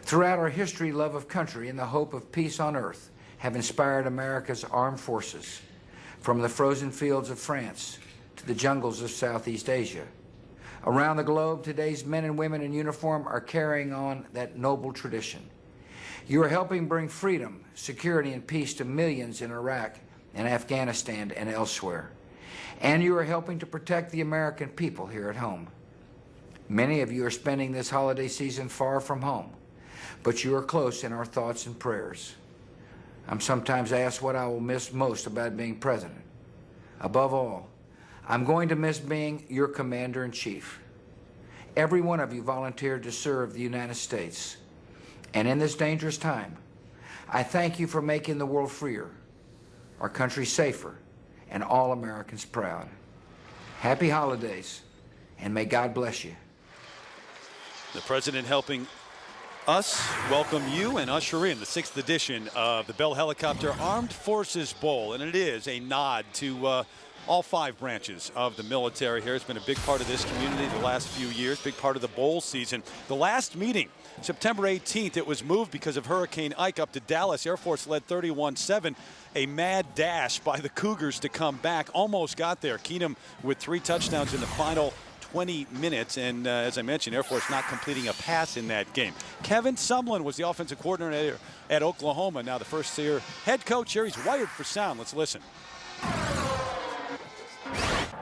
Throughout our history, love of country and the hope of peace on earth have inspired America's armed forces, from the frozen fields of France to the jungles of Southeast Asia. Around the globe, today's men and women in uniform are carrying on that noble tradition. You are helping bring freedom, security, and peace to millions in Iraq and Afghanistan and elsewhere. And you are helping to protect the American people here at home. Many of you are spending this holiday season far from home, but you are close in our thoughts and prayers. I'm sometimes asked what I will miss most about being president. Above all, I'm going to miss being your commander-in-chief. Every one of you volunteered to serve the United States. And in this dangerous time, I thank you for making the world freer, our country safer, and all Americans proud. Happy holidays, and may God bless you. The president helping us welcome you and usher in the 6th edition of the Bell Helicopter Armed Forces Bowl. And it is a nod to all 5 branches of the military here. It's been a big part of this community the last few years, big part of the bowl season. The last meeting, September 18th, it was moved because of Hurricane Ike up to Dallas. Air Force led 31-7. A mad dash by the Cougars to come back. Almost got there. Keenum with 3 touchdowns in the final 20 minutes, and as I mentioned, Air Force not completing a pass in that game. Kevin Sumlin was the offensive coordinator at Oklahoma. Now the first-year head coach here. He's wired for sound. Let's listen.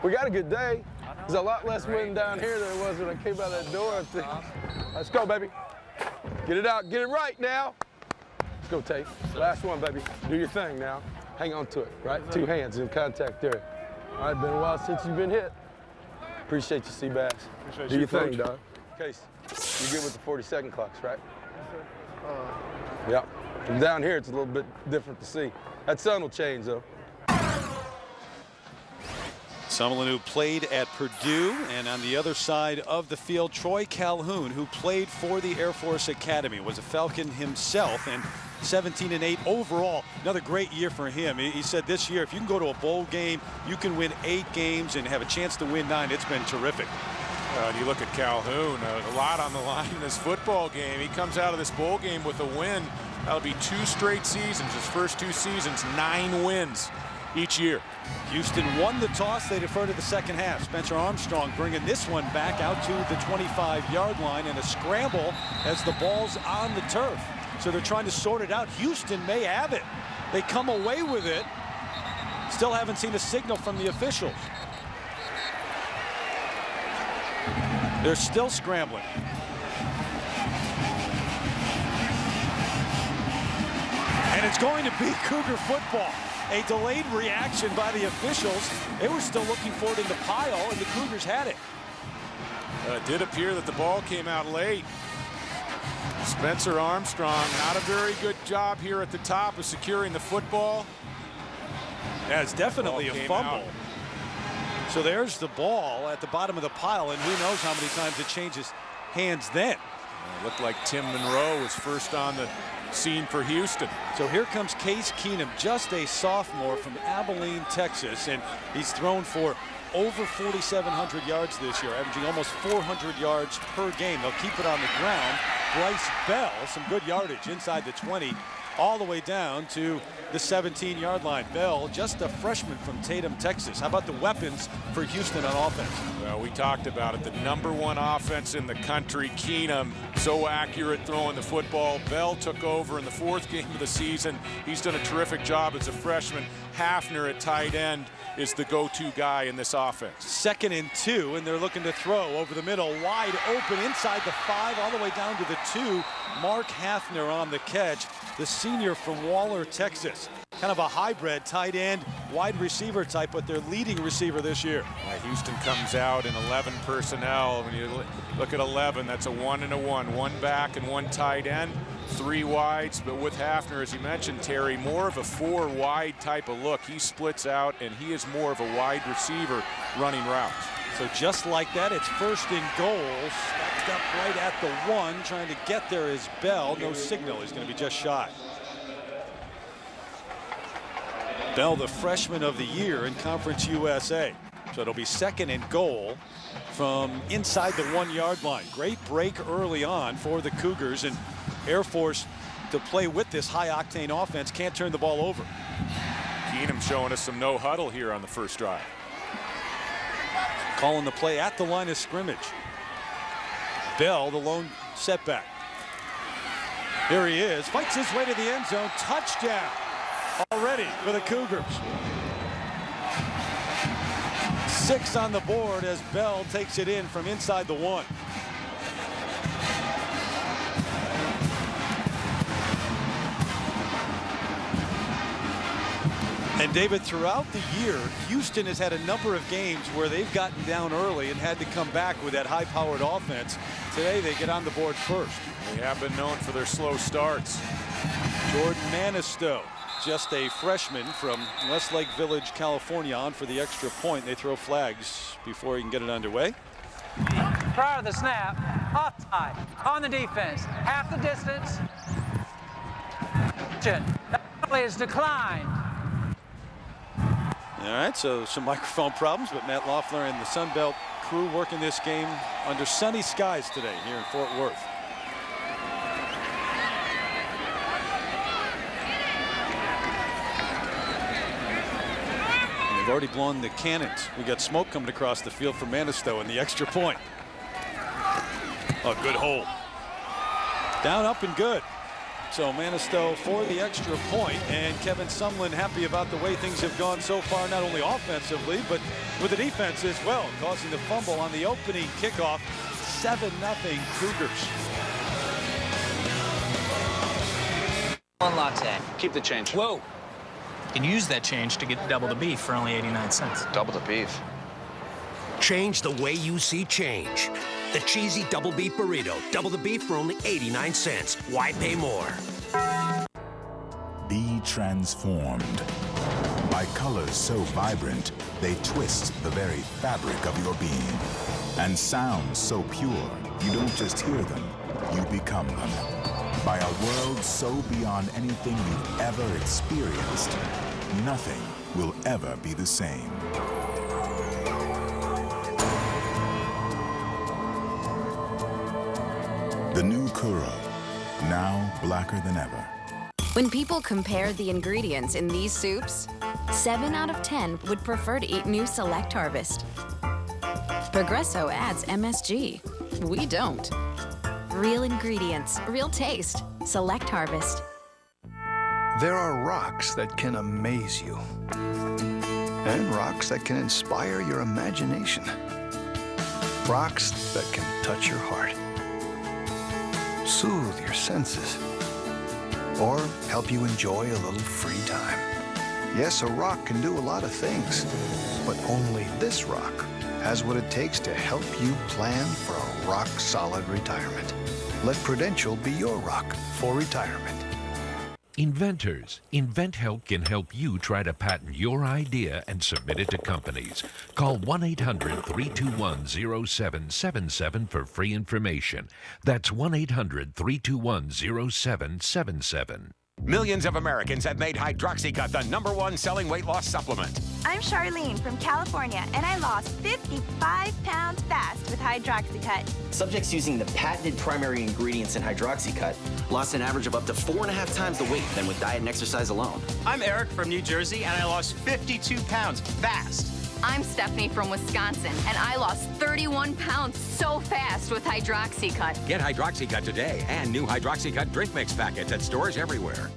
We got a good day. There's a lot less wind down here than there was when I came out that door. Let's go, baby. Get it out. Get it right now. Let's go, Tate. Last one, baby. Do your thing now. Hang on to it, right? 2 hands in contact there. All right, been a while since you've been hit. Appreciate you, Seabass. Do your thing, dog. Case, you're good with the 40-second clocks, right? Yeah. From down here, it's a little bit different to see. That sun will change, though. Sumlin, who played at Purdue, and on the other side of the field, Troy Calhoun, who played for the Air Force Academy, was a Falcon himself, and 17-8 overall. Another great year for him. He said this year, if you can go to a bowl game, you can win 8 games and have a chance to win 9. It's been terrific. And you look at Calhoun, a lot on the line in this football game. He comes out of this bowl game with a win. That'll be 2 straight seasons. His first 2 seasons, 9 wins each year. Houston won the toss. They defer to the second half. Spencer Armstrong bringing this one back out to the 25-yard line, and a scramble as the ball's on the turf. So they're trying to sort it out. Houston may have it. They come away with it. Still haven't seen a signal from the officials. They're still scrambling. And it's going to be Cougar football. A delayed reaction by the officials. They were still looking for it in the pile, and the Cougars had it. It did appear that the ball came out late. Spencer Armstrong, not a very good job here at the top of securing the football. Yeah, it's definitely a fumble. So there's the ball at the bottom of the pile, and who knows how many times it changes hands then. It looked like Tim Monroe was first on the scene for Houston. So here comes Case Keenum, just a sophomore from Abilene, Texas, and he's thrown for over 4,700 yards this year, averaging almost 400 yards per game. They'll keep it on the ground. Bryce Bell, some good yardage inside the 20, all the way down to the 17-yard line. Bell, just a freshman from Tatum, Texas. How about the weapons for Houston on offense? Well, we talked about it. The #1 offense in the country. Keenum, so accurate throwing the football. Bell took over in the 4th game of the season. He's done a terrific job as a freshman. Hafner at tight end is the go-to guy in this offense. 2nd and 2, and they're looking to throw over the middle, wide open inside the 5, all the way down to the 2. Mark Hafner on the catch, the senior from Waller, Texas. Kind of a hybrid tight end, wide receiver type, but their leading receiver this year. Houston comes out in 11 personnel. When you look at 11, that's a 1 and a 1. 1 back and 1 tight end, 3 wides. But with Hafner, as you mentioned, Terry, more of a 4 wide type of look. He splits out, and he is more of a wide receiver running routes. So just like that, it's 1st and goal. Stacked up right at the 1. Trying to get there is Bell. No signal. He's going to be just shy. Bell, the freshman of the year in Conference USA. So it'll be 2nd and goal from inside the 1-yard line. Great break early on for the Cougars, and Air Force to play with this high-octane offense can't turn the ball over. Keenum showing us some no huddle here on the first drive. Calling the play at the line of scrimmage. Bell, the lone setback. Here he is, fights his way to the end zone. Touchdown already for the Cougars. 6 on the board as Bell takes it in from inside the 1. And David, throughout the year, Houston has had a number of games where they've gotten down early and had to come back with that high-powered offense. Today they get on the board first. They have been known for their slow starts. Jordan Manistow, just a freshman from Westlake Village, California, on for the extra point. They throw flags before he can get it underway. Prior to the snap, offside on the defense, half the distance. That penalty is declined. All right, so some microphone problems, but Matt Loeffler and the Sun Belt crew working this game under sunny skies today here in Fort Worth. And they've already blown the cannons. We got smoke coming across the field from Manistow and the extra point. A good hold. Down, up, and good. So Manistow for the extra point, and Kevin Sumlin happy about the way things have gone so far, not only offensively, but with the defense as well, causing the fumble on the opening kickoff. 7-0 Cougars. One latte. Keep the change. Whoa. You can use that change to get double the beef for only 89 cents. Double the beef. Change the way you see change. The cheesy double beef burrito. Double the beef for only 89 cents. Why pay more? Be transformed. By colors so vibrant, they twist the very fabric of your being. And sounds so pure, you don't just hear them, you become them. By a world so beyond anything you've ever experienced, nothing will ever be the same. The new Kuro, now blacker than ever. When people compare the ingredients in these soups, 7 out of 10 would prefer to eat new Select Harvest. Progresso adds MSG. We don't. Real ingredients, real taste. Select Harvest. There are rocks that can amaze you, and rocks that can inspire your imagination. Rocks that can touch your heart, soothe your senses, or help you enjoy a little free time. Yes, a rock can do a lot of things, but only this rock has what it takes to help you plan for a rock-solid retirement. Let Prudential be your rock for retirement. Inventors, InventHelp can help you try to patent your idea and submit it to companies. Call 1-800-321-0777 for free information. That's 1-800-321-0777. Millions of Americans have made Hydroxycut the #1 selling weight loss supplement. I'm Charlene from California, and I lost 55 pounds fast with Hydroxycut. Subjects using the patented primary ingredients in Hydroxycut lost an average of up to 4.5 times the weight than with diet and exercise alone. I'm Eric from New Jersey, and I lost 52 pounds fast. I'm Stephanie from Wisconsin, and I lost 31 pounds so fast with Hydroxycut. Get Hydroxycut today and new Hydroxycut drink mix packets at stores everywhere.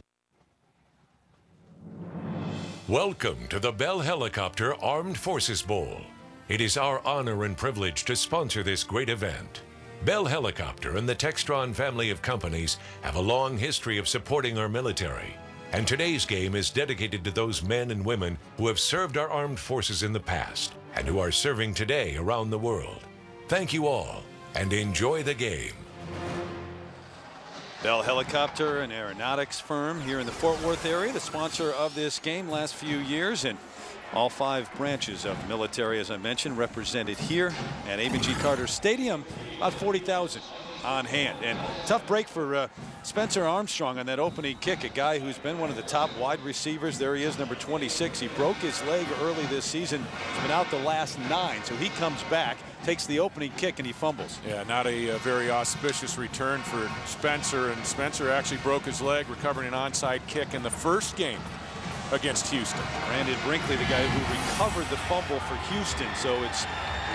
Welcome to the Bell Helicopter Armed Forces Bowl. It is our honor and privilege to sponsor this great event. Bell Helicopter and the Textron family of companies have a long history of supporting our military. And today's game is dedicated to those men and women who have served our armed forces in the past and who are serving today around the world. Thank you all, and enjoy the game. Bell Helicopter, an aeronautics firm here in the Fort Worth area, the sponsor of this game last few years, and all 5 branches of the military, as I mentioned, represented here at A.B.G. Carter Stadium, about 40,000 on hand. And tough break for Spencer Armstrong on that opening kick, a guy who's been one of the top wide receivers. There he is, number 26. He broke his leg early this season. He's been out the last 9, so he comes back, takes the opening kick, and he fumbles. Yeah, not a very auspicious return for Spencer, and Spencer actually broke his leg recovering an onside kick in the first game against Houston. Brandon Brinkley, the guy who recovered the fumble for Houston. So it's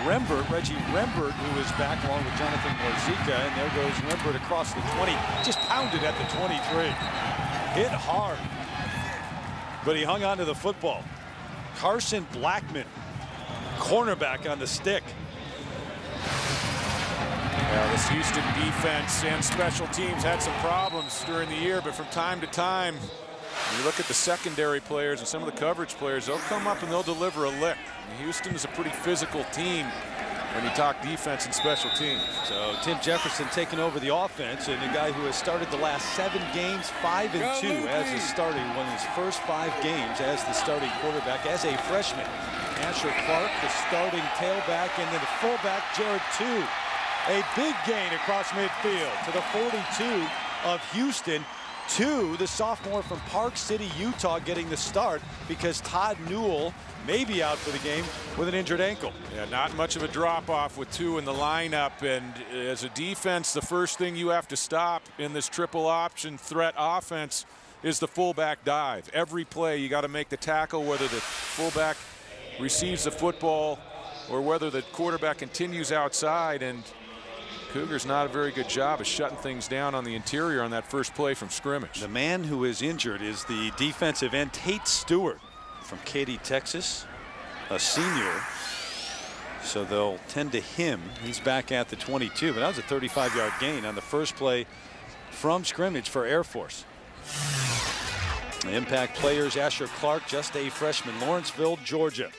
Reggie Rembert, who is back along with Jonathan Morzika, and there goes Rembert across the 20, just pounded at the 23. Hit hard, but he hung on to the football. Carson Blackman, cornerback on the stick. Yeah, this Houston defense and special teams had some problems during the year, but from time to time, when you look at the secondary players and some of the coverage players, they'll come up and they'll deliver a lick. And Houston is a pretty physical team when you talk defense and special teams. So Tim Jefferson taking over the offense, and a guy who has started the last 7 games 5-2 as a starter. He won his first 5 games as the starting quarterback as a freshman. Asher Clark, the starting tailback, and then the fullback Jared 2. A big gain across midfield to the 42 of Houston. 2, the sophomore from Park City, Utah, getting the start because Todd Newell may be out for the game with an injured ankle. Yeah, not much of a drop-off with 2 in the lineup, and as a defense, the first thing you have to stop in this triple option threat offense is the fullback dive. Every play, you got to make the tackle, whether the fullback receives the football or whether the quarterback continues outside, and Cougars not a very good job of shutting things down on the interior on that first play from scrimmage. The man who is injured is the defensive end Tate Stewart from Katy, Texas, a senior. So they'll tend to him. He's back at the 22, but that was a 35-yard gain on the first play from scrimmage for Air Force. The impact players, Asher Clark, just a freshman, Lawrenceville, Georgia.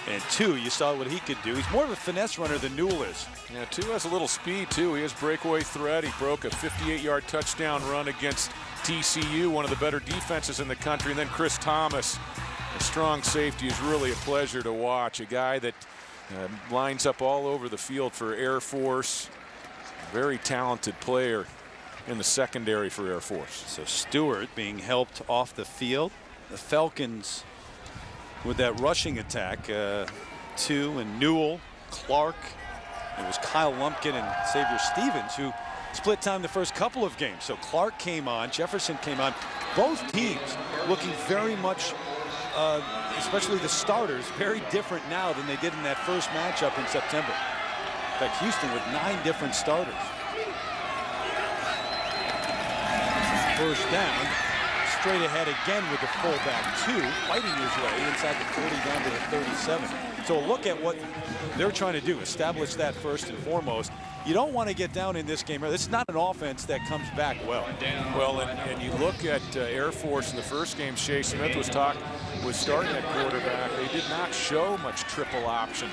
And 2, you saw what he could do. He's more of a finesse runner than Newell is. Yeah, 2 has a little speed, too. He has breakaway threat. He broke a 58-yard touchdown run against TCU, one of the better defenses in the country. And then Chris Thomas, a strong safety, is really a pleasure to watch. A guy that lines up all over the field for Air Force. Very talented player in the secondary for Air Force. So Stewart being helped off the field. The Falcons with that rushing attack, 2, and Newell, Clark. It was Kyle Lumpkin and Xavier Stevens who split time the first couple of games. So Clark came on, Jefferson came on. Both teams looking very much, especially the starters, very different now than they did in that first matchup in September. In fact, Houston with 9 different starters. First down. Straight ahead again with the fullback 2, fighting his way inside the 40 down to the 37. So look at what they're trying to do, establish that first and foremost. You don't want to get down in this game. This is not an offense that comes back well. Well, and you look at Air Force in the first game, Shea Smith was starting at quarterback. They did not show much triple option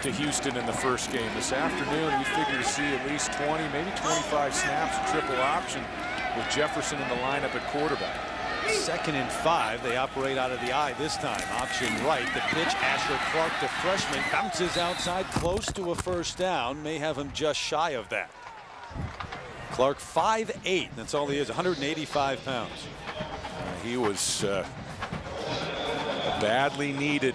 to Houston in the first game. This afternoon, we figure to see at least 20, maybe 25 snaps of triple option with Jefferson in the lineup at quarterback. 2nd and 5. They operate out of the I this time. Option right. The pitch. Asher Clark, the freshman, bounces outside close to a first down. May have him just shy of that. Clark 5'8". That's all he is. 185 pounds. He was a badly needed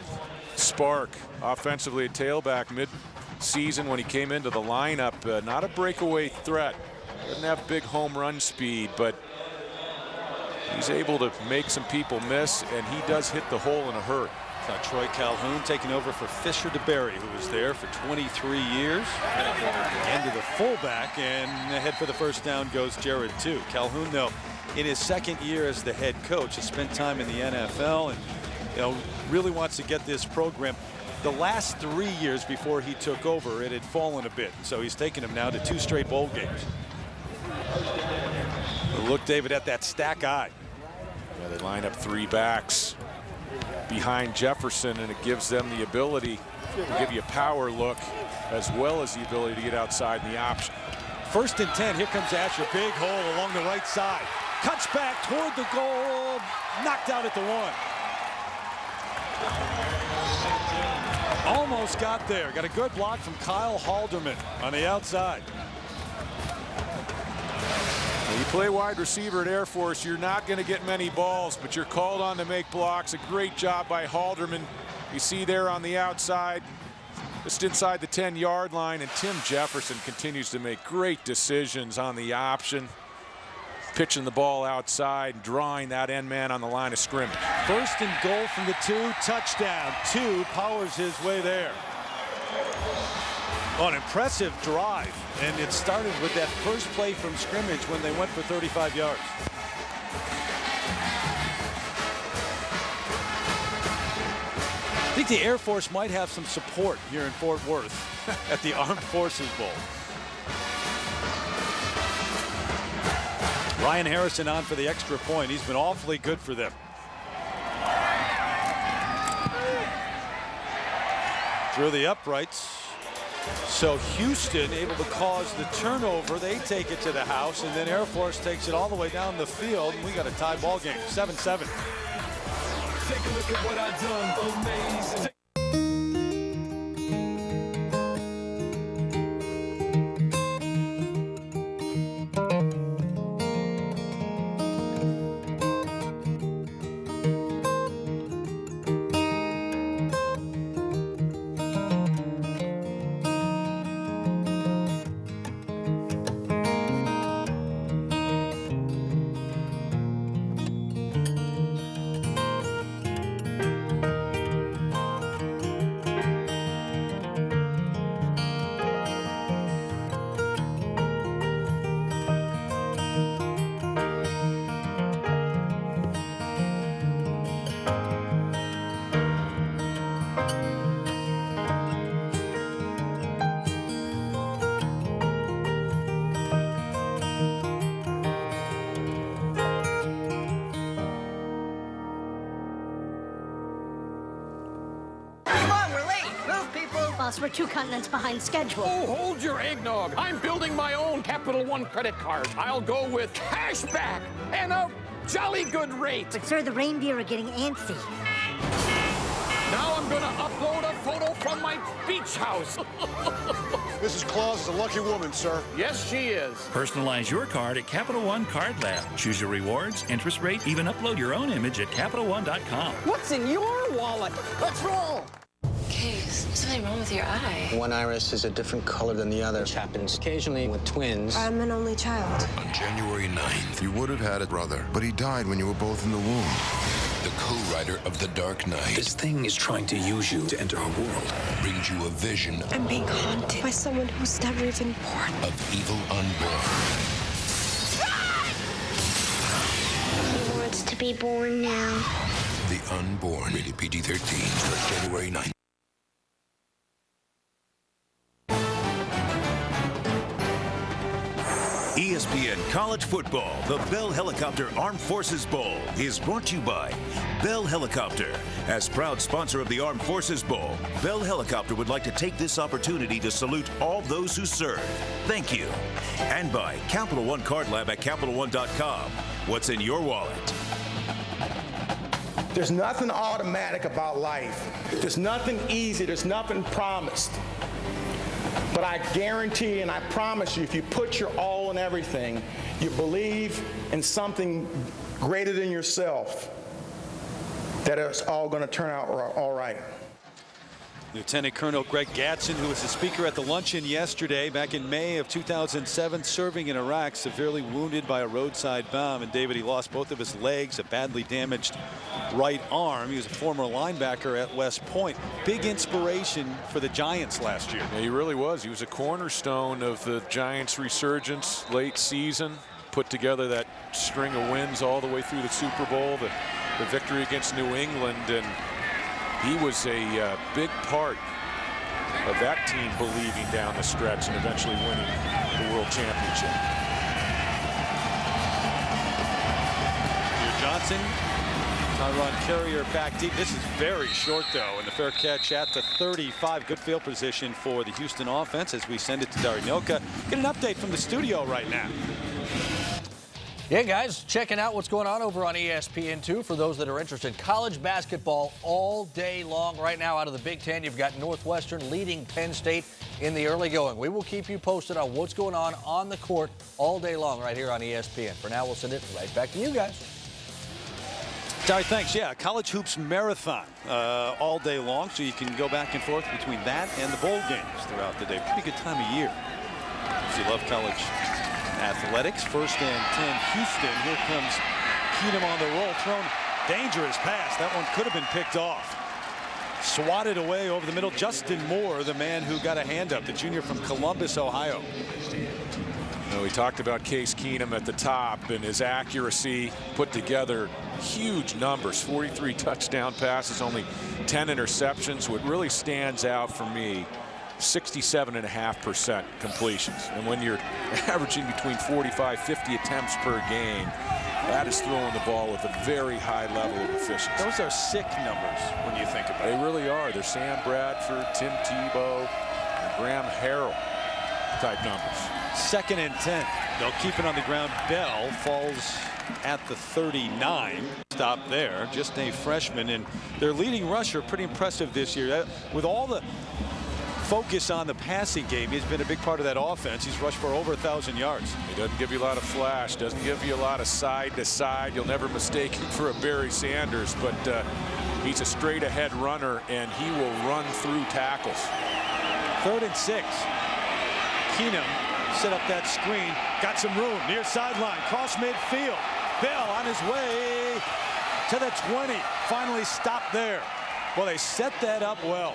spark offensively at tailback mid-season when he came into the lineup. Not a breakaway threat. Doesn't have big home run speed, but he's able to make some people miss, and he does hit the hole in a hurry. Troy Calhoun taking over for Fisher DeBerry, who was there for 23 years. And to the fullback, and ahead for the first down goes Jared 2. Calhoun, though, in his 2nd year as the head coach, has spent time in the NFL and really wants to get this program. The last 3 years before he took over, it had fallen a bit. So he's taken him now to 2 straight bowl games. Look, David, at that stack eye. Yeah, they line up 3 backs behind Jefferson, and it gives them the ability to give you a power look as well as the ability to get outside in the option. 1st and 10. Here comes Asher. Big hole along the right side. Cuts back toward the goal. Knocked out at the 1. Almost got there. Got a good block from Kyle Halderman on the outside. You play wide receiver at Air Force, you're not going to get many balls, but you're called on to make blocks. A great job by Halderman. You see there on the outside, just inside the 10-yard line, and Tim Jefferson continues to make great decisions on the option, pitching the ball outside, drawing that end man on the line of scrimmage. First and goal from the 2, touchdown. 2 powers his way there. Oh, an impressive drive, and it started with that first play from scrimmage when they went for 35 yards. I think the Air Force might have some support here in Fort Worth at the Armed Forces Bowl. Ryan Harrison on for the extra point. He's been awfully good for them. Through the uprights. So Houston able to cause the turnover. They take it to the house, and then Air Force takes it all the way down the field, and we got a tie ball game, 7-7. Take a look at what I've done. Amazing. We're 2 continents behind schedule. Oh, hold your eggnog. I'm building my own Capital One credit card. I'll go with cash back and a jolly good rate. But, sir, the reindeer are getting antsy. Now I'm gonna upload a photo from my beach house. Mrs. Claus is a lucky woman, sir. Yes, she is. Personalize your card at Capital One Card Lab. Choose your rewards, interest rate, even upload your own image at CapitalOne.com. What's in your wallet? Let's roll. Okay, something wrong with your eye. One iris is a different color than the other, which happens occasionally with twins. I'm an only child. On January 9th, you would have had a brother, but he died when you were both in the womb. The co-writer of The Dark Knight. This thing is trying to use you to enter her world. Brings you a vision. I'm being haunted by someone who's never even born. Of evil unborn. He wants to be born now. The Unborn. Rated PG-13. Starts January 9th. ESPN College Football, the Bell Helicopter Armed Forces Bowl, is brought to you by Bell Helicopter. As proud sponsor of the Armed Forces Bowl, Bell Helicopter would like to take this opportunity to salute all those who serve. Thank you. And by Capital One Card Lab at CapitalOne.com. What's in your wallet? There's nothing automatic about life. There's nothing easy. There's nothing promised. But I guarantee and I promise you, if you put your all in everything, you believe in something greater than yourself, that it's all going to turn out all right. Lieutenant Colonel Greg Gatson, who was the speaker at the luncheon yesterday, back in May of 2007, serving in Iraq, severely wounded by a roadside bomb. And David, he lost both of his legs, a badly damaged right arm. He was a former linebacker at West Point. Big inspiration for the Giants last year. Yeah, he really was. He was a cornerstone of the Giants' resurgence late season. Put together that string of wins all the way through the Super Bowl, the victory against New England, and he was a big part of that team believing down the stretch and eventually winning the World Championship. Here Johnson, Tyron Carrier back deep. This is very short, though, and the fair catch at the 35. Good field position for the Houston offense as we send it to Darinioka. Get an update from the studio right now. Yeah, guys, checking out what's going on over on ESPN2 for those that are interested. College basketball all day long right now out of the Big Ten. You've got Northwestern leading Penn State in the early going. We will keep you posted on what's going on the court all day long right here on ESPN. For now, we'll send it right back to you guys. Sorry, thanks. Yeah, college hoops marathon all day long, so you can go back and forth between that and the bowl games throughout the day. Pretty good time of year if you love college athletics. 1st and 10 Houston. Here comes Keenum on the roll. Thrown dangerous pass. That one could have been picked off. Swatted away over the middle. Justin Moore, the man who got a hand up, the junior from Columbus, Ohio. We talked about Case Keenum at the top and his accuracy, put together huge numbers, 43 touchdown passes, only 10 interceptions. What really stands out for me, 67.5% completions. And when you're averaging between 45, 50 attempts per game, that is throwing the ball with a very high level of efficiency. Those are sick numbers when you think about it. They really are. They're Sam Bradford, Tim Tebow, and Graham Harrell type numbers. 2nd and 10. They'll keep it on the ground. Bell falls at the 39. Stop there. Just a freshman. And their leading rusher, pretty impressive this year. With all the focus on the passing game, he's been a big part of that offense. He's rushed for over 1,000 yards. He doesn't give you a lot of flash, doesn't give you a lot of side to side. You'll never mistake him for a Barry Sanders, but he's a straight ahead runner, and he will run through tackles. 3rd and 6. Keenum set up that screen, got some room near sideline, cross midfield. Bell on his way to the 20. Finally stopped there. Well, they set that up well.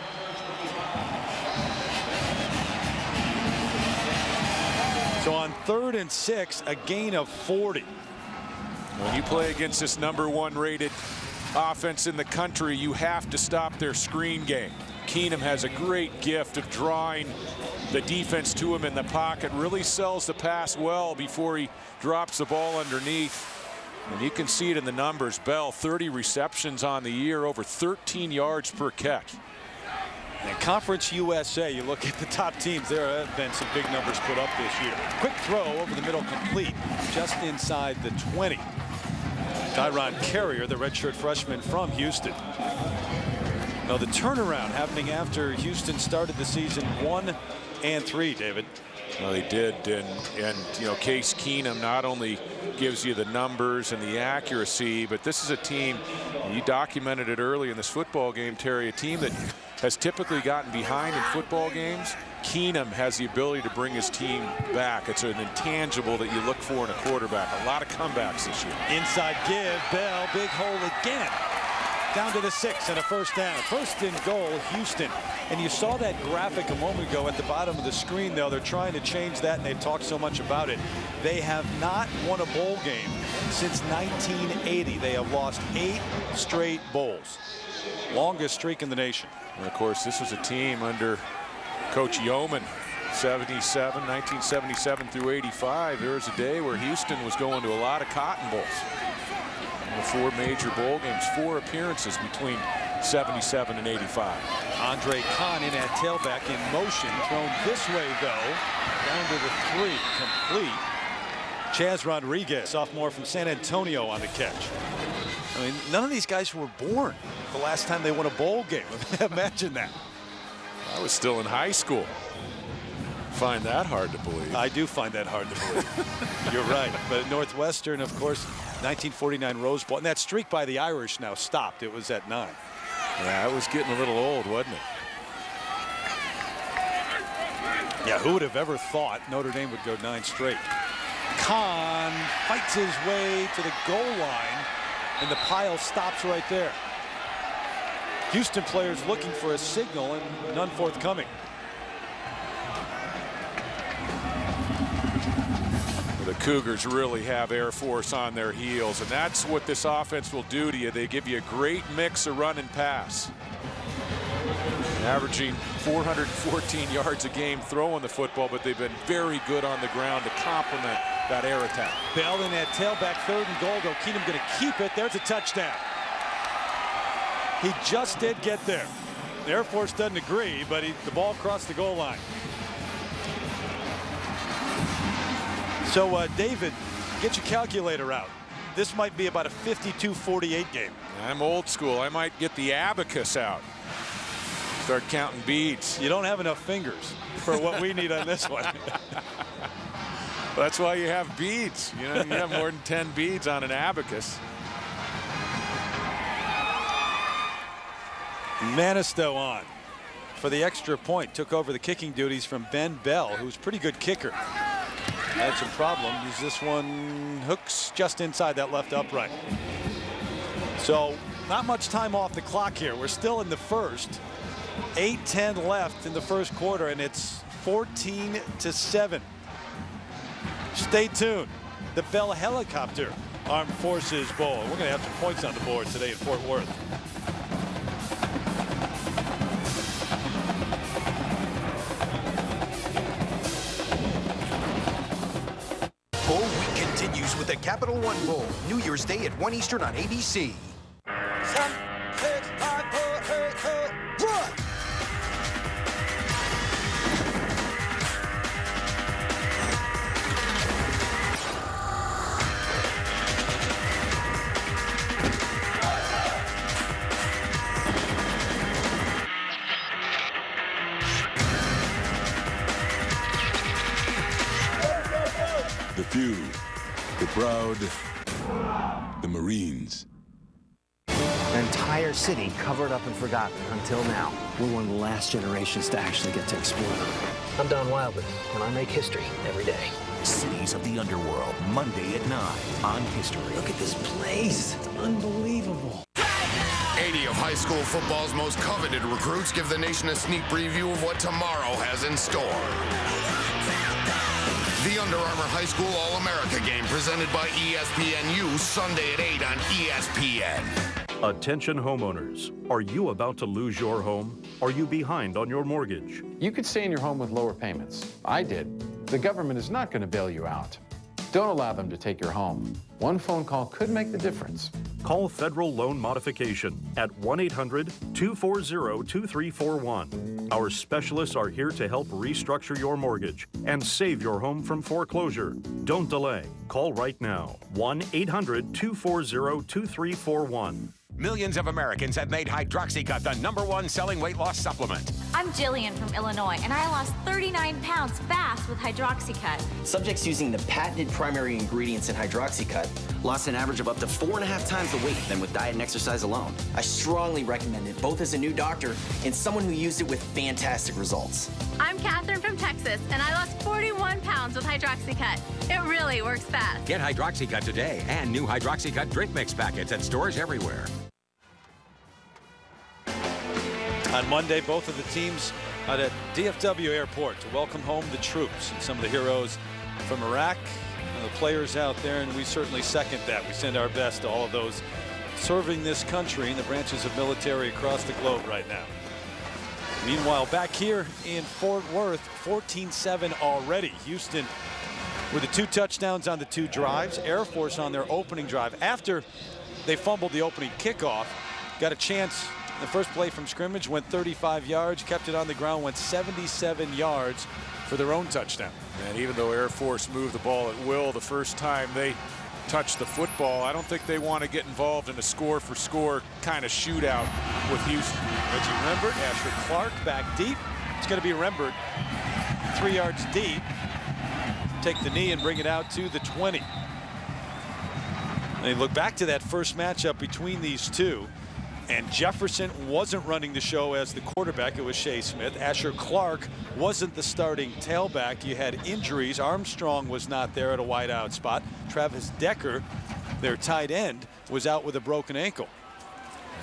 So on 3rd and 6, a gain of 40. When you play against this #1 rated offense in the country, you have to stop their screen game. Keenum has a great gift of drawing the defense to him in the pocket, really sells the pass well before he drops the ball underneath. And you can see it in the numbers. Bell, 30 receptions on the year, over 13 yards per catch. And Conference USA, you look at the top teams, there have been some big numbers put up this year. Quick throw over the middle, complete, just inside the 20. Tyron Carrier, the redshirt freshman from Houston. Now the turnaround happening after Houston started the season 1-3, David. Well, they did, and you know, Case Keenum not only gives you the numbers and the accuracy, but this is a team, you documented it early in this football game, Terry, a team that has typically gotten behind in football games. Keenum has the ability to bring his team back. It's an intangible that you look for in a quarterback. A lot of comebacks this year. Inside give, Bell, big hole again. Down to the 6 and a first down. 1st and goal, Houston. And you saw that graphic a moment ago at the bottom of the screen, though. They're trying to change that, and they've talked so much about it. They have not won a bowl game since 1980. They have lost 8 straight bowls. Longest streak in the nation. And of course, this was a team under Coach Yeoman, 1977 through 85. There was a day where Houston was going to a lot of Cotton Bowls. The 4 major bowl games, 4 appearances between 77 and 85. Andre Kahn in at tailback in motion, thrown this way though, down to the 3, complete. Chaz Rodriguez, sophomore from San Antonio, on the catch. I mean, none of these guys were born the last time they won a bowl game. Imagine that. I was still in high school. Find that hard to believe. I do find that hard to believe. You're right. But Northwestern, of course, 1949 Rose Bowl. And that streak by the Irish now stopped. It was at 9. Yeah, it was getting a little old, wasn't it? Yeah, who would have ever thought Notre Dame would go 9 straight? Kahn fights his way to the goal line, and the pile stops right there. Houston players looking for a signal, and none forthcoming. The Cougars really have Air Force on their heels, and that's what this offense will do to you. They give you a great mix of run and pass. Averaging 414 yards a game throwing the football, but they've been very good on the ground to complement that air attack. Bell in at tailback, 3rd and goal, though. Keenum going to keep it. There's a touchdown. He just did get there. The Air Force doesn't agree, but the ball crossed the goal line. So, David, Get your calculator out. This might be about a 52-48 game. I'm old school. I might get the abacus out. Start counting beads. You don't have enough fingers for what we need on this one. That's why you have beads. You know, you have more than 10 beads on an abacus. Manisto on for the extra point. Took over the kicking duties from Ben Bell, who's a pretty good kicker. Had some problems. This one hooks just inside that left upright. So not much time off the clock here. We're still in the first. 8:10 left in the first quarter, and it's 14-7. Stay tuned. The Bell Helicopter Armed Forces Bowl. We're going to have some points on the board today in Fort Worth. Bowl week continues with the Capital One Bowl, New Year's Day at 1 Eastern on ABC. 7, 6, 5, 4, 8, run! The few, the proud, the Marines. An entire city covered up and forgotten until now. We're one of the last generations to actually get to explore them. I'm Don Wildman, and I make history every day. Cities of the Underworld, Monday at 9 on History. Look at this place. It's unbelievable. 80 of high school football's most coveted recruits give the nation a sneak preview of what tomorrow has in store. The Under Armour High School All-America game presented by ESPNU Sunday at 8 on ESPN. Attention homeowners. Are you about to lose your home? Are you behind on your mortgage? You could stay in your home with lower payments. I did. The government is not going to bail you out. Don't allow them to take your home. One phone call could make the difference. Call Federal Loan Modification at 1-800-240-2341. Our specialists are here to help restructure your mortgage and save your home from foreclosure. Don't delay. Call right now. 1-800-240-2341. Millions of Americans have made Hydroxycut the #1 selling weight loss supplement. I'm Jillian from Illinois, and I lost 39 pounds fast with Hydroxycut. Subjects using the patented primary ingredients in Hydroxycut lost an average of up to 4.5 times the weight than with diet and exercise alone. I strongly recommend it, both as a new doctor and someone who used it with fantastic results. I'm Catherine from Texas, and I lost 41 pounds with Hydroxycut. It really works fast. Get Hydroxycut today and new Hydroxycut drink mix packets at stores everywhere. On Monday, both of the teams at DFW Airport to welcome home the troops and some of the heroes from Iraq and the players out there, and we certainly second that. We send our best to all of those serving this country in the branches of military across the globe right now. Meanwhile, back here in Fort Worth, 14-7 already. Houston with the 2 touchdowns on the 2 drives. Air Force on their opening drive. After they fumbled the opening kickoff, got a chance. The first play from scrimmage went 35 yards, kept it on the ground, went 77 yards for their own touchdown. And even though Air Force moved the ball at will the first time they touched the football, I don't think they want to get involved in a score-for-score kind of shootout with Houston. Reggie Rembert, Asher Clark back deep. It's going to be Rembert 3 yards deep. Take the knee and bring it out to the 20. And you look back to that first matchup between these two. And Jefferson wasn't running the show as the quarterback. It was Shea Smith. Asher Clark wasn't the starting tailback. You had injuries. Armstrong was not there at a wideout spot. Travis Decker, their tight end, was out with a broken ankle.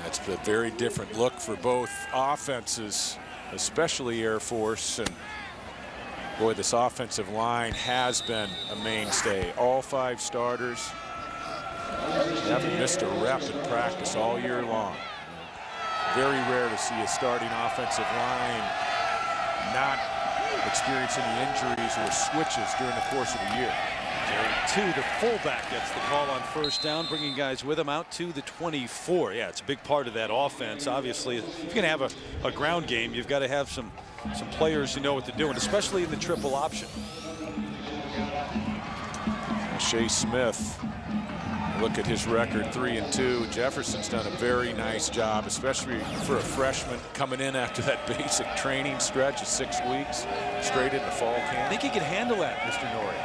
That's a very different look for both offenses, especially Air Force. And boy, this offensive line has been a mainstay. All 5 starters haven't missed a rep in practice all year long. Very rare to see a starting offensive line not experience any injuries or switches during the course of the year. Jerry, the fullback, gets the call on first down, bringing guys with him out to the 24. Yeah, it's a big part of that offense. Obviously, if you're going to have a ground game, you've got to have some players who know what they're doing, especially in the triple option. Shea Smith, look at his record, 3-2. Jefferson's done a very nice job, especially for a freshman coming in after that basic training stretch of 6 weeks, straight into fall camp. I think he could handle that, Mr. Norrie.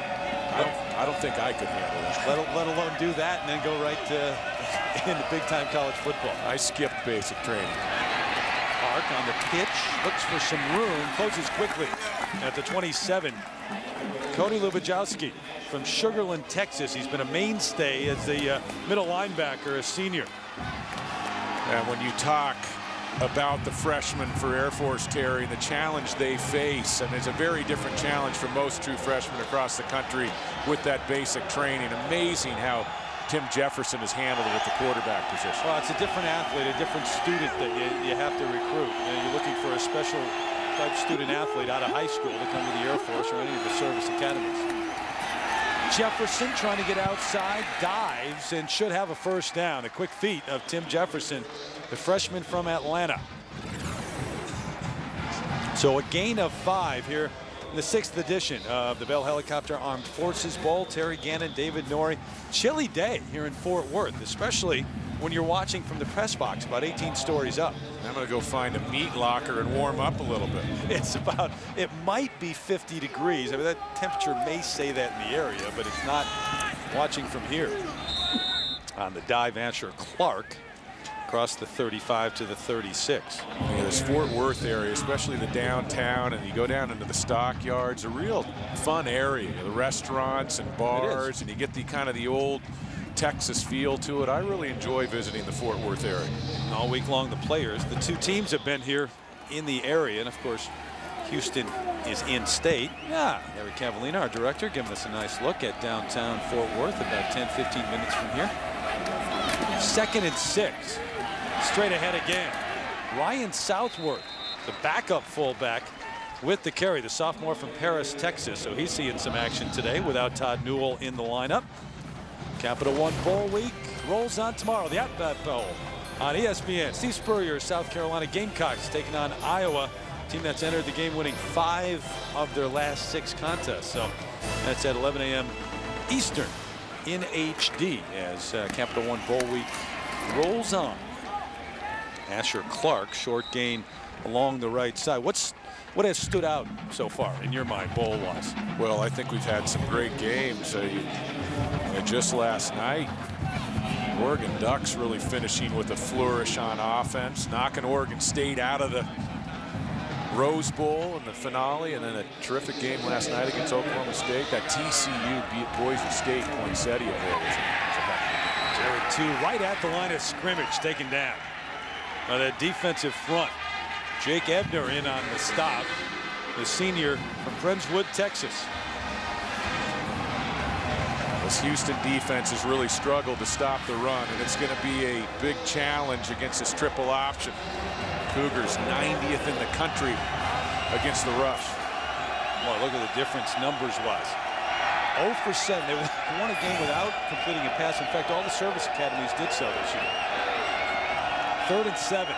I don't think I could handle that. Let alone do that and then go right into big-time college football. I skipped basic training. Clark on the pitch, looks for some room, closes quickly at the 27. Cody Lubajowski from Sugar Land, Texas. He's been a mainstay as the middle linebacker, a senior. And when you talk about the freshmen for Air Force, Terry, and the challenge they face, and it's a very different challenge for most true freshmen across the country with that basic training. Amazing how Tim Jefferson has handled it at the quarterback position. Well, it's a different athlete, a different student that you have to recruit. You're looking for a special type student athlete out of high school to come to the Air Force or any of the service academies. Jefferson trying to get outside, dives, and should have a first down. A quick feat of Tim Jefferson, the freshman from Atlanta. So a gain of 5 here in the 6th edition of the Bell Helicopter Armed Forces Bowl. Terry Gannon, David Norrie. Chilly day here in Fort Worth, especially when you're watching from the press box about 18 stories up. I'm going to go find a meat locker and warm up a little bit. It might be 50 degrees. I mean, that temperature may say that in the area, but it's not watching from here. On the dive, Asher Clark across the 35 to the 36. Yeah, this Fort Worth area, especially the downtown, and you go down into the stockyards, a real fun area. The restaurants and bars, and you get the kind of the old Texas feel to it. I really enjoy visiting the Fort Worth area. All week long, the players, the 2 teams have been here in the area, and of course, Houston is in state. Yeah, Harry Cavallina, our director, giving us a nice look at downtown Fort Worth, about 10-15 minutes from here. 2nd and 6. Straight ahead again. Ryan Southworth, the backup fullback, with the carry, the sophomore from Paris, Texas. So he's seeing some action today without Todd Newell in the lineup. Capital One Bowl week rolls on tomorrow. The Outback Bowl on ESPN. Steve Spurrier, South Carolina Gamecocks taking on Iowa, team that's entered the game, winning 5 of their last 6 contests. So that's at 11 a.m. Eastern in HD as Capital One Bowl week rolls on. Asher Clark, short gain along the right side. What has stood out so far in your mind, bowl-wise? Well, I think we've had some great games. Just last night, Oregon Ducks really finishing with a flourish on offense, knocking Oregon State out of the Rose Bowl in the finale, and then a terrific game last night against Oklahoma State. That TCU beat Boise State poinsettia bowl. Jared 2 right at the line of scrimmage, taken down. Now that defensive front, Jake Ebner in on the stop, the senior from Friendswood, Texas. This Houston defense has really struggled to stop the run, and it's going to be a big challenge against this triple option. Cougars 90th in the country against the rush. Well, look at the difference numbers-wise. 0 for 7. They won a game without completing a pass. In fact, all the service academies did so this year. 3rd and 7.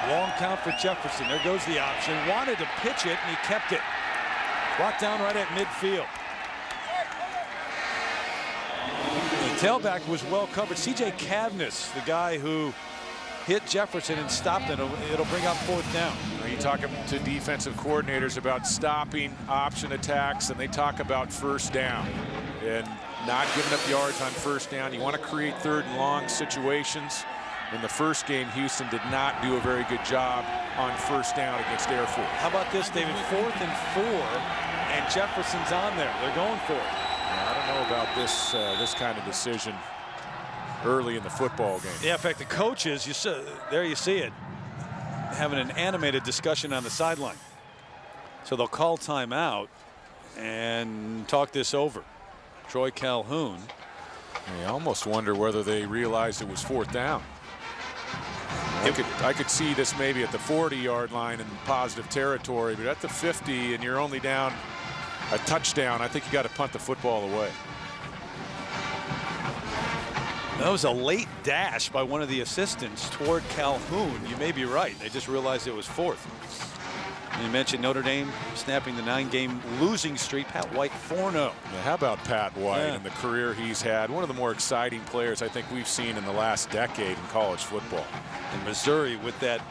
Long count for Jefferson. There goes the option. Wanted to pitch it, and he kept it. Brought down right at midfield. The tailback was well covered. C.J. Cavness, the guy who hit Jefferson and stopped it. It'll bring up 4th down. You talk to defensive coordinators about stopping option attacks, and they talk about 1st down and not giving up yards on 1st down. You want to create 3rd and long situations. In the first game, Houston did not do a very good job on 1st down against Air Force. How about this, David? 4th and 4, and Jefferson's on there. They're going for it. I don't know about this kind of decision early in the football game. Yeah, in fact, the coaches, there you see it, having an animated discussion on the sideline. So they'll call timeout and talk this over. Troy Calhoun. I almost wonder whether they realized it was 4th down. I could see this maybe at the 40-yard line in positive territory, but at the 50 and you're only down a touchdown, I think you got to punt the football away. That was a late dash by one of the assistants toward Calhoun. You may be right. They just realized it was 4th. You mentioned Notre Dame snapping the 9-game losing streak. Pat White 4-0. Yeah, how about Pat White and the career he's had? One of the more exciting players I think we've seen in the last decade in college football. In Missouri with that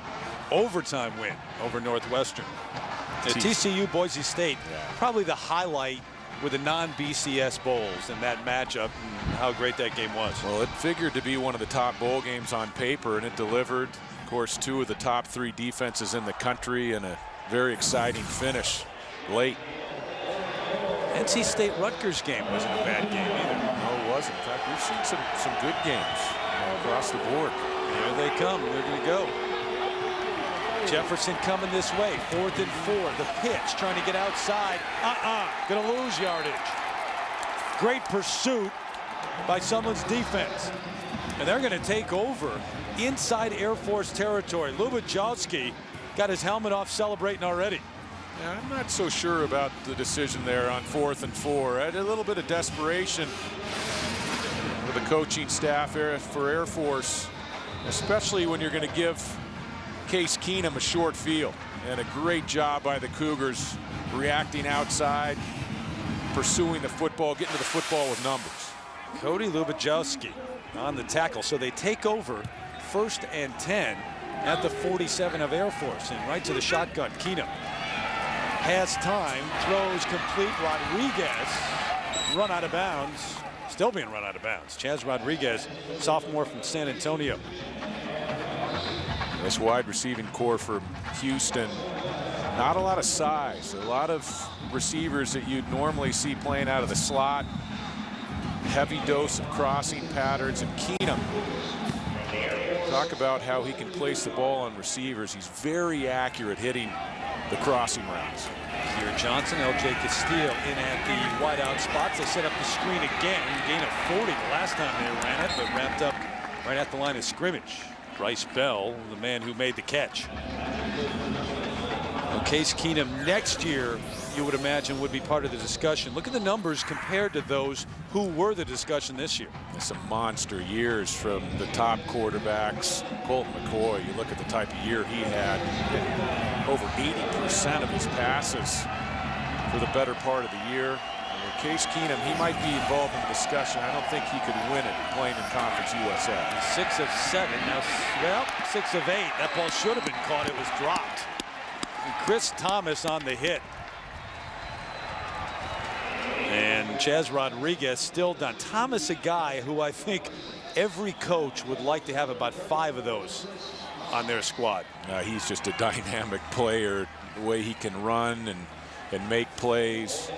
overtime win over Northwestern. TCU Boise State, probably the highlight with the non-BCS bowls and that matchup and how great that game was. Well, it figured to be one of the top bowl games on paper, and it delivered. Of course, 2 of the top 3 defenses in the country and a very exciting finish late. NC State Rutgers game wasn't a bad game either. No, it wasn't. In fact, we've seen some good games across the board. Here they come. They're going to go. Jefferson coming this way. 4th and 4. The pitch trying to get outside. Going to lose yardage. Great pursuit by someone's defense. And they're going to take over inside Air Force territory. Lubajowski got his helmet off celebrating already. Yeah, I'm not so sure about the decision there on 4th and 4. A little bit of desperation for the coaching staff for Air Force, especially when you're going to give Case Keenum a short field. And a great job by the Cougars reacting outside, pursuing the football, getting to the football with numbers. Cody Lubajowski on the tackle. So they take over 1st and 10 at the 47 of Air Force, and right to the shotgun. Keenum has time, throws complete. Rodriguez run out of bounds, still being run out of bounds. Chaz Rodriguez, sophomore from San Antonio. This wide receiving core for Houston, not a lot of size, a lot of receivers that you'd normally see playing out of the slot. Heavy dose of crossing patterns, and Keenum, talk about how he can place the ball on receivers. He's very accurate hitting the crossing routes. Here Johnson, LJ Castillo in at the wideout spots. They set up the screen again. Gain of 40 the last time they ran it, but wrapped up right at the line of scrimmage. Bryce Bell, the man who made the catch. Well, Case Keenum next year, you would imagine, would be part of the discussion. Look at the numbers compared to those who were the discussion this year. Some monster years from the top quarterbacks. Colt McCoy, you look at the type of year he had. Over 80% of his passes for the better part of the year. Case Keenum, he might be involved in the discussion. I don't think he could win it playing in Conference USA. 6 of 7. Now, well, 6 of 8. That ball should have been caught. It was dropped. And Chris Thomas on the hit. And Chaz Rodriguez still done. Thomas, a guy who I think every coach would like to have about 5 of those on their squad. He's just a dynamic player. The way he can run and make plays.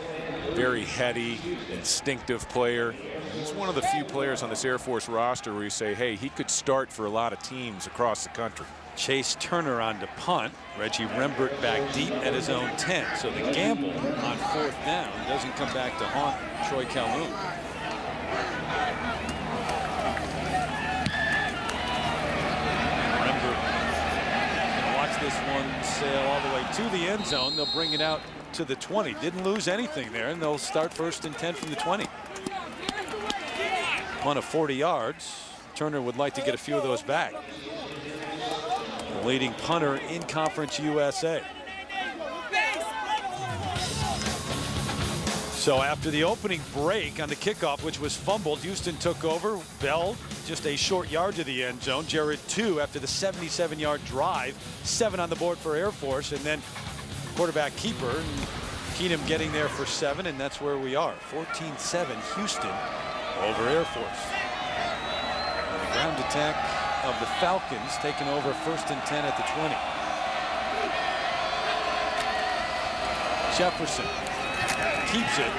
Very heady, instinctive player. He's one of the few players on this Air Force roster where you say, hey, he could start for a lot of teams across the country. Chase Turner on to punt. Reggie Rembert back deep at his own 10. So the gamble on 4th down doesn't come back to haunt Troy Calhoun. Rembert gonna watch this one sail all the way to the end zone. They'll bring it out to the 20. Didn't lose anything there, and they'll start 1st and 10 from the 20. Punt of 40 yards. Turner would like to get a few of those back. The leading punter in Conference USA. So after the opening break on the kickoff, which was fumbled, Houston took over. Bell just a short yard to the end zone. Jared 2 after the 77-yard drive. 7 on the board for Air Force, and then quarterback keeper. And Keenum getting there for 7, and that's where we are. 14-7 Houston over Air Force. And the ground attack of the Falcons taking over 1st and 10 at the 20. Jefferson keeps it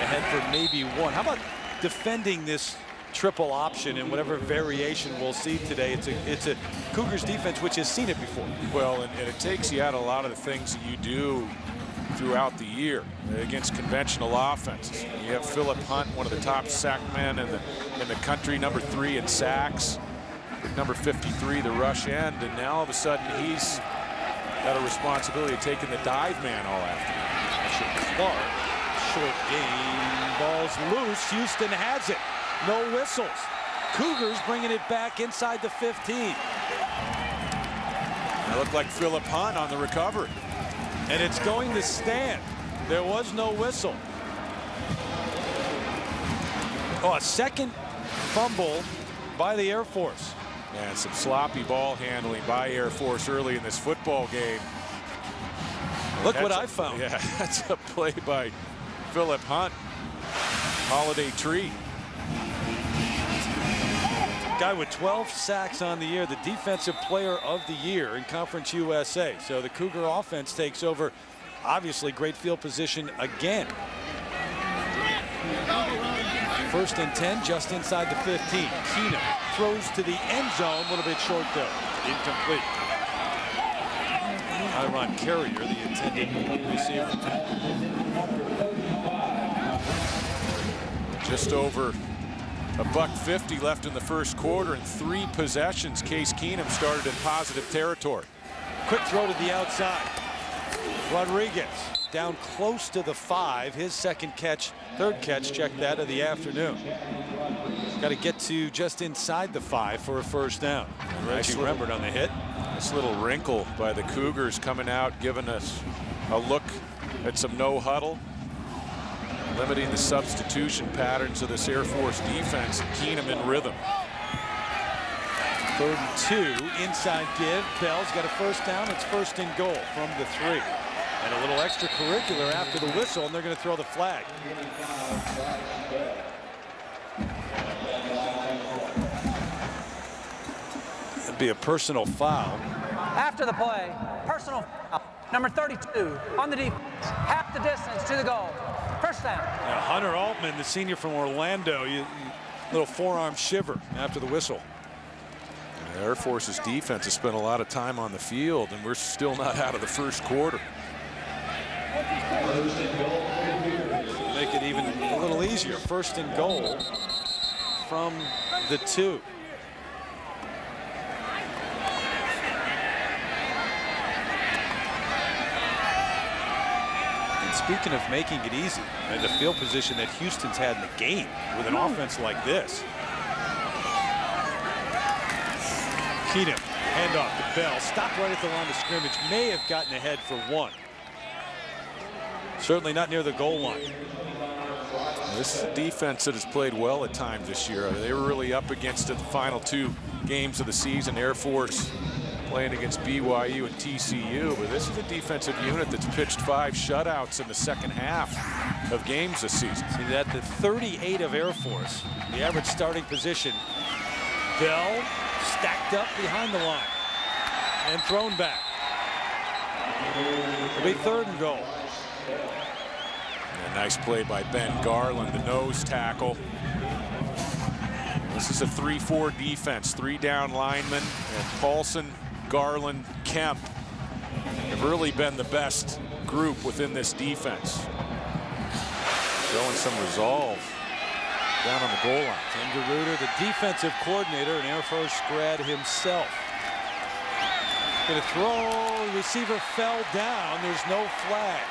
ahead for maybe 1. How about defending this triple option in whatever variation we'll see today? It's a Cougars defense which has seen it before. Well, and it takes you out a lot of the things that you do throughout the year against conventional offenses. You have Philip Hunt, one of the top sack men in the country, number 3 in sacks, number 53, the rush end, and now all of a sudden he's got a responsibility of taking the dive man all afternoon. Clark, short game, ball's loose. Houston has it. No whistles. Cougars bringing it back inside the 15. It looked like Philip Hunt on the recovery. And it's going to stand. There was no whistle. Oh, a second fumble by the Air Force. And some sloppy ball handling by Air Force early in this football game. Look what I found. Yeah, that's a play by Philip Hunt. Holiday tree. Guy with 12 sacks on the year, the defensive player of the year in Conference USA. So the Cougar offense takes over. Obviously great field position again. 1st and 10, just inside the 15. Keenum throws to the end zone, a little bit short though. Incomplete. Tyron Carrier, the intended receiver. Just over $150 left in the first quarter, and 3 possessions. Case Keenum started in positive territory. Quick throw to the outside. Rodriguez down close to the 5. His second catch, third catch, check that, of the afternoon. Got to get to just inside the 5 for a first down. Reggie Rembert on the hit. This little wrinkle by the Cougars coming out, giving us a look at some no huddle, limiting the substitution patterns of this Air Force defense. Keenum in rhythm. 3rd and 2, inside give. Bell's got a first down. It's 1st and goal from the 3. And a little extracurricular after the whistle, and they're going to throw the flag. It'd be a personal foul. After the play, personal foul. Number 32 on the defense. Half the distance to the goal. First down. Yeah, Hunter Altman, the senior from Orlando, little forearm shiver after the whistle. Air Force's defense has spent a lot of time on the field, and we're still not out of the first quarter. Make it even a little easier. 1st and goal from the 2. And speaking of making it easy, and the field position that Houston's had in the game with an offense like this. Keenum, handoff to Bell, stopped right at the line of scrimmage, may have gotten ahead for 1. Certainly not near the goal line. This is a defense that has played well at times this year. They were really up against it the final 2 games of the season. Air Force playing against BYU and TCU, but this is a defensive unit that's pitched 5 shutouts in the second half of games this season. See that, the 38 of Air Force, the average starting position. Bell stacked up behind the line and thrown back. It'll be 3rd and goal. A nice play by Ben Garland, the nose tackle. This is a 3-4 defense, 3 down linemen, and Paulson, Garland, Kemp have really been the best group within this defense. Showing some resolve down on the goal line. Tim DeRuiter, the defensive coordinator, and Air Force grad himself. Gonna throw, receiver fell down, there's no flag.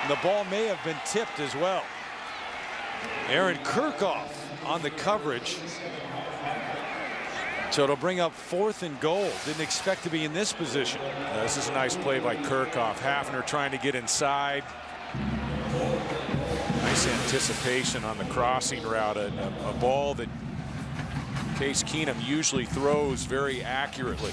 And the ball may have been tipped as well. Aaron Kirchhoff on the coverage. So it'll bring up 4th and goal. Didn't expect to be in this position. This is a nice play by Kirchhoff. Hafner trying to get inside. Nice anticipation on the crossing route. A ball that Case Keenum usually throws very accurately.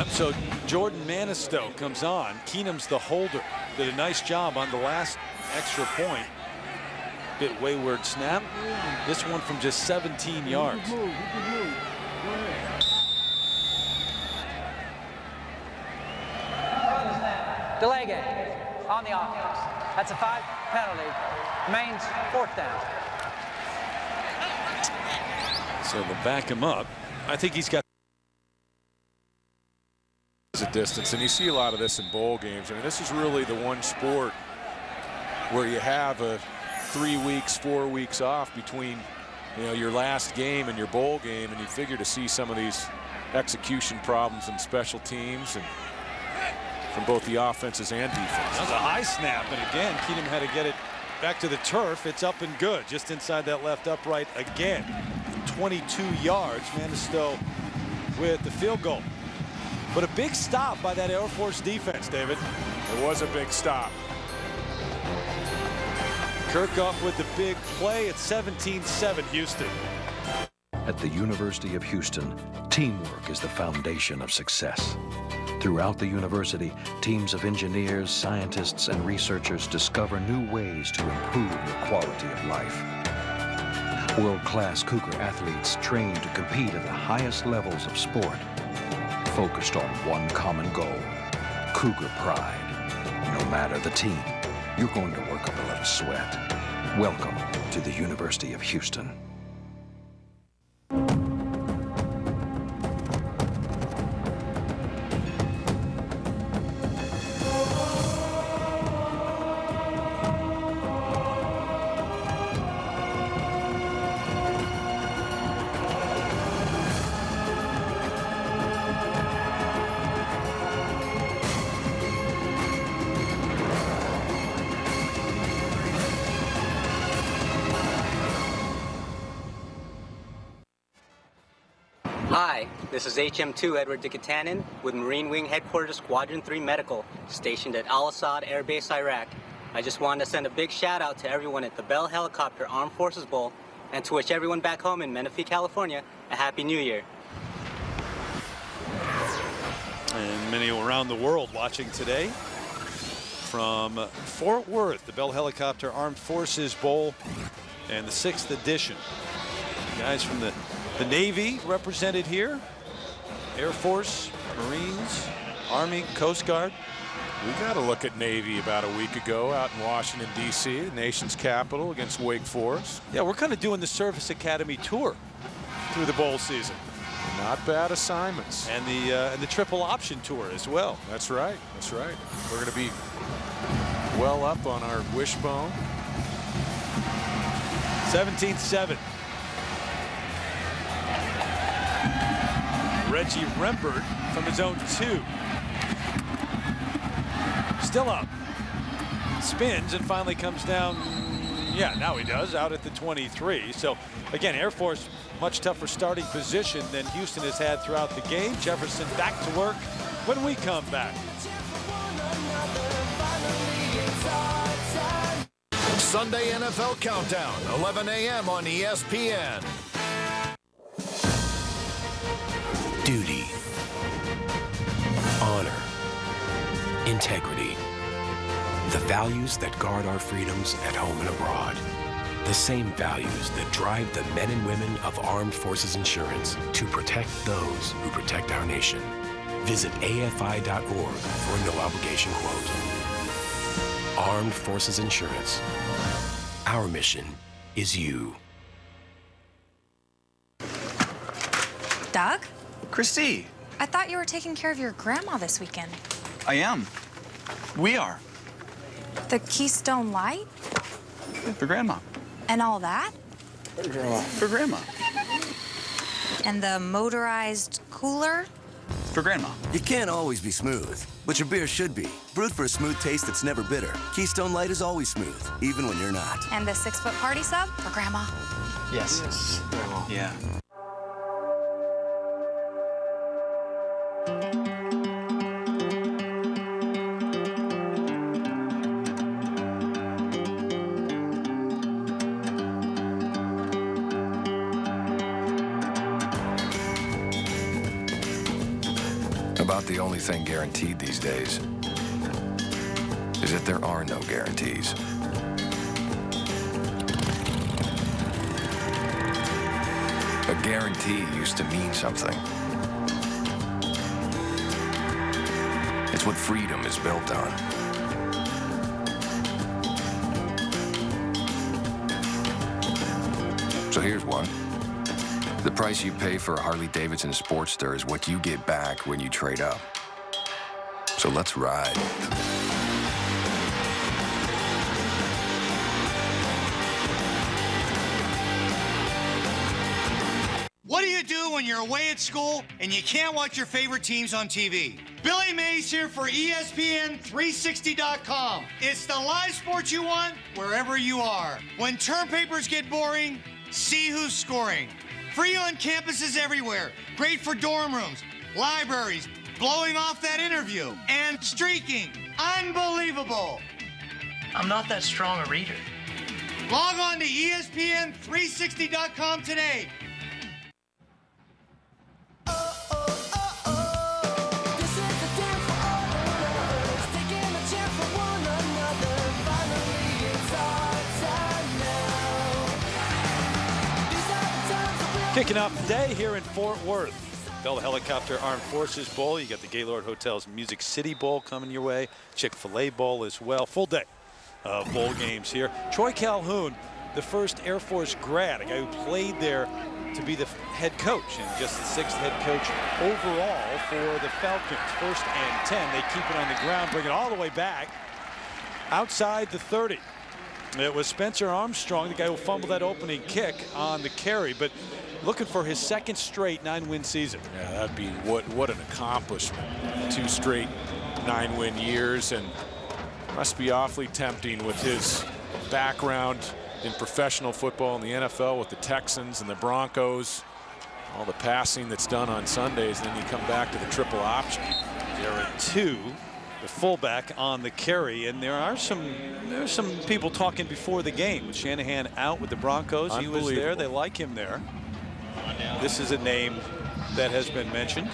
So Jordan Manistow comes on. Keenum's the holder. Did a nice job on the last extra point. Bit wayward snap. This one from just 17 yards. Delay game on the offense. That's a 5 penalty. Remains 4th down. So they'll back him up. I think he's got a distance, and you see a lot of this in bowl games. I mean, this is really the one sport where you have a 3 weeks, 4 weeks off between, your last game and your bowl game, and you figure to see some of these execution problems in special teams and from both the offenses and defense. That was a high snap, and again, Keenum had to get it back to the turf. It's up and good, just inside that left upright again. 22 yards. Manistow with the field goal. But a big stop by that Air Force defense, David. It was a big stop. Kirkhoff with the big play at 17-7 Houston. At the University of Houston, teamwork is the foundation of success. Throughout the university, teams of engineers, scientists, and researchers discover new ways to improve your quality of life. World-class Cougar athletes train to compete at the highest levels of sport, focused on one common goal, Cougar pride. No matter the team, you're going to work up a little sweat. Welcome to the University of Houston. Hi, this is HM2 Edward Dikatanen with Marine Wing Headquarters Squadron 3 Medical, stationed at Al Asad Air Base, Iraq. I just wanted to send a big shout out to everyone at the Bell Helicopter Armed Forces Bowl, and to wish everyone back home in Menifee, California, a Happy New Year. And many around the world watching today from Fort Worth, the Bell Helicopter Armed Forces Bowl and the 6th edition. Guys from the Navy represented here, Air Force, Marines, Army, Coast Guard. We got a look at Navy about a week ago out in Washington, D.C., the nation's capital, against Wake Forest. Yeah, we're kind of doing the Service Academy tour through the bowl season. Not bad assignments. And the triple option tour as well. That's right. That's right. We're going to be well up on our wishbone. 17-7. Reggie Rembert from his own 2. Still up. Spins and finally comes down. Yeah, now he does, out at the 23. So, again, Air Force, much tougher starting position than Houston has had throughout the game. Jefferson back to work when we come back. Sunday NFL Countdown, 11 a.m. on ESPN. Duty, honor, integrity. The values that guard our freedoms at home and abroad. The same values that drive the men and women of Armed Forces Insurance to protect those who protect our nation. Visit AFI.org for a no-obligation quote. Armed Forces Insurance. Our mission is you. Doug? Christy. I thought you were taking care of your grandma this weekend. I am. We are. The Keystone Light? For Grandma. And all that? For Grandma. For Grandma. And the motorized cooler? For Grandma. You can't always be smooth, but your beer should be. Brewed for a smooth taste that's never bitter. Keystone Light is always smooth, even when you're not. And the 6-foot party sub? For Grandma? Yes. Grandma. Yeah. About the only thing guaranteed these days is that there are no guarantees. A guarantee used to mean something. It's what freedom is built on. So here's one. The price you pay for a Harley-Davidson Sportster is what you get back when you trade up. So let's ride. What do you do when you're away at school and you can't watch your favorite teams on TV? Billy Mays here for ESPN360.com. It's the live sports you want wherever you are. When term papers get boring, see who's scoring. Free on campuses everywhere. Great for dorm rooms, libraries, blowing off that interview and streaking. Unbelievable. I'm not that strong a reader. Log on to ESPN360.com today. Kicking off the day here in Fort Worth. Bell Helicopter Armed Forces Bowl. You got the Gaylord Hotel's Music City Bowl coming your way. Chick-fil-A Bowl as well. Full day of bowl games here. Troy Calhoun, the first Air Force grad, a guy who played there to be the head coach and just the 6th head coach overall for the Falcons. 1st and 10. They keep it on the ground, bring it all the way back outside the 30. It was Spencer Armstrong, the guy who fumbled that opening kick on the carry, but looking for his 2nd straight 9-win season. Yeah, that'd be what an accomplishment. 2 straight 9-win years, and must be awfully tempting with his background in professional football in the NFL with the Texans and the Broncos. All the passing that's done on Sundays, and then you come back to the triple option. Jared 2, the fullback on the carry, and there's some people talking before the game with Shanahan out with the Broncos. He was there. They like him there. This is a name that has been mentioned.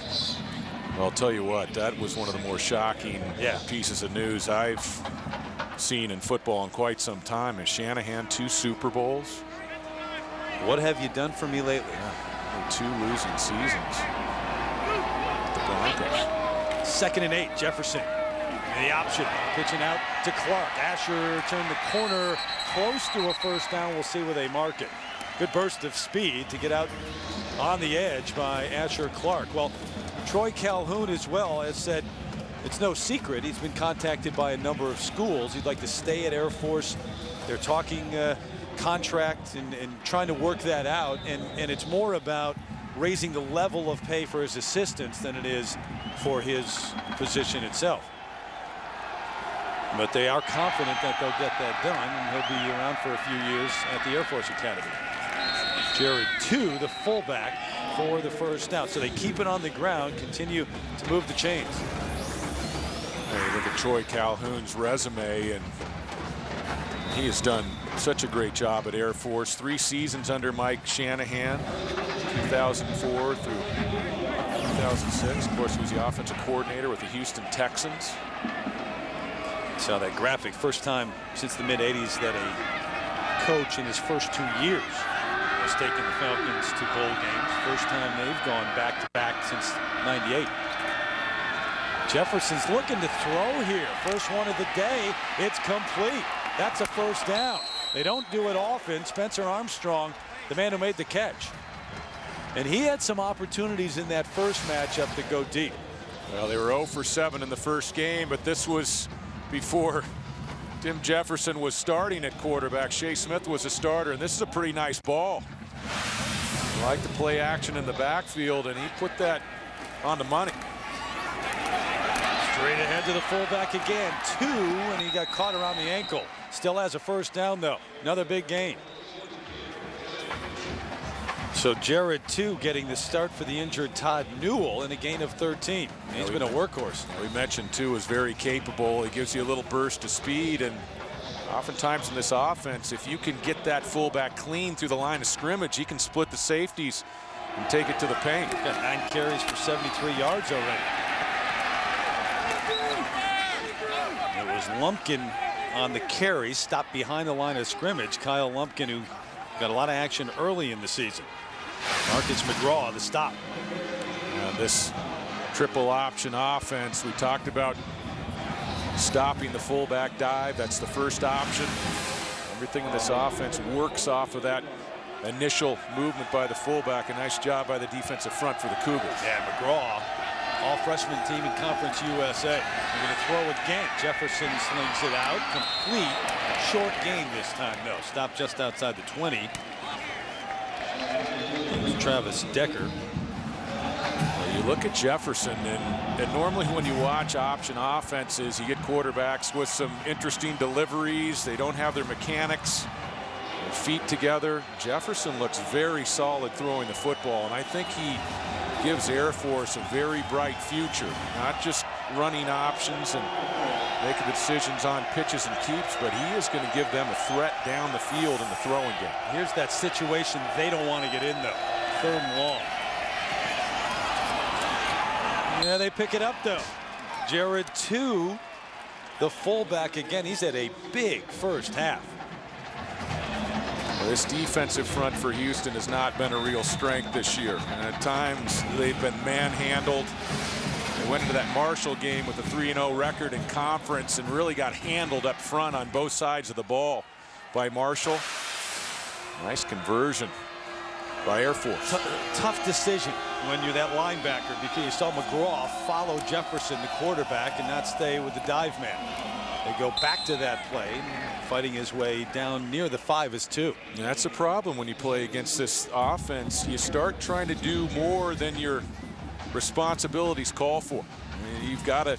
Well, I'll tell you what, that was one of the more shocking pieces of news I've seen in football in quite some time. Is Shanahan 2 Super Bowls? What have you done for me lately? Yeah, 2 losing seasons. The Broncos. 2nd and 8, Jefferson. And the option, pitching out to Clark. Asher turned the corner, close to a first down. We'll see where they mark it. Good burst of speed to get out on the edge by Asher Clark. Well, Troy Calhoun as well has said it's no secret he's been contacted by a number of schools. He'd like to stay at Air Force. They're talking contract and trying to work that out. And it's more about raising the level of pay for his assistants than it is for his position itself. But they are confident that they'll get that done, and he'll be around for a few years at the Air Force Academy. Jared 2, the fullback, for the first down. So they keep it on the ground, continue to move the chains. Hey, look at Troy Calhoun's resume, and he has done such a great job at Air Force. 3 seasons under Mike Shanahan, 2004 through 2006. Of course, he was the offensive coordinator with the Houston Texans. Saw that graphic. First time since the mid-'80s that a coach in his first 2 years has taken the Falcons to bowl games. First time they've gone back-to-back since '98. Jefferson's looking to throw here. First one of the day. It's complete. That's a first down. They don't do it often. Spencer Armstrong, the man who made the catch. And he had some opportunities in that first matchup to go deep. Well, they were 0 for 7 in the first game, but this was before Tim Jefferson was starting at quarterback. Shea Smith was a starter, and this is a pretty nice ball. I like to play action in the backfield, and he put that on the money. Straight ahead to the fullback again. 2, and he got caught around the ankle. Still has a first down, though. Another big gain. So Jared 2 getting the start for the injured Todd Newell in a gain of 13. He's been a workhorse. We mentioned 2 is very capable. He gives you a little burst of speed, and oftentimes in this offense, if you can get that fullback clean through the line of scrimmage, he can split the safeties and take it to the paint. Got 9 carries for 73 yards already. It was Lumpkin on the carry, stopped behind the line of scrimmage. Kyle Lumpkin, who got a lot of action early in the season. Marcus McGraw, the stop. This triple option offense, we talked about stopping the fullback dive. That's the first option. Everything in this offense works off of that initial movement by the fullback. A nice job by the defensive front for the Cougars. Yeah, McGraw, all freshman team in Conference USA. They're going to throw again. Jefferson slings it out. Complete. Short gain this time, though. Stopped just outside the 20. There's Travis Decker. Well, you look at Jefferson, and normally when you watch option offenses, you get quarterbacks with some interesting deliveries. They don't have their mechanics, their feet together. Jefferson looks very solid throwing the football, and I think he gives Air Force a very bright future, not just running options and making the decisions on pitches and keeps, but he is going to give them a threat down the field in the throwing game. Here's that situation they don't want to get in, though. 3rd and long. Yeah, they pick it up, though. Jared, too, the fullback again. He's had a big first half. Well, this defensive front for Houston has not been a real strength this year. And at times, they've been manhandled. They went into that Marshall game with a 3-0 record in conference and really got handled up front on both sides of the ball by Marshall. Nice conversion by Air Force. Tough decision when you're that linebacker, because you saw McGraw follow Jefferson, the quarterback, and not stay with the dive man. They go back to that play, fighting his way down near the 5 is 2. And that's a problem when you play against this offense. You start trying to do more than your responsibilities call for. I mean, you've got a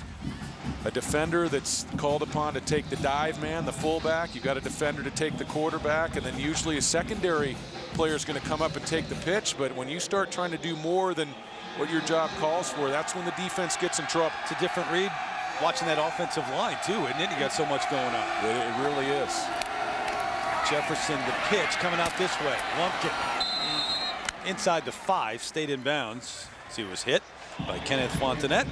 defender that's called upon to take the dive man, the fullback. You've got a defender to take the quarterback, and then usually a secondary player is going to come up and take the pitch. But when you start trying to do more than what your job calls for, that's when the defense gets in trouble. It's a different read. Watching that offensive line, too, isn't it? You got so much going on. It really is. Jefferson, the pitch coming out this way. Lumpkin inside the 5, stayed in bounds. He was hit by Kenneth Fontenette.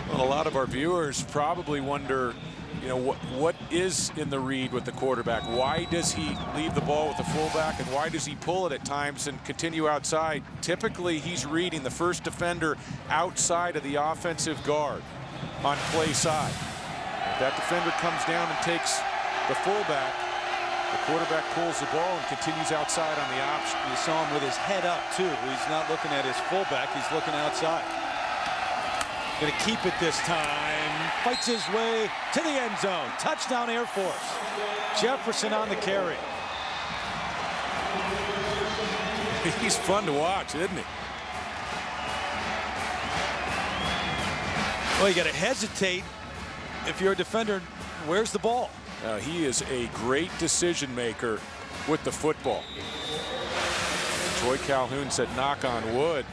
Well, a lot of our viewers probably wonder, you know, what is in the read with the quarterback? Why does he leave the ball with the fullback, and why does he pull it at times and continue outside? Typically, he's reading the first defender outside of the offensive guard on play side. If that defender comes down and takes the fullback, the quarterback pulls the ball and continues outside on the option. You saw him with his head up, too. He's not looking at his fullback. He's looking outside. Going to keep it this time. Fights his way to the end zone. Touchdown, Air Force. Jefferson on the carry. He's fun to watch, isn't he? Well, you got to hesitate if you're a defender. Where's the ball? He is a great decision maker with the football. Troy Calhoun said, knock on wood.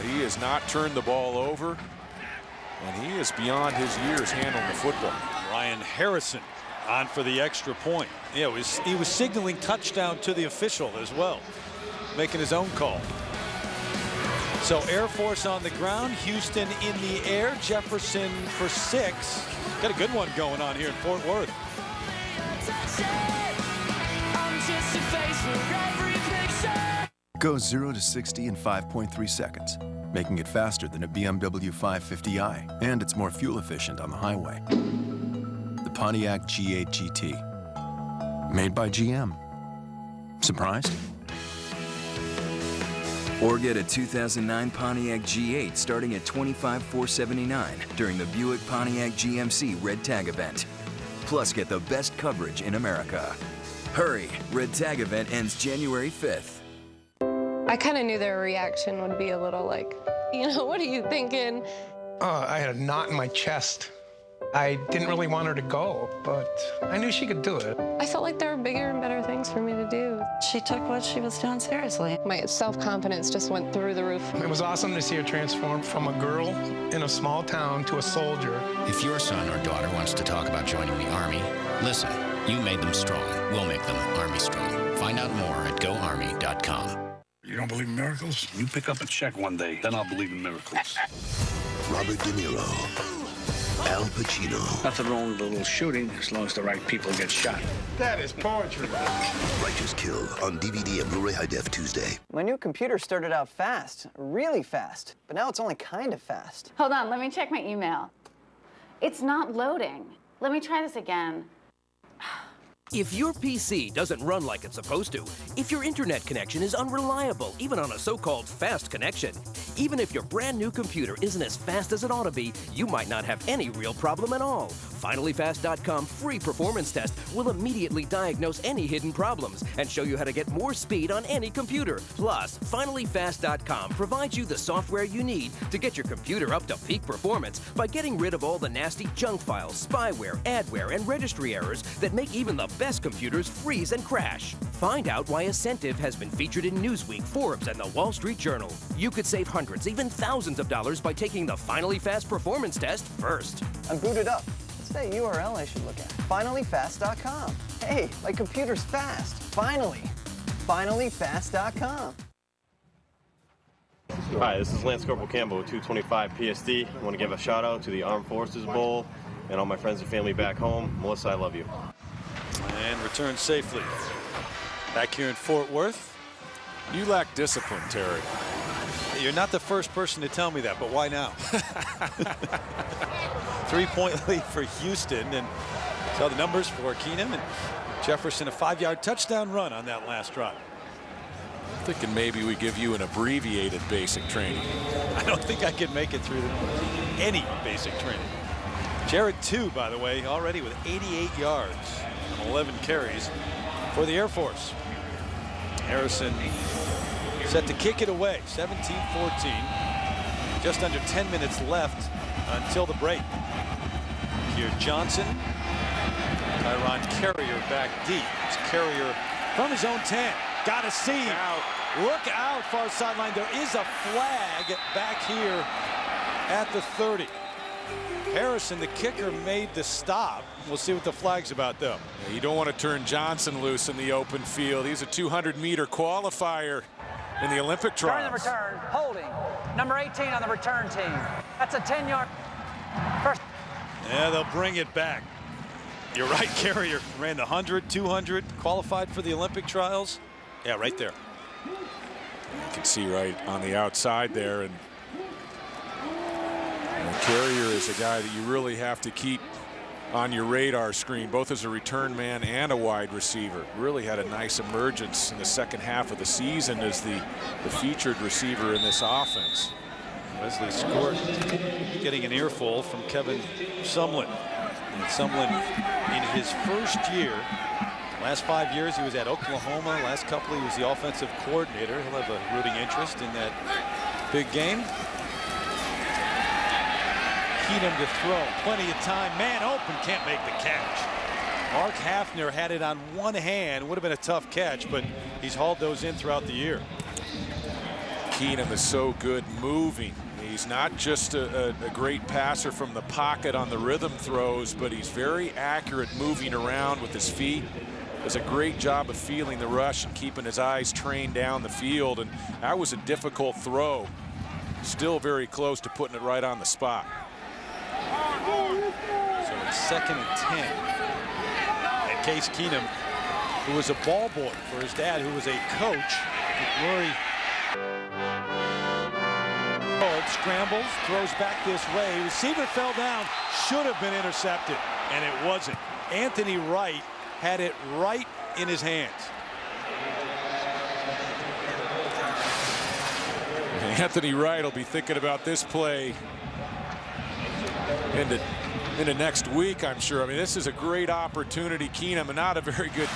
He has not turned the ball over, and he is beyond his years handling the football. Ryan Harrison on for the extra point. Yeah, he was signaling touchdown to the official as well, making his own call. So Air Force on the ground, Houston in the air, Jefferson for 6. Got a good one going on here in Fort Worth. Go 0 to 60 in 5.3 seconds, making it faster than a BMW 550i, and it's more fuel efficient on the highway. The Pontiac G8 GT. Made by GM. Surprised? Or get a 2009 Pontiac G8 starting at $25,479 during the Buick Pontiac GMC Red Tag event. Plus, get the best coverage in America. Hurry, Red Tag event ends January 5th. I kind of knew their reaction would be a little like, you know, what are you thinking? I had a knot in my chest. I didn't really want her to go, but I knew she could do it. I felt like there were bigger and better things for me to do. She took what she was doing seriously. My self-confidence just went through the roof. It was awesome to see her transform from a girl in a small town to a soldier. If your son or daughter wants to talk about joining the Army, listen, you made them strong. We'll make them Army strong. Find out more at goarmy.com. You don't believe in miracles? You pick up a check one day, then I'll believe in miracles. Robert De Niro, Al Pacino. Nothing wrong with a little shooting as long as the right people get shot. That is poetry. Righteous Kill on DVD and Blu-ray High Def Tuesday. My new computer started out fast, really fast, but now it's only kind of fast. Hold on, let me check my email. It's not loading. Let me try this again. If your PC doesn't run like it's supposed to, if your internet connection is unreliable, even on a so-called fast connection, even if your brand new computer isn't as fast as it ought to be, you might not have any real problem at all. FinallyFast.com free performance test will immediately diagnose any hidden problems and show you how to get more speed on any computer. Plus, FinallyFast.com provides you the software you need to get your computer up to peak performance by getting rid of all the nasty junk files, spyware, adware, and registry errors that make even the best computers freeze and crash. Find out why Ascentive has been featured in Newsweek, Forbes, and the Wall Street Journal. You could save hundreds, even thousands of dollars by taking the Finally Fast performance test first. I'm booted up. What's that URL I should look at? FinallyFast.com. Hey, my computer's fast. Finally. FinallyFast.com. Hi, this is Lance Corporal Campbell with 225 PSD. I want to give a shout out to the Armed Forces Bowl and all my friends and family back home. Melissa, I love you. And return safely. Back here in Fort Worth. You lack discipline, Terry. You're not the first person to tell me that, but why now? 3-point lead for Houston, and saw the numbers for Keenum and Jefferson, a 5-yard touchdown run on that last drive. I'm thinking maybe we give you an abbreviated basic training. I don't think I can make it through any basic training. Jared, too, by the way, already with 88 yards on 11 carries for the Air Force. Harrison set to kick it away, 17-14. Just under 10 minutes left until the break. Here Johnson, Tyron Carrier back deep. It's Carrier from his own 10. Got to see. Look out, far sideline. There is a flag back here at the 30. Harrison, the kicker, made the stop. We'll see what the flag's about, though. Yeah, you don't want to turn Johnson loose in the open field. He's a 200-meter qualifier in the Olympic trials. During the return, holding. Number 18 on the return team. That's a 10-yard. First. Yeah, they'll bring it back. You're right, Carrier ran the 100, 200, qualified for the Olympic trials. Yeah, right there. You can see right on the outside there, and Carrier is a guy that you really have to keep on your radar screen, both as a return man and a wide receiver. Really had a nice emergence in the second half of the season as the featured receiver in this offense. Wesley scored, getting an earful from Kevin Sumlin. And Sumlin, in his first year, last 5 years he was at Oklahoma. Last couple he was the offensive coordinator. He'll have a rooting interest in that big game. Keenum to throw, plenty of time, man open, can't make the catch. Mark Hafner had it on one hand, would have been a tough catch, but he's hauled those in throughout the year. Keenum is so good moving. He's not just a great passer from the pocket on the rhythm throws, but he's very accurate moving around with his feet. Does a great job of feeling the rush and keeping his eyes trained down the field, and that was a difficult throw. Still very close to putting it right on the spot. So it's 2nd and 10. And Case Keenum, who was a ball boy for his dad, who was a coach. McMurray scrambles, throws back this way. Receiver fell down, should have been intercepted, and it wasn't. Anthony Wright had it right in his hands. Anthony Wright will be thinking about this play into next week, I'm sure. I mean, this is a great opportunity. Keenum, and not a very good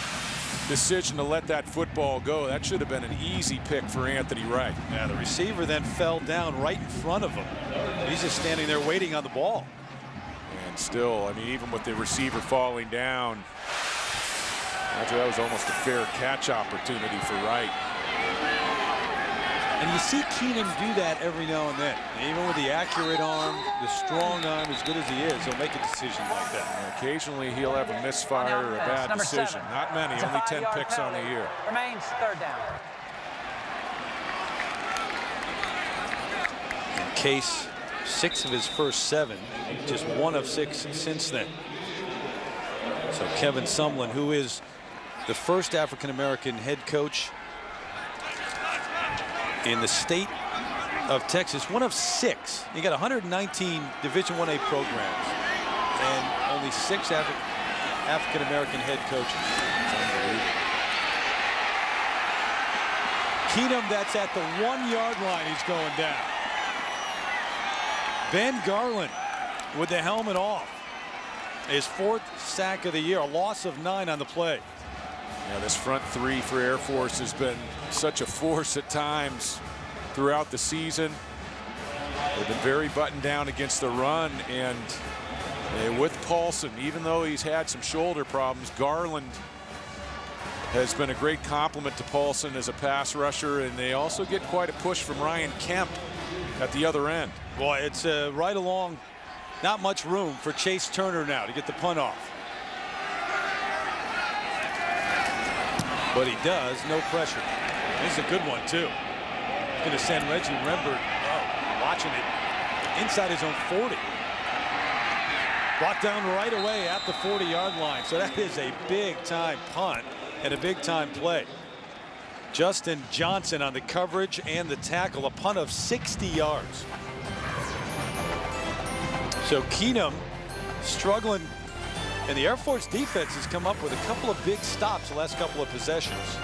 decision to let that football go. That should have been an easy pick for Anthony Wright. Yeah, the receiver then fell down right in front of him. He's just standing there waiting on the ball. And still, I mean, even with the receiver falling down, that was almost a fair catch opportunity for Wright. And you see Keenum do that every now and then. Even with the accurate arm, the strong arm, as good as he is, he'll make a decision like that. And occasionally he'll have a misfire or a bad decision. Not many, only 10 picks on the year. Remains 3rd down. In Case, 6 of his first 7, just 1 of 6 since then. So Kevin Sumlin, who is the first African-American head coach in the state of Texas, 1 of 6. You got 119 Division I-A programs and only 6 African-American head coaches. Keenum, that's at the 1-yard line. He's going down. Ben Garland with the helmet off. His 4th sack of the year, a loss of 9 on the play. Yeah, this front 3 for Air Force has been such a force at times throughout the season. They've been very buttoned down against the run, and with Paulson, even though he's had some shoulder problems, Garland has been a great compliment to Paulson as a pass rusher, and they also get quite a push from Ryan Kemp at the other end. Boy, it's right along. Not much room for Chase Turner now to get the punt off. But he does, no pressure. This is a good one, too. He's going to send Reggie Rembert, watching it, inside his own 40. Brought down right away at the 40-yard line. So that is a big-time punt and a big-time play. Justin Johnson on the coverage and the tackle, a punt of 60 yards. So Keenum struggling. And the Air Force defense has come up with a couple of big stops the last couple of possessions.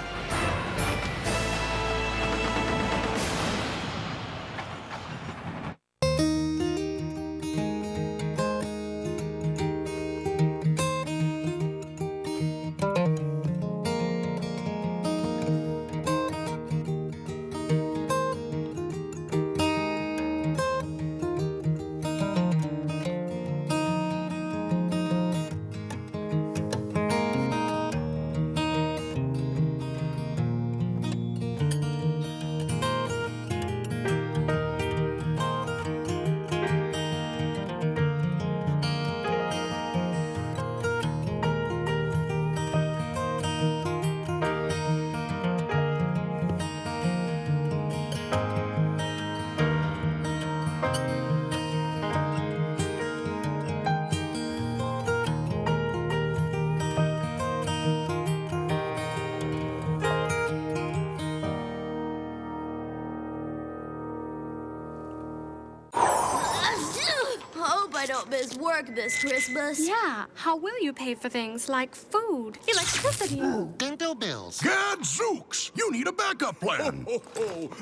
don't miss work this Christmas. Yeah, how will you pay for things like food, electricity? Ooh, dental bills. Gadzooks! You need a backup plan.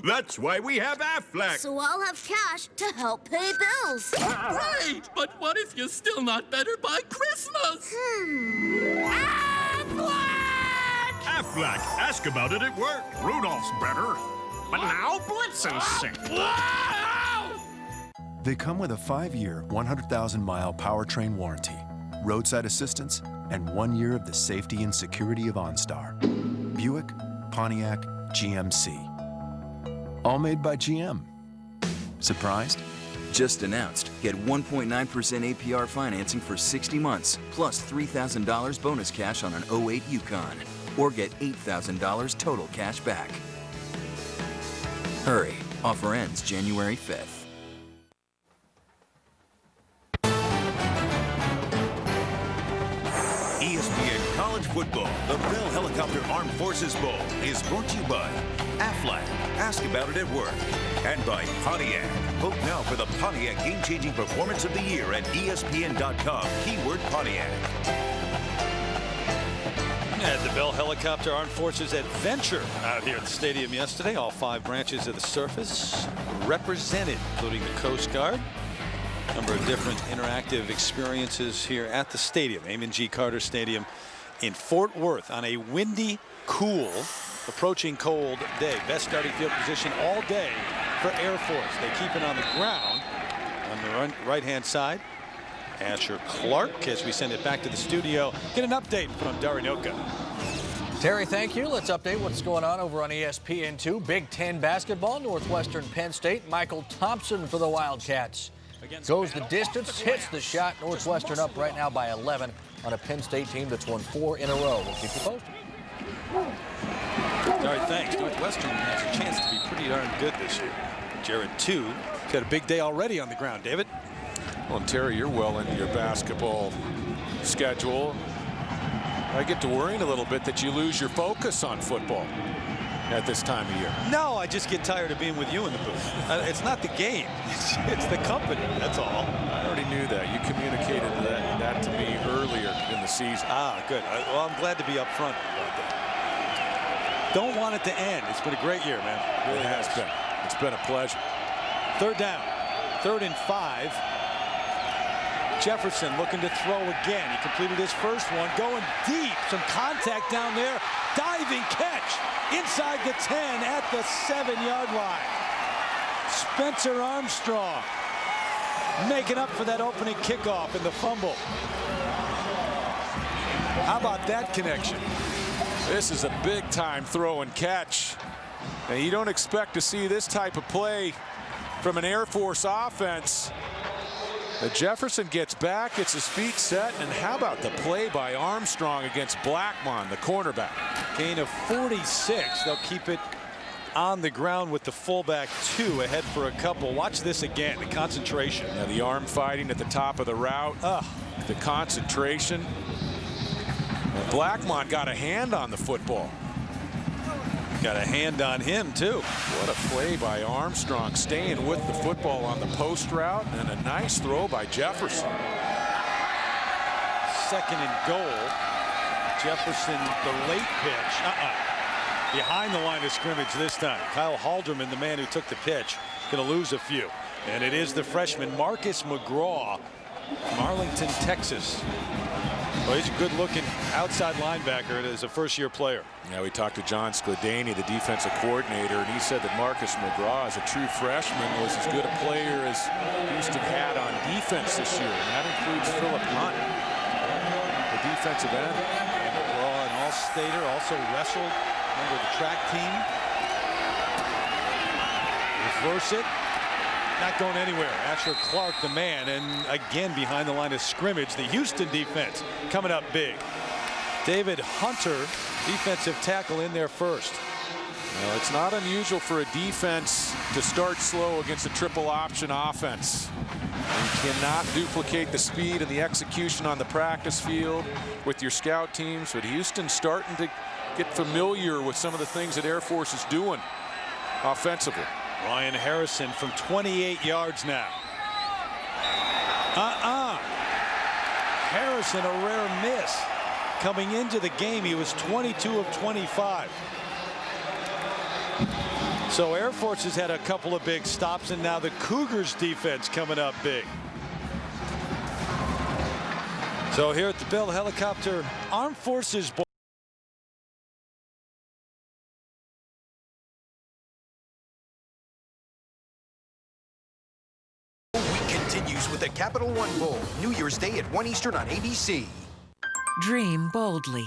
That's why we have Aflac. So I'll have cash to help pay bills. Right, but what if you're still not better by Christmas? Aflac! Ask about it at work. Rudolph's better. But now Blitzen's sick. They come with a 5-year, 100,000-mile powertrain warranty, roadside assistance, and 1 year of the safety and security of OnStar. Buick, Pontiac, GMC. All made by GM. Surprised? Just announced. Get 1.9% APR financing for 60 months, plus $3,000 bonus cash on an 08 Yukon. Or get $8,000 total cash back. Hurry. Offer ends January 5th. ESPN College Football, the Bell Helicopter Armed Forces Bowl, is brought to you by Aflac, ask about it at work, and by Pontiac. Vote now for the Pontiac Game-Changing Performance of the Year at ESPN.com, keyword Pontiac. At the Bell Helicopter Armed Forces Adventure out here at the stadium yesterday. All 5 branches of the service represented, including the Coast Guard. A number of different interactive experiences here at the stadium, Amon G. Carter Stadium in Fort Worth on a windy, cool, approaching cold day. Best starting field position all day for Air Force. They keep it on the ground on the right-hand side. Asher Clark, as we send it back to the studio, get an update from Darinoka. Terry, thank you. Let's update what's going on over on ESPN2. Big Ten basketball, Northwestern Penn State. Michael Thompson for the Wildcats. Goes the distance, hits the shot. Northwestern up right now by 11 on a Penn State team that's won 4 in a row. We'll keep you posted. All right, thanks. Northwestern has a chance to be pretty darn good this year. Jared, too, got a big day already on the ground. David? Well, and Terry, you're well into your basketball schedule. I get to worrying a little bit that you lose your focus on football at this time of year. No, I just get tired of being with you in the booth. It's not the game. It's the company. That's all. I already knew that. You communicated that to me earlier in the season. Ah, good. Well, I'm glad to be up front about that. Don't want it to end. It's been a great year, man. It really has been. It's been a pleasure. 3rd down. 3rd and 5. Jefferson looking to throw again. He completed his first one, going deep. Some contact down there. Diving catch inside the 10 at the 7-yard line. Spencer Armstrong making up for that opening kickoff and the fumble. How about that connection? This is a big-time throw and catch. And you don't expect to see this type of play from an Air Force offense. But Jefferson gets back, gets his feet set, and how about the play by Armstrong against Blackmon, the cornerback? Gain of 46. They'll keep it on the ground with the fullback 2 ahead for a couple. Watch this again, the concentration. Yeah, the arm fighting at the top of the route. The concentration. And Blackmon got a hand on the football. Got a hand on him, too. What a play by Armstrong, staying with the football on the post route, and a nice throw by Jefferson. 2nd and goal. Jefferson, the late pitch. Behind the line of scrimmage this time. Kyle Halderman, the man who took the pitch, going to lose a few. And it is the freshman Marcus McGraw from Arlington, Texas. Well, he's a good-looking outside linebacker as a first-year player. Yeah, we talked to John Skladany, the defensive coordinator, and he said that Marcus McGraw, as a true freshman, was as good a player as Houston had on defense this year, and that includes Philip Hunt, the defensive end. And McGraw, an all-stater, also wrestled member of the track team. Reverse it. Not going anywhere. Asher Clark, the man, and again behind the line of scrimmage, the Houston defense coming up big. David Hunter, defensive tackle, in there first. Well, it's not unusual for a defense to start slow against a triple option offense. You cannot duplicate the speed and the execution on the practice field with your scout teams, but Houston's starting to get familiar with some of the things that Air Force is doing offensively. Ryan Harrison from 28 yards now. Harrison, a rare miss. Coming into the game, he was 22 of 25. So Air Force has had a couple of big stops, and now the Cougars defense coming up big. So here at the Bell Helicopter Armed Forces Bowl. Continues with the Capital One Bowl, New Year's Day at 1 Eastern on ABC. Dream boldly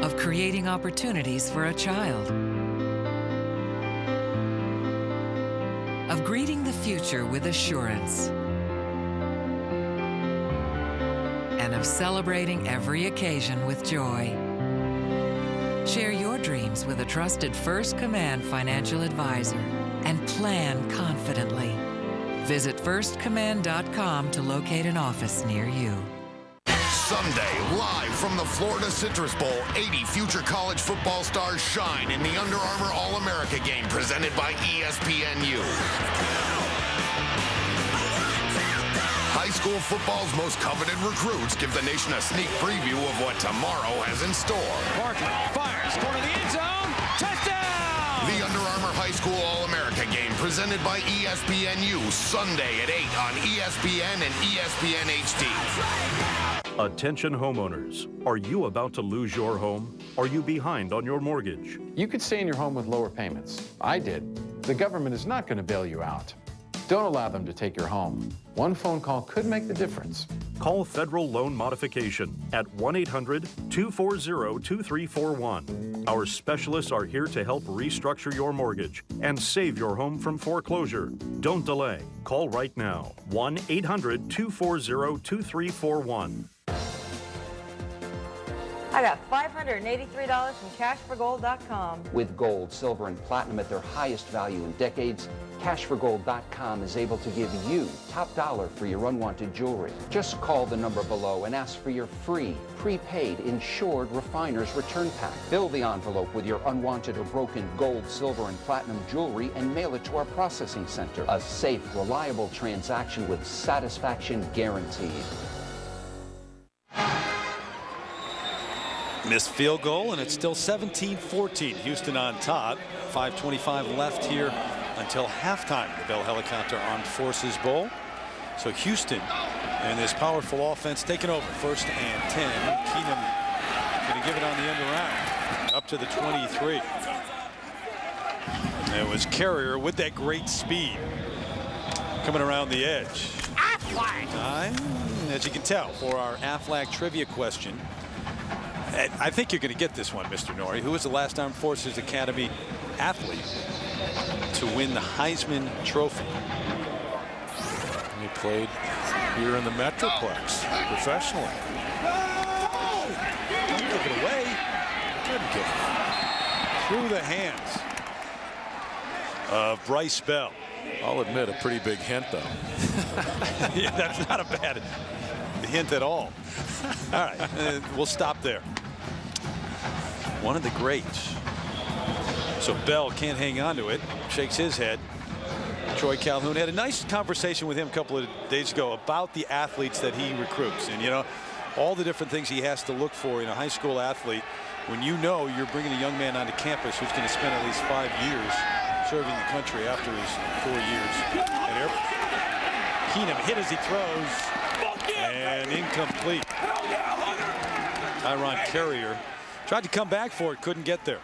of creating opportunities for a child, of greeting the future with assurance, and of celebrating every occasion with joy. Share your dreams with a trusted First Command financial advisor and plan confidently. Visit firstcommand.com to locate an office near you. Sunday, live from the Florida Citrus Bowl, 80 future college football stars shine in the Under Armour All-America game presented by ESPNU. High school football's most coveted recruits give the nation a sneak preview of what tomorrow has in store. Barkley fires, corner of the end zone, touchdown! The Under Armour High School All-America game presented by ESPNU, Sunday at 8 on ESPN and ESPN HD. Attention homeowners, are you about to lose your home? Are you behind on your mortgage? You could stay in your home with lower payments. I did. The government is not going to bail you out. Don't allow them to take your home. One phone call could make the difference. Call Federal Loan Modification at 1-800-240-2341. Our specialists are here to help restructure your mortgage and save your home from foreclosure. Don't delay. Call right now. 1-800-240-2341. I got $583 from cashforgold.com. With gold, silver, and platinum at their highest value in decades, cashforgold.com is able to give you top dollar for your unwanted jewelry. Just call the number below and ask for your free, prepaid, insured refiner's return pack. Fill the envelope with your unwanted or broken gold, silver, and platinum jewelry and mail it to our processing center. A safe, reliable transaction with satisfaction guaranteed. Missed field goal, and it's still 17-14. Houston on top. 5:25 left here until halftime. The Bell Helicopter Armed Forces Bowl. So Houston and this powerful offense taking over. 1st and 10. Keenum going to give it on the end around up to the 23. And it was Carrier with that great speed coming around the edge. Time, as you can tell, for our Aflac trivia question. And I think you're going to get this one, Mr. Norrie. Who was the last Armed Forces Academy athlete to win the Heisman Trophy? He played here in the Metroplex professionally. Don't give it away. Couldn't give it. Through the hands of Bryce Bell. I'll admit a pretty big hint, though. Yeah, that's not a bad hint at all. All right, we'll stop there. One of the greats. So Bell can't hang on to it. Shakes his head. Troy Calhoun had a nice conversation with him a couple of days ago about the athletes that he recruits, and you know, all the different things he has to look for in a high school athlete when you know you're bringing a young man onto campus who's going to spend at least 5 years serving the country after his 4 years. And Keenum hit as he throws, and incomplete. Tyron Carrier tried to come back for it, couldn't get there.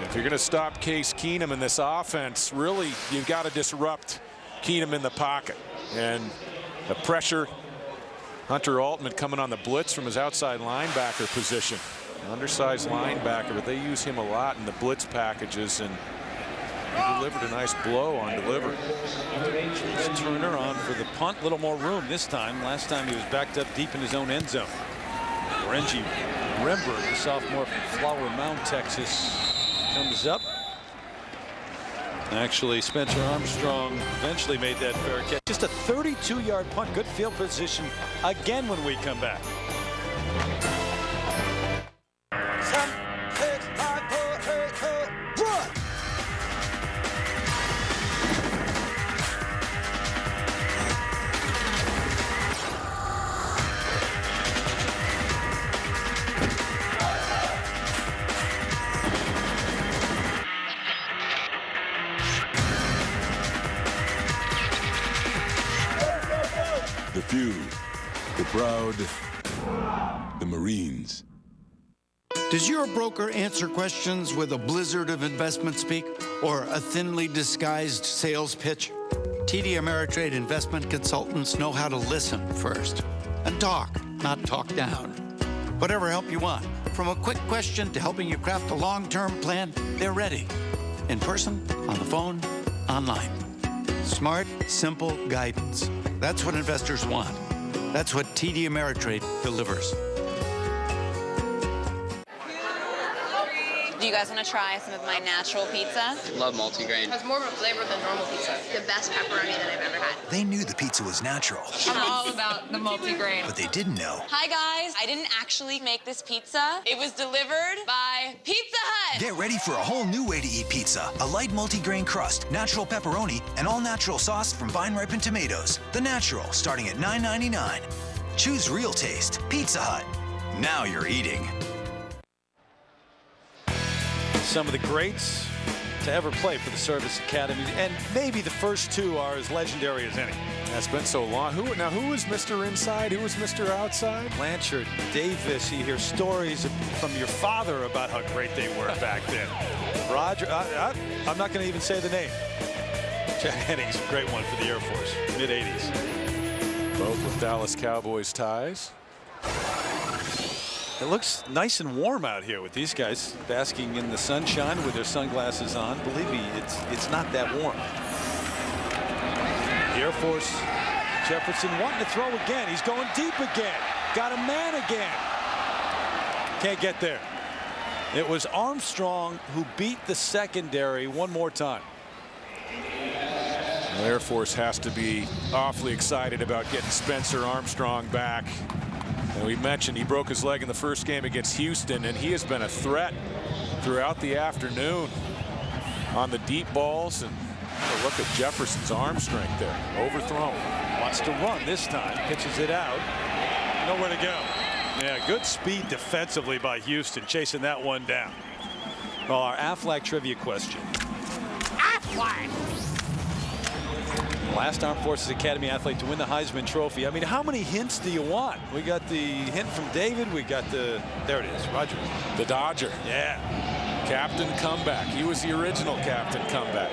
If you're going to stop Case Keenum in this offense, really, you've got to disrupt Keenum in the pocket. And the pressure, Hunter Altman coming on the blitz from his outside linebacker position. Undersized linebacker, but they use him a lot in the blitz packages, and he delivered a nice blow on delivery. Turner on for the punt, little more room this time. Last time he was backed up deep in his own end zone. Renji Remberg, the sophomore from Flower Mound, Texas, comes up. Actually, Spencer Armstrong eventually made that fair catch. Just a 32-yard punt. Good field position again when we come back. 7, 6, 5, 4, 8, run! The few, the proud, the Marines. Does your broker answer questions with a blizzard of investment speak or a thinly disguised sales pitch? TD Ameritrade investment consultants know how to listen first and talk, not talk down. Whatever help you want, from a quick question to helping you craft a long-term plan, they're ready. In person, on the phone, online. Smart, simple guidance. That's what investors want. That's what TD Ameritrade delivers. Do you guys want to try some of my natural pizza? Love multigrain. It has more of a flavor than normal pizza. The best pepperoni that I've ever had. They knew the pizza was natural. I'm all about the multigrain. But they didn't know. Hi guys, I didn't actually make this pizza. It was delivered by Pizza Hut. Get ready for a whole new way to eat pizza. A light multigrain crust, natural pepperoni, and all-natural sauce from vine-ripened tomatoes. The Natural, starting at $9.99. Choose real taste. Pizza Hut. Now you're eating. Some of the greats to ever play for the Service Academy, and maybe the first two are as legendary as any. That's been so long. Who was Mr. Inside? Who was Mr. Outside? Blanchard, Davis. You hear stories from your father about how great they were back then. Roger, I'm not going to even say the name. Chad Henning's a great one for the Air Force, mid-'80s. Both with Dallas Cowboys ties. It looks nice and warm out here with these guys basking in the sunshine with their sunglasses on. Believe me, it's not that warm. The Air Force, Jefferson wanting to throw again. He's going deep again. Got a man again. Can't get there. It was Armstrong who beat the secondary one more time. The Air Force has to be awfully excited about getting Spencer Armstrong back. And we mentioned he broke his leg in the first game against Houston, and he has been a threat throughout the afternoon on the deep balls. And look at Jefferson's arm strength there. Overthrown. Wants to run this time. Pitches it out. Nowhere to go. Yeah, good speed defensively by Houston, chasing that one down. Well, our Aflac trivia question. Aflac! Last Armed Forces Academy athlete to win the Heisman Trophy. I mean, how many hints do you want? We got the hint from David. We got the, there it is, Roger. The Dodger. Yeah. Captain Comeback. He was the original Captain Comeback.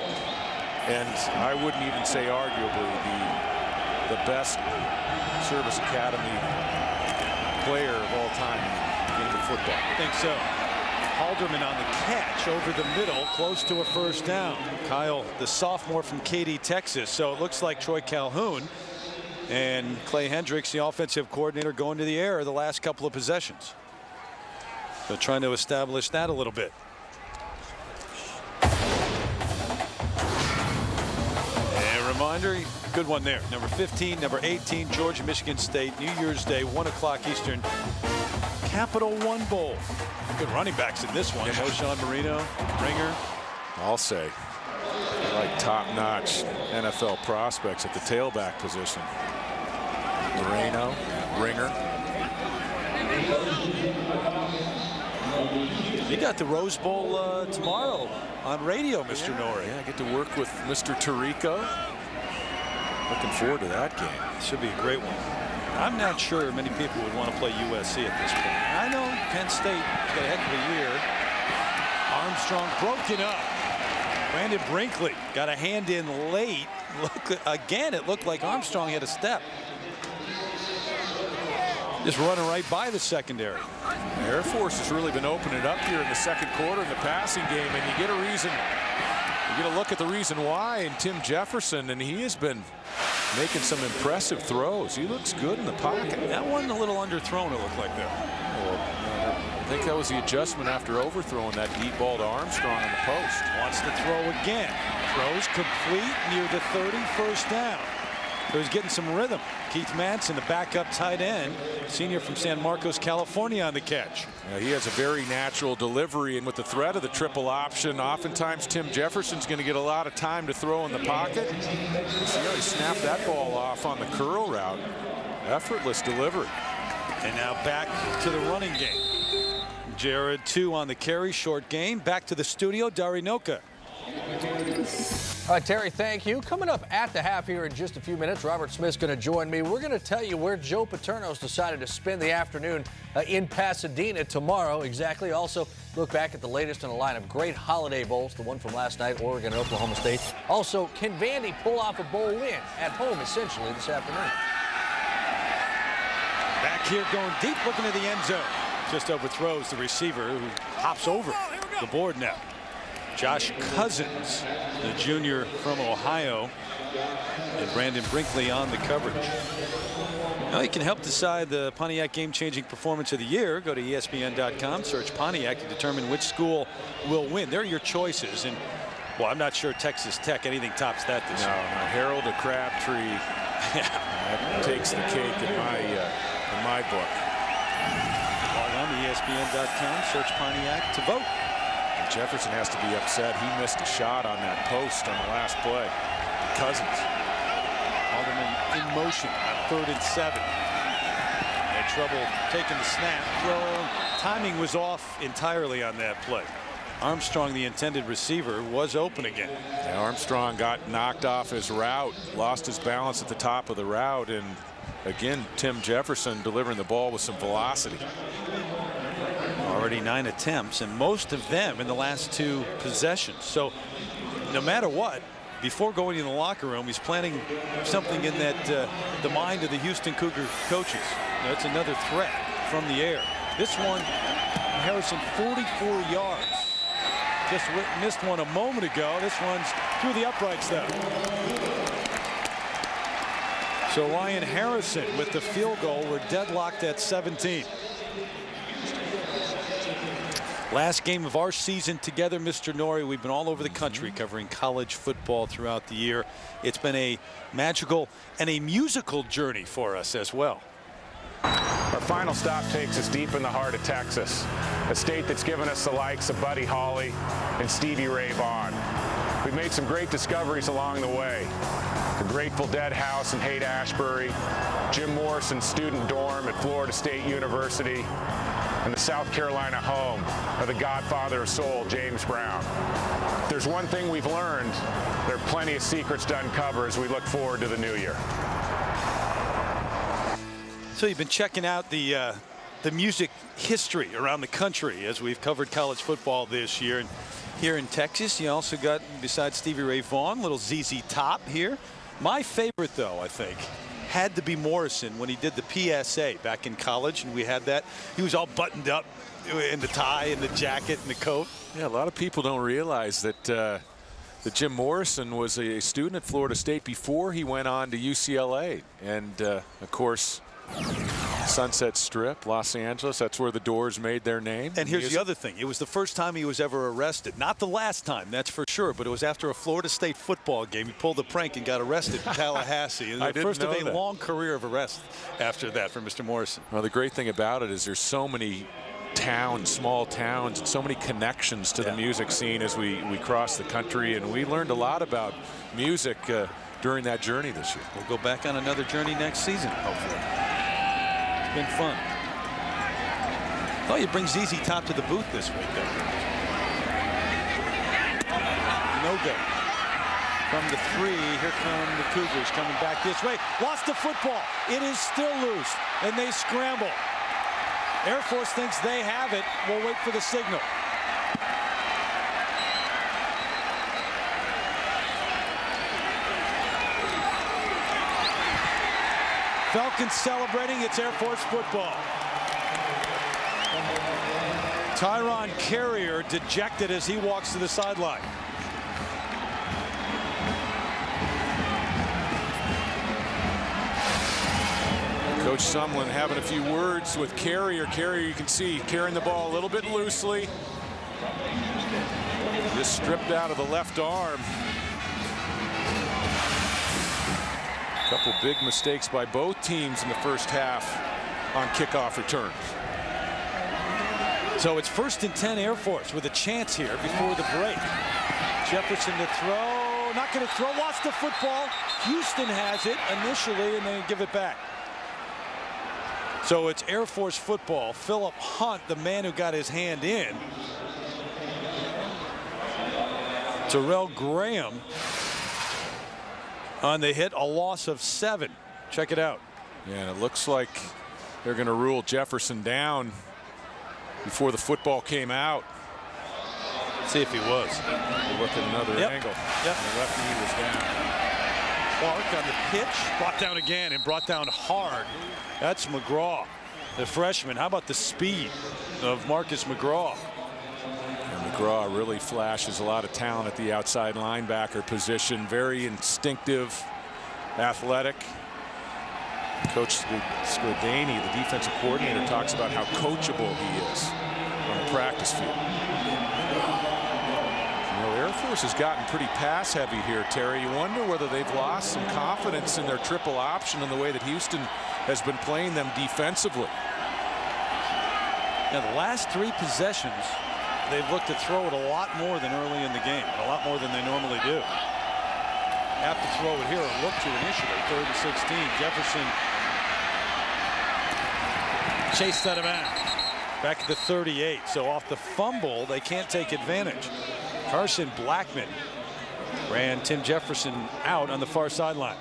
And I wouldn't even say arguably the best Service Academy player of all time in the game of football. I think so. Halderman on the catch over the middle, close to a first down. Kyle, the sophomore from Katy, Texas. So it looks like Troy Calhoun and Clay Hendricks, the offensive coordinator, going to the air the last couple of possessions. So trying to establish that a little bit. And a reminder, good one there. Number 15, number 18, Georgia, Michigan State, New Year's Day, 1 o'clock Eastern. Capital One Bowl. Good running backs in this one. Moshawn Marino, Ringer. I'll say, like top-notch NFL prospects at the tailback position. Moreno, Ringer. You got the Rose Bowl tomorrow on radio, Mr. Norrie. Yeah, I get to work with Mr. Tirico. Looking forward to that game. Should be a great one. I'm not sure many people would want to play USC at this point. I know Penn State has got a heck of a year. Armstrong broken up. Brandon Brinkley got a hand in late. Look, again, it looked like Armstrong had a step. Just running right by the secondary. Air Force has really been opening it up here in the second quarter in the passing game, and you get a reason. You get a look at the reason why in Tim Jefferson, and he has been making some impressive throws. He looks good in the pocket. That one a little underthrown, it looked like that. Well, I think that was the adjustment after overthrowing that deep ball to Armstrong on the post. Wants to throw again. Throws complete near the 30, first down. So he's getting some rhythm. Keith Manson, the backup tight end, senior from San Marcos, California, on the catch. Yeah, he has a very natural delivery, and with the threat of the triple option, oftentimes Tim Jefferson's going to get a lot of time to throw in the pocket. See how he snapped that ball off on the curl route. Effortless delivery. And now back to the running game. Jared 2 on the carry, short game. Back to the studio, Dari Noka. All right, Terry, thank you. Coming up at the half here in just a few minutes, Robert Smith's going to join me. We're going to tell you where Joe Paterno's decided to spend the afternoon in Pasadena tomorrow. Exactly. Also, look back at the latest in a line of great holiday bowls, the one from last night, Oregon and Oklahoma State. Also, can Vandy pull off a bowl win at home, essentially, this afternoon? Back here going deep, looking at the end zone. Just overthrows the receiver, who hops over the board now. Josh Cousins, the junior from Ohio, and Brandon Brinkley on the coverage. Now you can help decide the Pontiac game-changing performance of the year. Go to ESPN.com, search Pontiac to determine which school will win. They're your choices, and well, I'm not sure Texas Tech anything tops that this year. No, Harold or Crabtree takes the cake in my book. Log on to ESPN.com, search Pontiac to vote. Jefferson has to be upset. He missed a shot on that post on the last play. Cousins. Halderman in motion on 3rd and 7. Had trouble taking the snap. Throw. Timing was off entirely on that play. Armstrong, the intended receiver, was open again. Yeah, Armstrong got knocked off his route, lost his balance at the top of the route, and again, Tim Jefferson delivering the ball with some velocity. Already 9 attempts, and most of them in the last 2 possessions. So no matter what, before going in the locker room, he's planning something in that the mind of the Houston Cougar coaches. That's another threat from the air. This one, Harrison, 44 yards. Just missed one a moment ago. This one's through the uprights, though. So Ryan Harrison with the field goal. We're deadlocked at 17. Last game of our season together, Mr. Norrie. We've been all over the country covering college football throughout the year. It's been a magical and a musical journey for us as well. Our final stop takes us deep in the heart of Texas, a state that's given us the likes of Buddy Holly and Stevie Ray Vaughan. We've made some great discoveries along the way. The Grateful Dead house in Haight-Ashbury, Jim Morrison's student dorm at Florida State University, and the South Carolina home of the godfather of soul, James Brown. If there's one thing we've learned, there are plenty of secrets to uncover as we look forward to the new year. So you've been checking out the music history around the country as we've covered college football this year. And here in Texas, you also got, besides Stevie Ray Vaughan, little ZZ Top here. My favorite, though, I think, had to be Morrison when he did the PSA back in college, and we had that. He was all buttoned up in the tie and the jacket and the coat. Yeah, a lot of people don't realize that that Jim Morrison was a student at Florida State before he went on to UCLA. And, of course, Sunset Strip, Los Angeles, that's where the Doors made their name. And here's the other thing. It was the first time he was ever arrested. Not the last time, that's for sure, but it was after a Florida State football game. He pulled a prank and got arrested in Tallahassee. And the first of a long career of arrests after that for Mr. Morrison. Well, the great thing about it is there's so many towns, small towns, and so many connections to the music scene as we cross the country, and we learned a lot about music during that journey this year. We'll go back on another journey next season, hopefully. It's been fun. Oh, you bring ZZ Top to the booth this week, though. No good. From the 3, here come the Cougars coming back this way. Lost the football. It is still loose, and they scramble. Air Force thinks they have it. We'll wait for the signal. Falcons celebrating. It's Air Force football. Tyron Carrier dejected as he walks to the sideline. Coach Sumlin having a few words with Carrier. Carrier, you can see, carrying the ball a little bit loosely. Just stripped out of the left arm. A couple big mistakes by both teams in the first half on kickoff returns. So it's 1st and 10 Air Force with a chance here before the break. Jefferson to throw, not going to throw, lost the football. Houston has it initially and they give it back. So it's Air Force football. Philip Hunt, the man who got his hand in. Terrell Graham on the hit, a loss of 7. Check it out. Yeah, and it looks like they're going to rule Jefferson down before the football came out. Let's see if he was. We'll look at another angle. Yep. The left knee was down. Clark on the pitch, brought down again and brought down hard. That's McGraw, the freshman. How about the speed of Marcus McGraw? And McGraw really flashes a lot of talent at the outside linebacker position. Very instinctive, athletic. Coach Scladani, the defensive coordinator, talks about how coachable he is on the practice field. Air Force has gotten pretty pass heavy here, Terry. You wonder whether they've lost some confidence in their triple option and the way that Houston has been playing them defensively. Now, the last 3 possessions, they've looked to throw it a lot more than early in the game, a lot more than they normally do. Have to throw it here or look to initially. 3rd and 16. Jefferson chased that out. Back at the 38. So off the fumble, they can't take advantage. Carson Blackman ran Tim Jefferson out on the far sideline.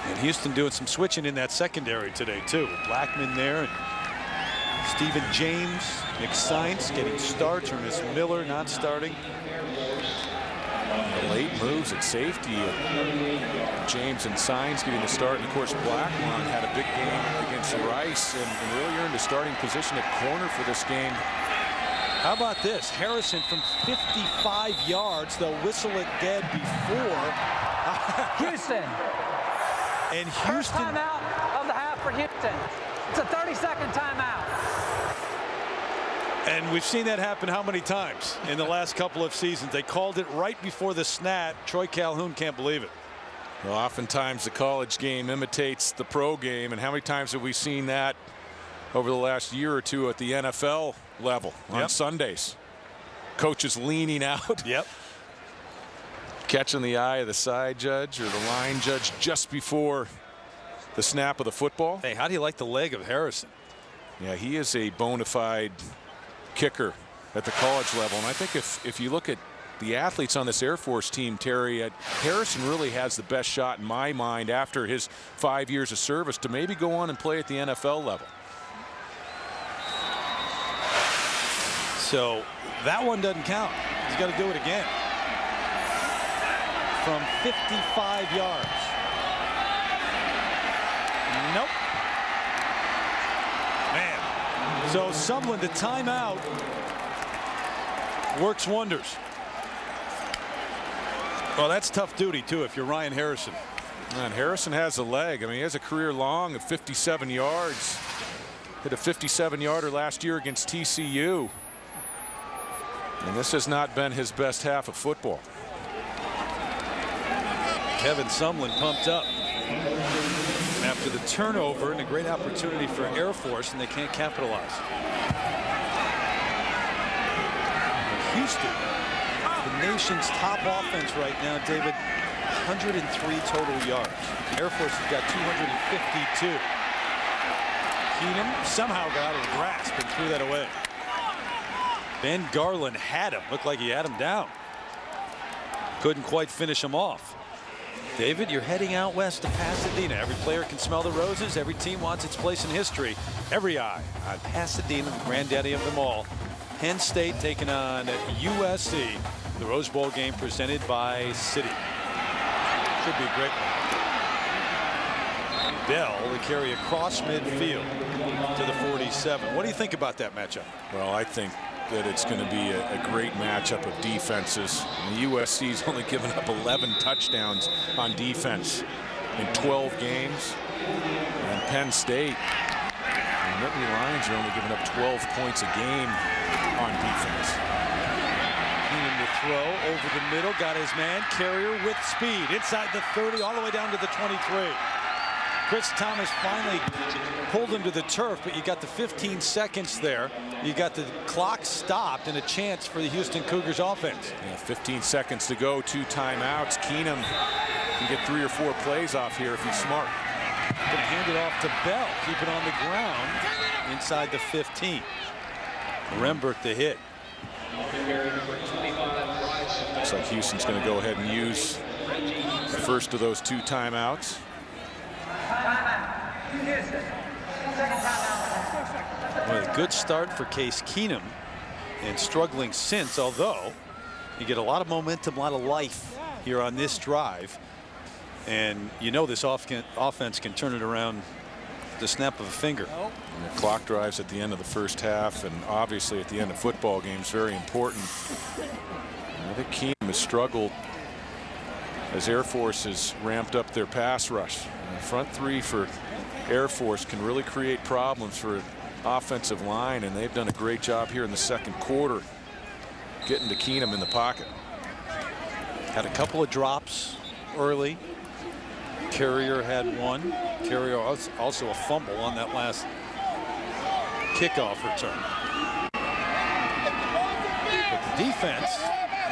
And Houston doing some switching in that secondary today, too. Blackman there, and Stephen James, Nick Sainz getting starts, Ernest Miller not starting. The late moves at safety. James and Sainz getting the start. And, of course, Blackman had a big game against Rice and really earned a starting position at corner for this game. How about this? Harrison from 55 yards. They'll whistle it dead before. Houston. And Houston. First timeout of the half for Houston. It's a 30-second timeout. And we've seen that happen how many times in the last couple of seasons? They called it right before the snap. Troy Calhoun can't believe it. Well, oftentimes the college game imitates the pro game. And how many times have we seen that over the last year or two at the NFL level on Sundays? Coaches leaning out. Yep. Catching the eye of the side judge or the line judge just before the snap of the football. Hey, how do you like the leg of Harrison? Yeah, he is a bona fide kicker at the college level. And I think if you look at the athletes on this Air Force team, Terry, Harrison really has the best shot in my mind after his 5 years of service to maybe go on and play at the NFL level. So that one doesn't count. He's got to do it again. From 55 yards. So Sumlin, the timeout works wonders. Well, that's tough duty, too, if you're Ryan Harrison. And Harrison has a leg. I mean, he has a career long of 57 yards. Hit a 57-yarder last year against TCU. And this has not been his best half of football. Kevin Sumlin pumped up after the turnover, and a great opportunity for Air Force, and they can't capitalize. Houston, the nation's top offense right now, David, 103 total yards. Air Force has got 252. Keenum somehow got out of the grasp and threw that away. Ben Garland had him. Looked like he had him down. Couldn't quite finish him off. David, you're heading out west to Pasadena. Every player can smell the roses. Every team wants its place in history. Every eye on Pasadena, the granddaddy of them all. Penn State taking on USC. The Rose Bowl game presented by Citi. Should be a great one. Bell to carry across midfield to the 47. What do you think about that matchup? Well, I think that it's going to be a great matchup of defenses. And the USC's only given up 11 touchdowns on defense in 12 games. And Penn State, the Nittany Lions are only giving up 12 points a game on defense. Keenum to throw over the middle, got his man. Carrier with speed inside the 30, all the way down to the 23. Chris Thomas finally pulled him to the turf, but you got the 15 seconds there. You got the clock stopped and a chance for the Houston Cougars offense. Yeah, 15 seconds to go, 2 timeouts. Keenum can get 3 or 4 plays off here if he's smart. Gonna hand it off to Bell, keep it on the ground inside the 15. Rembert the hit. Looks like Houston's going to go ahead and use the first of those 2 timeouts. Well, a good start for Case Keenum, and struggling since, although you get a lot of momentum, a lot of life here on this drive. And you know this offense can turn it around the snap of a finger. And the clock drives at the end of the first half, and obviously at the end of football games, very important. I think Keenum has struggled as Air Force has ramped up their pass rush. And the front 3 for Air Force can really create problems for an offensive line, and they've done a great job here in the second quarter getting to Keenum in the pocket. Had a couple of drops early. Carrier had one. Carrier also a fumble on that last kickoff return. But the defense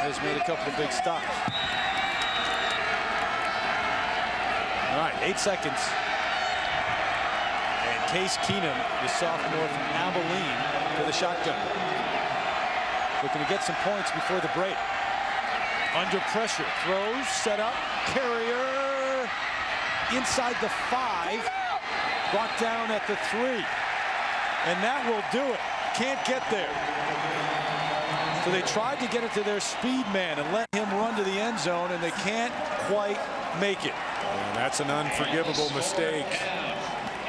has made a couple of big stops. All right, 8 seconds. And Case Keenum, the sophomore from Abilene, to the shotgun. Looking to get some points before the break. Under pressure, throws, set up, Carrier inside the 5, brought down at the 3. And that will do it. Can't get there. So they tried to get it to their speed man and let him run to the end zone, and they can't quite make it. And that's an unforgivable mistake.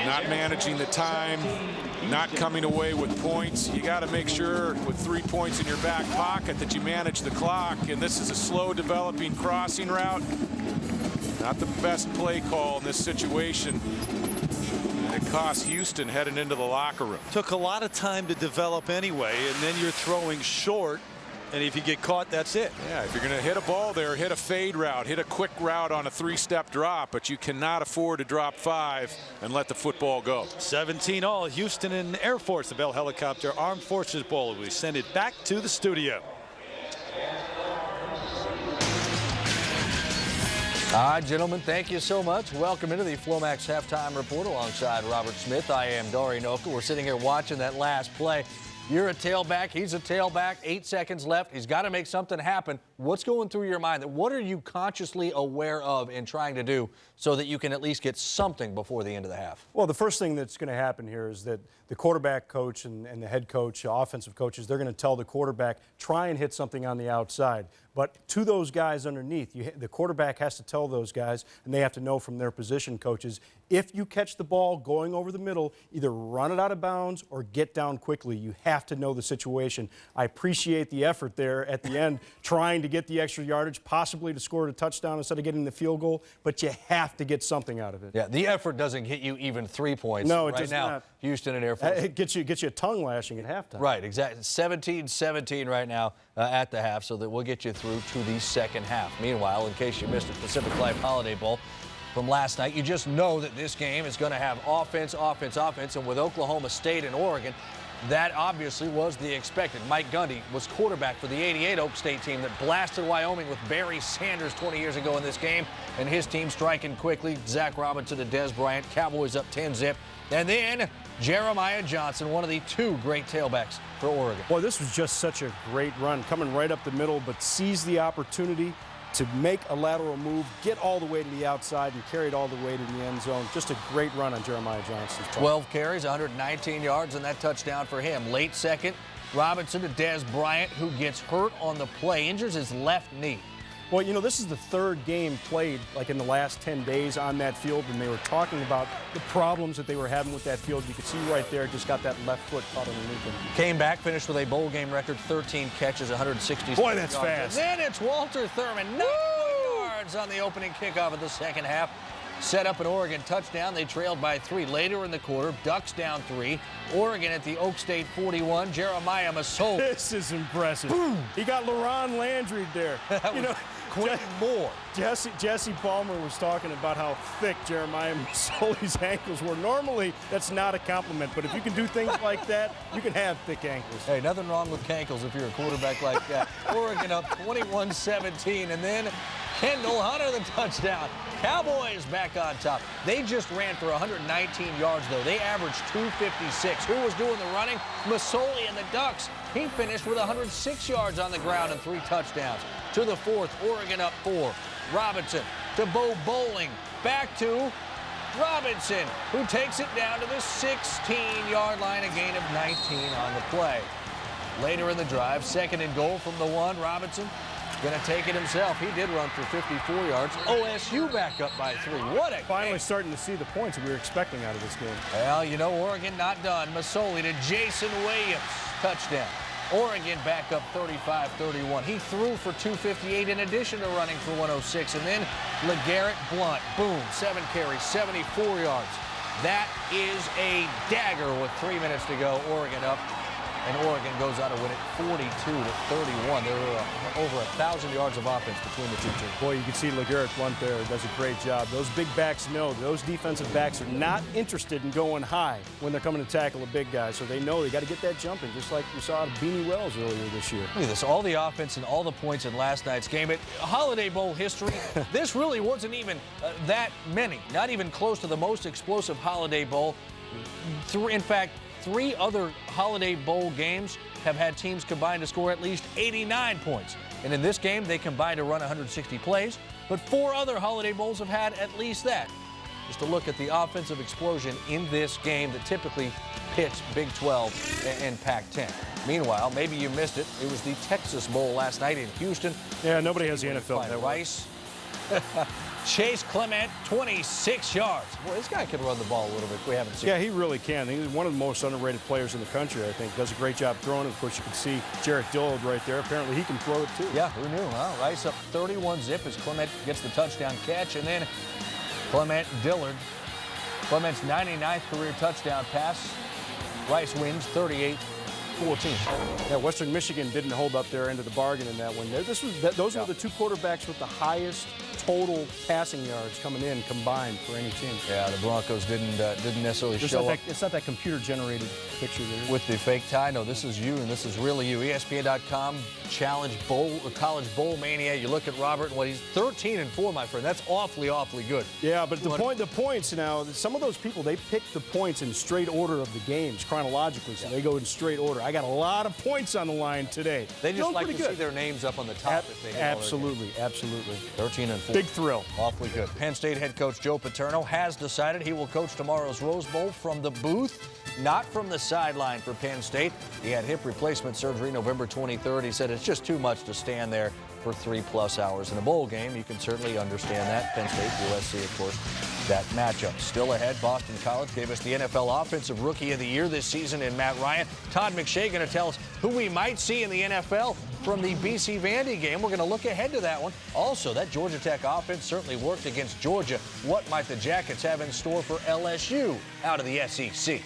Not managing the time, not coming away with points. You got to make sure with 3 points in your back pocket that you manage the clock. And this is a slow developing crossing route. Not the best play call in this situation. And it cost Houston heading into the locker room. Took a lot of time to develop anyway, and then you're throwing short. And if you get caught, that's it. Yeah, if you're going to hit a ball there, hit a fade route, hit a quick route on a 3-step drop, but you cannot afford to drop 5 and let the football go. 17-all, Houston and Air Force, the Bell Helicopter Armed Forces Bowl. We send it back to the studio. All right, gentlemen, thank you so much. Welcome into the Flomax Halftime Report alongside Robert Smith. I am Dory Noka. We're sitting here watching that last play. You're a tailback. He's a tailback. 8 seconds left. He's got to make something happen. What's going through your mind? What are you consciously aware of and trying to do so that you can at least get something before the end of the half? Well, the first thing that's going to happen here is that the quarterback coach and the head coach, offensive coaches, they're going to tell the quarterback, try and hit something on the outside. But to those guys underneath, the quarterback has to tell those guys, and they have to know from their position coaches, if you catch the ball going over the middle, either run it out of bounds or get down quickly. You have to know the situation. I appreciate the effort there at the end, trying to get the extra yardage, possibly to score a touchdown instead of getting the field goal, but you have to get something out of it. Yeah, the effort doesn't get you even 3 points. No, it right does now, not. Houston and Air Force. It gets you a tongue lashing at halftime. Right, exactly. 17-17 right now at the half, so that we'll get you through to the second half. Meanwhile, in case you missed it, Pacific Life Holiday Bowl from last night, you just know that this game is going to have offense, offense, offense, and with Oklahoma State and Oregon, that obviously was the expected. Mike Gundy was quarterback for the '88 Oak State team that blasted Wyoming with Barry Sanders 20 years ago in this game, and his team striking quickly. Zach Robinson to Des Bryant. Cowboys up 10-zip. And then Jeremiah Johnson, one of the 2 great tailbacks for Oregon. Boy, this was just such a great run, coming right up the middle, but seized the opportunity to make a lateral move, get all the way to the outside, and carry it all the way to the end zone. Just a great run on Jeremiah Johnson's part. 12 carries, 119 yards, and that touchdown for him. Late second, Robinson to Des Bryant, who gets hurt on the play, injures his left knee. Well, you know, this is the 3rd game played, like in the last 10 days on that field, and they were talking about the problems that they were having with that field. You can see right there, just got that left foot caught underneath him. Came back, finished with a bowl game record, 13 catches, 166 Boy, that's yards. fast. And then it's Walter Thurman, 9 yards on the opening kickoff of the second half. Set up an Oregon touchdown. They trailed by 3 later in the quarter. Ducks down 3. Oregon at the Oak State 41. Jeremiah Masoli. This is impressive. Boom. He got LaRon Landry there. You know, Quentin Moore. Jesse Palmer was talking about how thick Jeremiah Masoli's ankles were. Normally, that's not a compliment, but if you can do things like that, you can have thick ankles. Hey, nothing wrong with cankles if you're a quarterback like that. Oregon up 21-17, and then Kendall Hunter the touchdown. Cowboys back on top. They just ran for 119 yards, though. They averaged 256. Who was doing the running? Masoli and the Ducks. He finished with 106 yards on the ground and 3 touchdowns. To the 4th, Oregon up 4. Robinson to Bo Bowling. Back to Robinson, who takes it down to the 16-yard line, a gain of 19 on the play. Later in the drive, 2nd and goal from the 1. Robinson going to take it himself. He did run for 54 yards. OSU back up by 3. What a Finally game. starting to see the points that we were expecting out of this game. Well, you know, Oregon not done. Masoli to Jason Williams. Touchdown. Oregon back up 35-31. He threw for 258 in addition to running for 106. And then LeGarrette Blunt, boom, 7 carries, 74 yards. That is a dagger with 3 minutes to go. Oregon up. And Oregon goes on to win it 42-31. There were over 1,000 yards of offense between the 2 teams. Boy, you can see LeGarrette Blunt there does a great job. Those big backs know those defensive backs are not interested in going high when they're coming to tackle a big guy. So they know they got to get that jumping, just like we saw at Beanie Wells earlier this year. Look at this, all the offense and all the points in last night's game. At Holiday Bowl history, this really wasn't even that many. Not even close to the most explosive Holiday Bowl. In fact, 3 other Holiday Bowl games have had teams combined to score at least 89 points. And in this game, they combined to run 160 plays. But 4 other Holiday Bowls have had at least that. Just a look at the offensive explosion in this game that typically pits Big 12 and Pac-10. Meanwhile, maybe you missed it. It was the Texas Bowl last night in Houston. Yeah, nobody has the NFL network. Rice. Chase Clement, 26 yards. Boy, this guy can run the ball a little bit. We haven't seen. Yeah, he really can. He's one of the most underrated players in the country, I think. Does a great job throwing it. Of course, you can see Jarrett Dillard right there. Apparently, he can throw it, too. Yeah, who knew, huh? Rice up 31-zip as Clement gets the touchdown catch. And then Clement Dillard. Clement's 99th career touchdown pass. Rice wins 38-14. Yeah, Western Michigan didn't hold up their end of the bargain in that one. Those were the 2 quarterbacks with the highest total passing yards coming in combined for any team. Yeah, the Broncos didn't necessarily show up. It's not that computer-generated picture there. With the fake tie. No, this is you, and this is really you. ESPN.com Challenge Bowl, College Bowl Mania. You look at Robert and what he's 13-4, my friend. That's awfully good. Yeah, but the points now. Some of those people, they pick the points in straight order of the games chronologically, so they go in straight order. I got a lot of points on the line today. They just like to see their names up on the top. If they absolutely. 13-4. Big thrill. Awfully good. Penn State head coach Joe Paterno has decided he will coach tomorrow's Rose Bowl from the booth not from the sideline for Penn State. He had hip replacement surgery November 23rd. He said it's just too much to stand there for 3+ hours in a bowl game. You can certainly understand that. Penn State, USC, of course, that matchup. Still ahead, Boston College gave us the NFL Offensive Rookie of the Year this season in Matt Ryan. Todd McShay going to tell us who we might see in the NFL from the BC Vandy game. We're going to look ahead to that one. Also, that Georgia Tech offense certainly worked against Georgia. What might the Jackets have in store for LSU out of the SEC?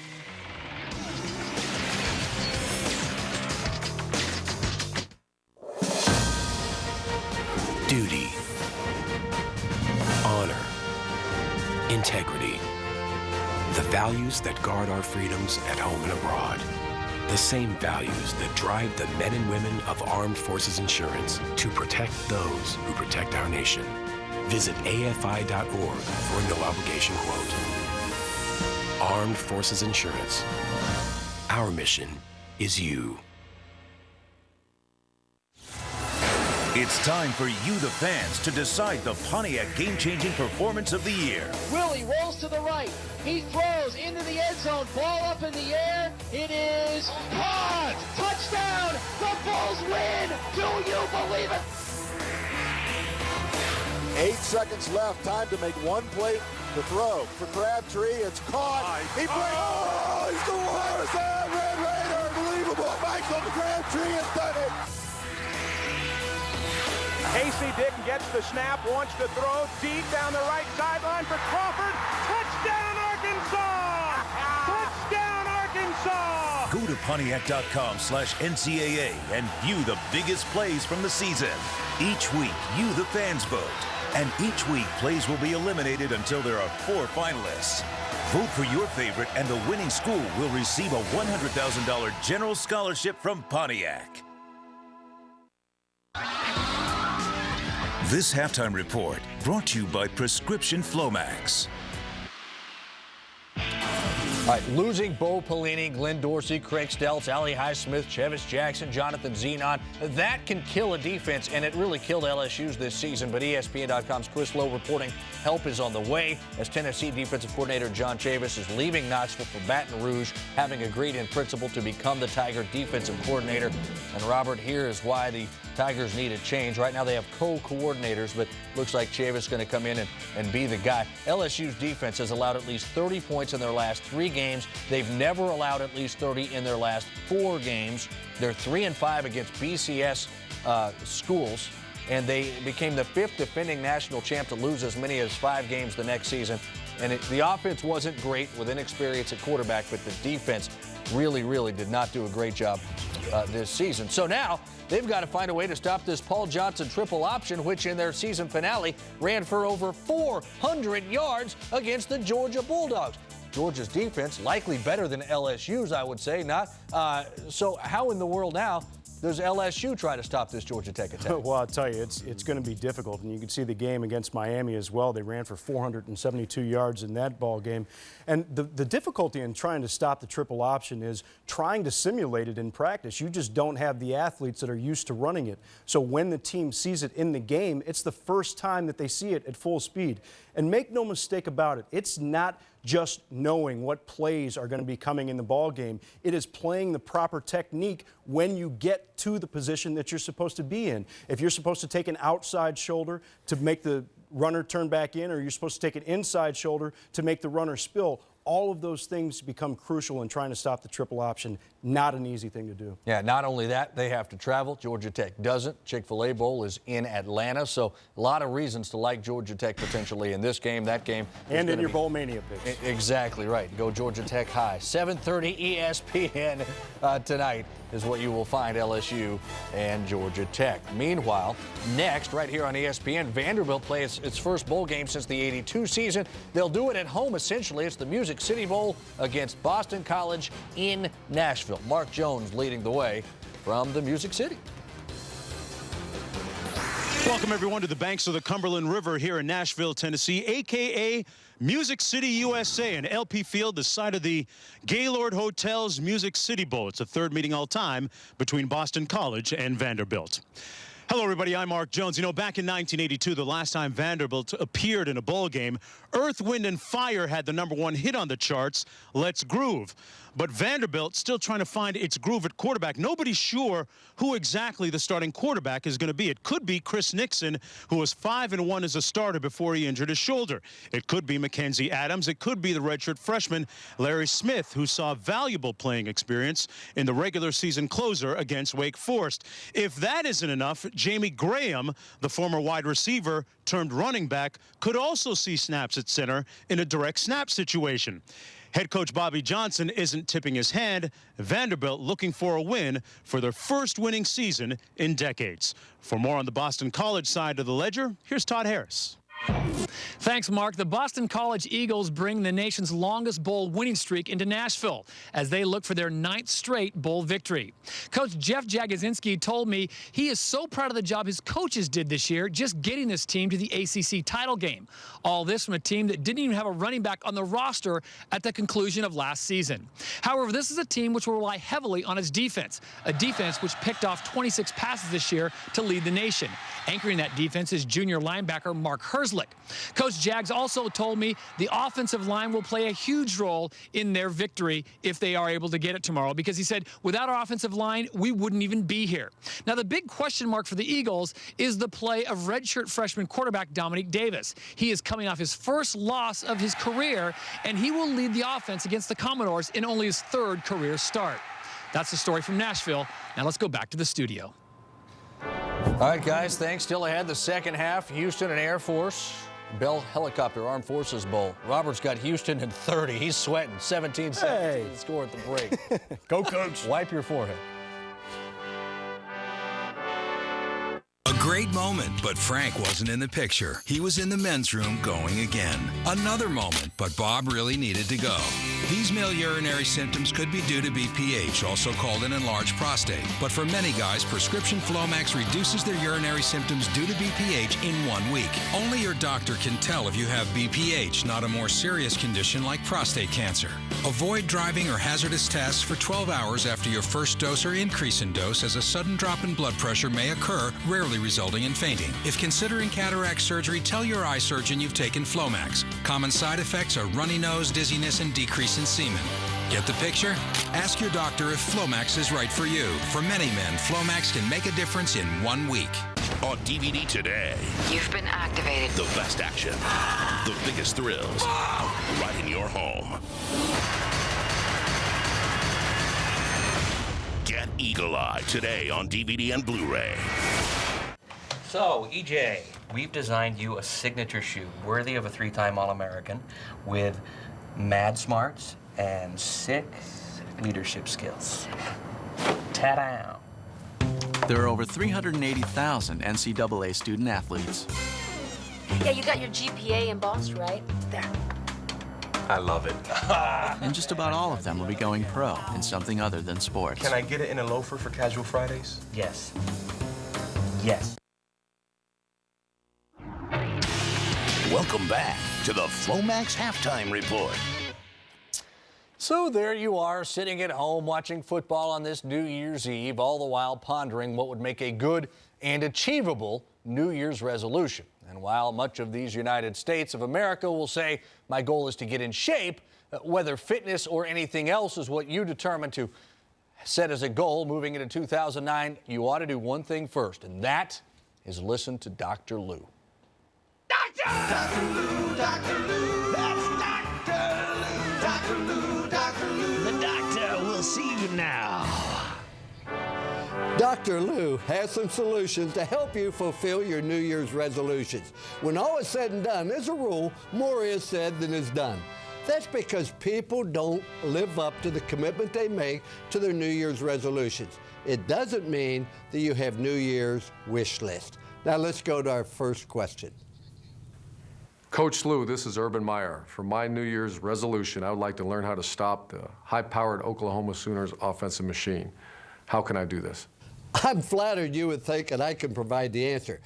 Duty, honor, integrity, the values that guard our freedoms at home and abroad. The same values that drive the men and women of Armed Forces Insurance to protect those who protect our nation. Visit AFI.org for a no-obligation quote. Armed Forces Insurance. Our mission is you. It's time for you, the fans, to decide the Pontiac game-changing performance of the year. Willie rolls to the right. He throws into the end zone. Ball up in the air. It is caught. Touchdown. The Bulls win. Do you believe it? 8 seconds left. Time to make one play to throw. For Crabtree, it's caught. He breaks. Oh, he's the worst. Red Raider. Unbelievable. Michael Crabtree has done it. Casey Dick gets the snap, wants to throw deep down the right sideline for Crawford. Touchdown, Arkansas! Touchdown, Arkansas! Go to Pontiac.com/NCAA and view the biggest plays from the season. Each week, you, the fans, vote. And each week, plays will be eliminated until there are 4 finalists. Vote for your favorite, and the winning school will receive a $100,000 general scholarship from Pontiac. This halftime report brought to you by Prescription Flomax. All right, losing Bo Pelini, Glenn Dorsey, Craig Stelz, Ali Highsmith, Chevis Jackson, Jonathan Zenon, that can kill a defense, and it really killed LSU's this season. But ESPN.com's Chris Lowe reporting help is on the way as Tennessee defensive coordinator John Chavis is leaving Knoxville for Baton Rouge, having agreed in principle to become the Tiger defensive coordinator. And Robert, here is why the Tigers need a change. Right now they have co-coordinators, but looks like Chavis is going to come in and be the guy. LSU's defense has allowed at least 30 points in their last 3 games. They've never allowed at least 30 in their last 4 games. They're 3-5 against BCS schools, and they became the 5th defending national champ to lose as many as 5 games the next season. And the offense wasn't great with inexperience at quarterback, but the defense really, really did not do a great job this season. So now they've got to find a way to stop this Paul Johnson triple option, which in their season finale ran for over 400 yards against the Georgia Bulldogs. Georgia's defense likely better than LSU's, I would say. Not so how in the world now does LSU try to stop this Georgia Tech attack? Well, I'll tell you, it's going to be difficult, and you can see the game against Miami as well. They ran for 472 yards in that ball game. And the difficulty in trying to stop the triple option is trying to simulate it in practice. You just don't have the athletes that are used to running it. So when the team sees it in the game, it's the first time that they see it at full speed. And make no mistake about it, it's not just knowing what plays are going to be coming in the ball game. It is playing the proper technique when you get to the position that you're supposed to be in. If you're supposed to take an outside shoulder to make the runner turn back in, or you're supposed to take an inside shoulder to make the runner spill, all of those things become crucial in trying to stop the triple option. Not an easy thing to do. Yeah, not only that, they have to travel. Georgia Tech doesn't. Chick-fil-A Bowl is in Atlanta, so a lot of reasons to like Georgia Tech potentially in this game, that game. And in your Bowl Mania picks. Exactly right. Go Georgia Tech high. 7:30 ESPN tonight is what you will find LSU and Georgia Tech. Meanwhile, next, right here on ESPN, Vanderbilt plays its first bowl game since the '82 season. They'll do it at home, essentially. It's the Music City Bowl against Boston College in Nashville. Mark Jones leading the way from the Music City. Welcome, everyone, to the banks of the Cumberland River here in Nashville, Tennessee, a.k.a. Music City, USA, and LP Field, the site of the Gaylord Hotel's Music City Bowl. It's the 3rd meeting all time between Boston College and Vanderbilt. Hello, everybody. I'm Mark Jones. You know, back in 1982, the last time Vanderbilt appeared in a bowl game, Earth, Wind, and Fire had the #1 hit on the charts, Let's Groove. But Vanderbilt still trying to find its groove at quarterback. Nobody's sure who exactly the starting quarterback is going to be. It could be Chris Nixon, who was 5-1 as a starter before he injured his shoulder. It could be Mackenzie Adams. It could be the redshirt freshman Larry Smith, who saw valuable playing experience in the regular season closer against Wake Forest. If that isn't enough, Jamie Graham, the former wide receiver turned running back, could also see snaps at center in a direct snap situation. Head coach Bobby Johnson isn't tipping his hand. Vanderbilt looking for a win for their first winning season in decades. For more on the Boston College side of the ledger, here's Todd Harris. Thanks, Mark. The Boston College Eagles bring the nation's longest bowl winning streak into Nashville as they look for their 9th straight bowl victory. Coach Jeff Jagodzinski told me he is so proud of the job his coaches did this year just getting this team to the ACC title game. All this from a team that didn't even have a running back on the roster at the conclusion of last season. However, this is a team which will rely heavily on its defense, a defense which picked off 26 passes this year to lead the nation. Anchoring that defense is junior linebacker Mark Herzlich. Coach Jags also told me the offensive line will play a huge role in their victory if they are able to get it tomorrow, because he said, without our offensive line, we wouldn't even be here. Now, the big question mark for the Eagles is the play of redshirt freshman quarterback Dominique Davis. He is coming off his first loss of his career, and he will lead the offense against the Commodores in only his 3rd career start. That's the story from Nashville. Now let's go back to the studio. All right, guys, thanks. Still ahead, the second half, Houston and Air Force. Bell Helicopter Armed Forces Bowl. Robert's got Houston in 30. He's sweating. 17-17 Hey. score at the break. Go, Coach. Wipe your forehead. A great moment, but Frank wasn't in the picture. He was in the men's room going again. Another moment, but Bob really needed to go. These male urinary symptoms could be due to BPH, also called an enlarged prostate. But for many guys, prescription Flomax reduces their urinary symptoms due to BPH in 1 week. Only your doctor can tell if you have BPH, not a more serious condition like prostate cancer. Avoid driving or hazardous tests for 12 hours after your first dose or increase in dose, as a sudden drop in blood pressure may occur, rarely resulting in fainting. If considering cataract surgery, tell your eye surgeon you've taken Flomax. Common side effects are runny nose, dizziness, and decrease in semen. Get the picture? Ask your doctor if Flomax is right for you. For many men, Flomax can make a difference in 1 week. On DVD today. You've been activated. The best action. The biggest thrills. Right in your home. Get Eagle Eye today on DVD and Blu-ray. So, EJ, we've designed you a signature shoe worthy of a 3-time All-American with mad smarts and 6 leadership skills. Ta-da! There are over 380,000 NCAA student athletes. Yeah, you got your GPA embossed, right? There. I love it. And just about all of them will be going pro in something other than sports. Can I get it in a loafer for casual Fridays? Yes. Yes. Welcome back to the Flomax Halftime Report. So there you are, sitting at home watching football on this New Year's Eve, all the while pondering what would make a good and achievable New Year's resolution. And while much of these United States of America will say, my goal is to get in shape, whether fitness or anything else is what you determine to set as a goal moving into 2009, you ought to do one thing first, and that is listen to Dr. Lou. Dr. Lou, Dr. Lou, that's Dr. Lou, Dr. Lou, Dr. Lou. The doctor will see you now. Dr. Lou has some solutions to help you fulfill your New Year's resolutions. When all is said and done, as a rule, more is said than is done. That's because people don't live up to the commitment they make to their New Year's resolutions. It doesn't mean that you have New Year's wish list. Now let's go to our first question. Coach Lou, this is Urban Meyer. For my New Year's resolution, I would like to learn how to stop the high-powered Oklahoma Sooners offensive machine. How can I do this? I'm flattered you would think that I can provide the answer.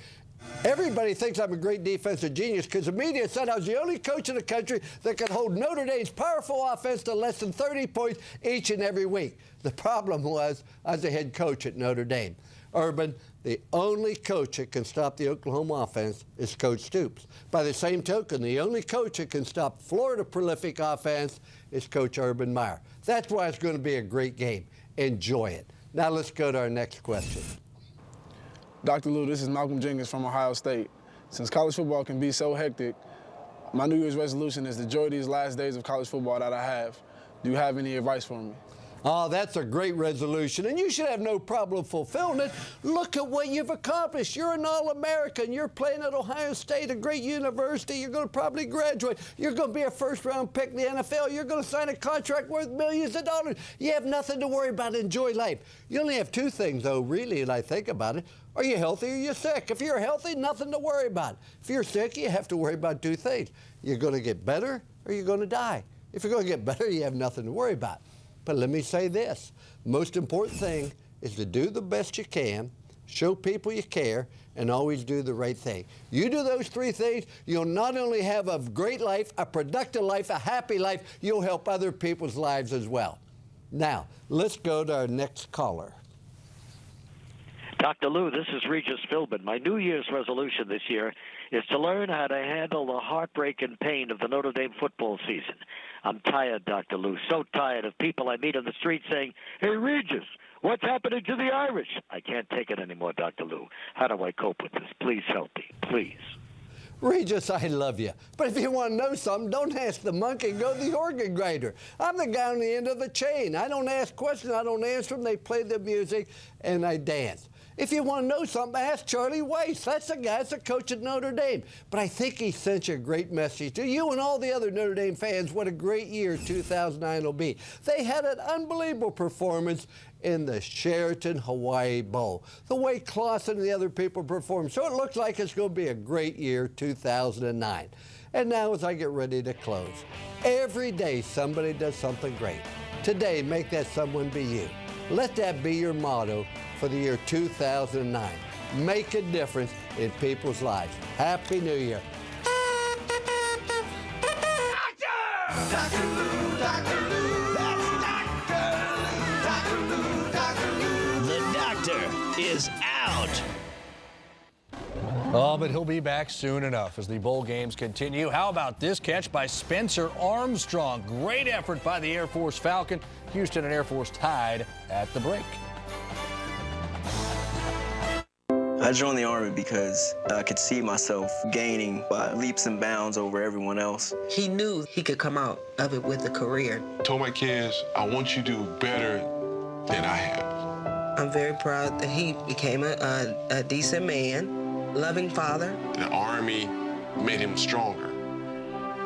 Everybody thinks I'm a great defensive genius because the media said I was the only coach in the country that could hold Notre Dame's powerful offense to less than 30 points each and every week. The problem was I was the head coach at Notre Dame. Urban, the only coach that can stop the Oklahoma offense is Coach Stoops. By the same token, the only coach that can stop Florida prolific offense is Coach Urban Meyer. That's why it's going to be a great game. Enjoy it. Now let's go to our next question. Dr. Lou, this is Malcolm Jenkins from Ohio State. Since college football can be so hectic, my New Year's resolution is to enjoy these last days of college football that I have. Do you have any advice for me? Oh, that's a great resolution, and you should have no problem fulfilling it. Look at what you've accomplished. You're an All-American. You're playing at Ohio State, a great university. You're going to probably graduate. You're going to be a first-round pick in the NFL. You're going to sign a contract worth millions of dollars. You have nothing to worry about. Enjoy life. You only have two things, though, really, and I think about it. Are you healthy or are you sick? If you're healthy, nothing to worry about. If you're sick, you have to worry about two things. You're going to get better or you're going to die. If you're going to get better, you have nothing to worry about. But let me say this. The most important thing is to do the best you can, show people you care, and always do the right thing. You do those three things, you'll not only have a great life, a productive life, a happy life, you'll help other people's lives as well. Now, let's go to our next caller. Dr. Lou, this is Regis Philbin. My New Year's resolution this year is to learn how to handle the heartbreak and pain of the Notre Dame football season. I'm tired, Dr. Lou, so tired of people I meet on the street saying, "Hey, Regis, what's happening to the Irish?" I can't take it anymore, Dr. Lou. How do I cope with this? Please help me, please. Regis, I love you. But if you want to know something, don't ask the monkey, go to the organ grinder. I'm the guy on the end of the chain. I don't ask questions, I don't answer them. They play the music, and I dance. If you want to know something, ask Charlie Weiss. That's the guy that's the coach at Notre Dame. But I think he sent you a great message to you and all the other Notre Dame fans. What a great year 2009 will be. They had an unbelievable performance in the Sheraton Hawaii Bowl. The way Clausen and the other people performed. So it looks like it's going to be a great year 2009. And now as I get ready to close, every day somebody does something great. Today, make that someone be you. Let that be your motto for the year 2009. Make a difference in people's lives. Happy New Year. Dr. Lou, Dr. Lou, that's Dr. Lou. Dr. Lou, Dr. Lou. The doctor is out. Oh, but he'll be back soon enough as the bowl games continue. How about this catch by Spencer Armstrong? Great effort by the Air Force Falcon. Houston and Air Force tied at the break. I joined the Army because I could see myself gaining by leaps and bounds over everyone else. He knew he could come out of it with a career. I told my kids, I want you to do better than I have. I'm very proud that he became a decent man, loving father. The Army made him stronger.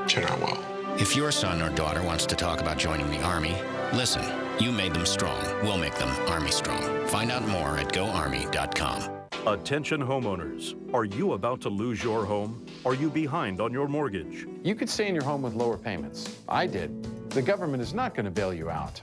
Turned out well. If your son or daughter wants to talk about joining the Army, listen. You made them strong. We'll make them Army strong. Find out more at goarmy.com. Attention homeowners. Are you about to lose your home? Are you behind on your mortgage? You could stay in your home with lower payments. I did. The government is not going to bail you out.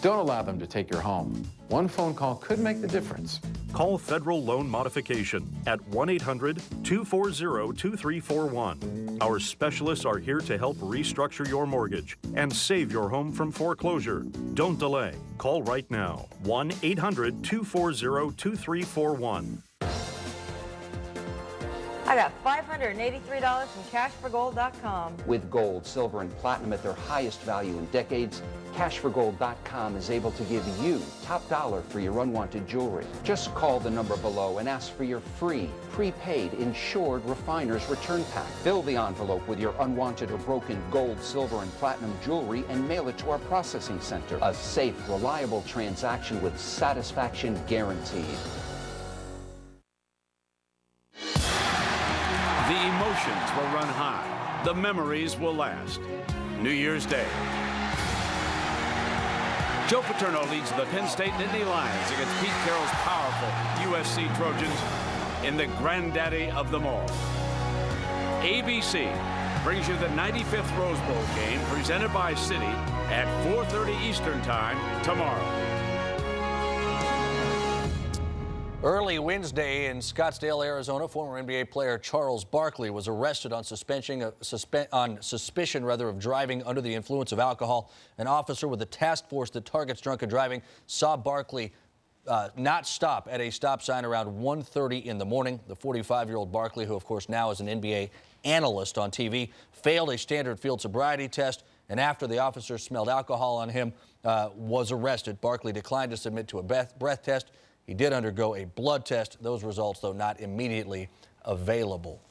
Don't allow them to take your home. One phone call could make the difference. Call Federal Loan Modification at 1-800-240-2341. Our specialists are here to help restructure your mortgage and save your home from foreclosure. Don't delay. Call right now. 1-800-240-2341. I got $583 from cashforgold.com. With gold, silver, and platinum at their highest value in decades, cashforgold.com is able to give you top dollar for your unwanted jewelry. Just call the number below and ask for your free, prepaid, insured refiner's return pack. Fill the envelope with your unwanted or broken gold, silver, and platinum jewelry and mail it to our processing center. A safe, reliable transaction with satisfaction guaranteed. The emotions will run high. The memories will last. New Year's Day. Joe Paterno leads the Penn State Nittany Lions against Pete Carroll's powerful USC Trojans in the granddaddy of them all. ABC brings you the 95th Rose Bowl game presented by Citi at 4:30 Eastern Time tomorrow. Early Wednesday in Scottsdale, Arizona, former NBA player Charles Barkley was arrested on suspicion of driving under the influence of alcohol. An officer with a task force that targets drunken driving saw Barkley not stop at a stop sign around 1:30 in the morning. The 45-year-old Barkley, who of course now is an NBA analyst on TV, failed a standard field sobriety test, and after the officer smelled alcohol on him, was arrested. Barkley declined to submit to a breath test. He did undergo a blood test. Those results, though, not immediately available.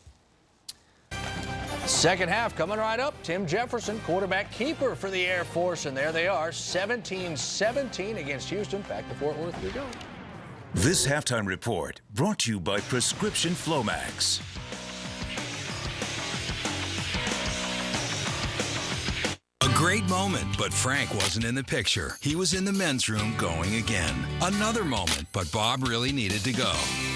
Second half coming right up. Tim Jefferson, quarterback keeper for the Air Force, and there they are, 17-17 against Houston. Back to Fort Worth we go. This halftime report brought to you by Prescription Flomax. A great moment, but Frank wasn't in the picture. He was in the men's room going again. Another moment, but Bob really needed to go.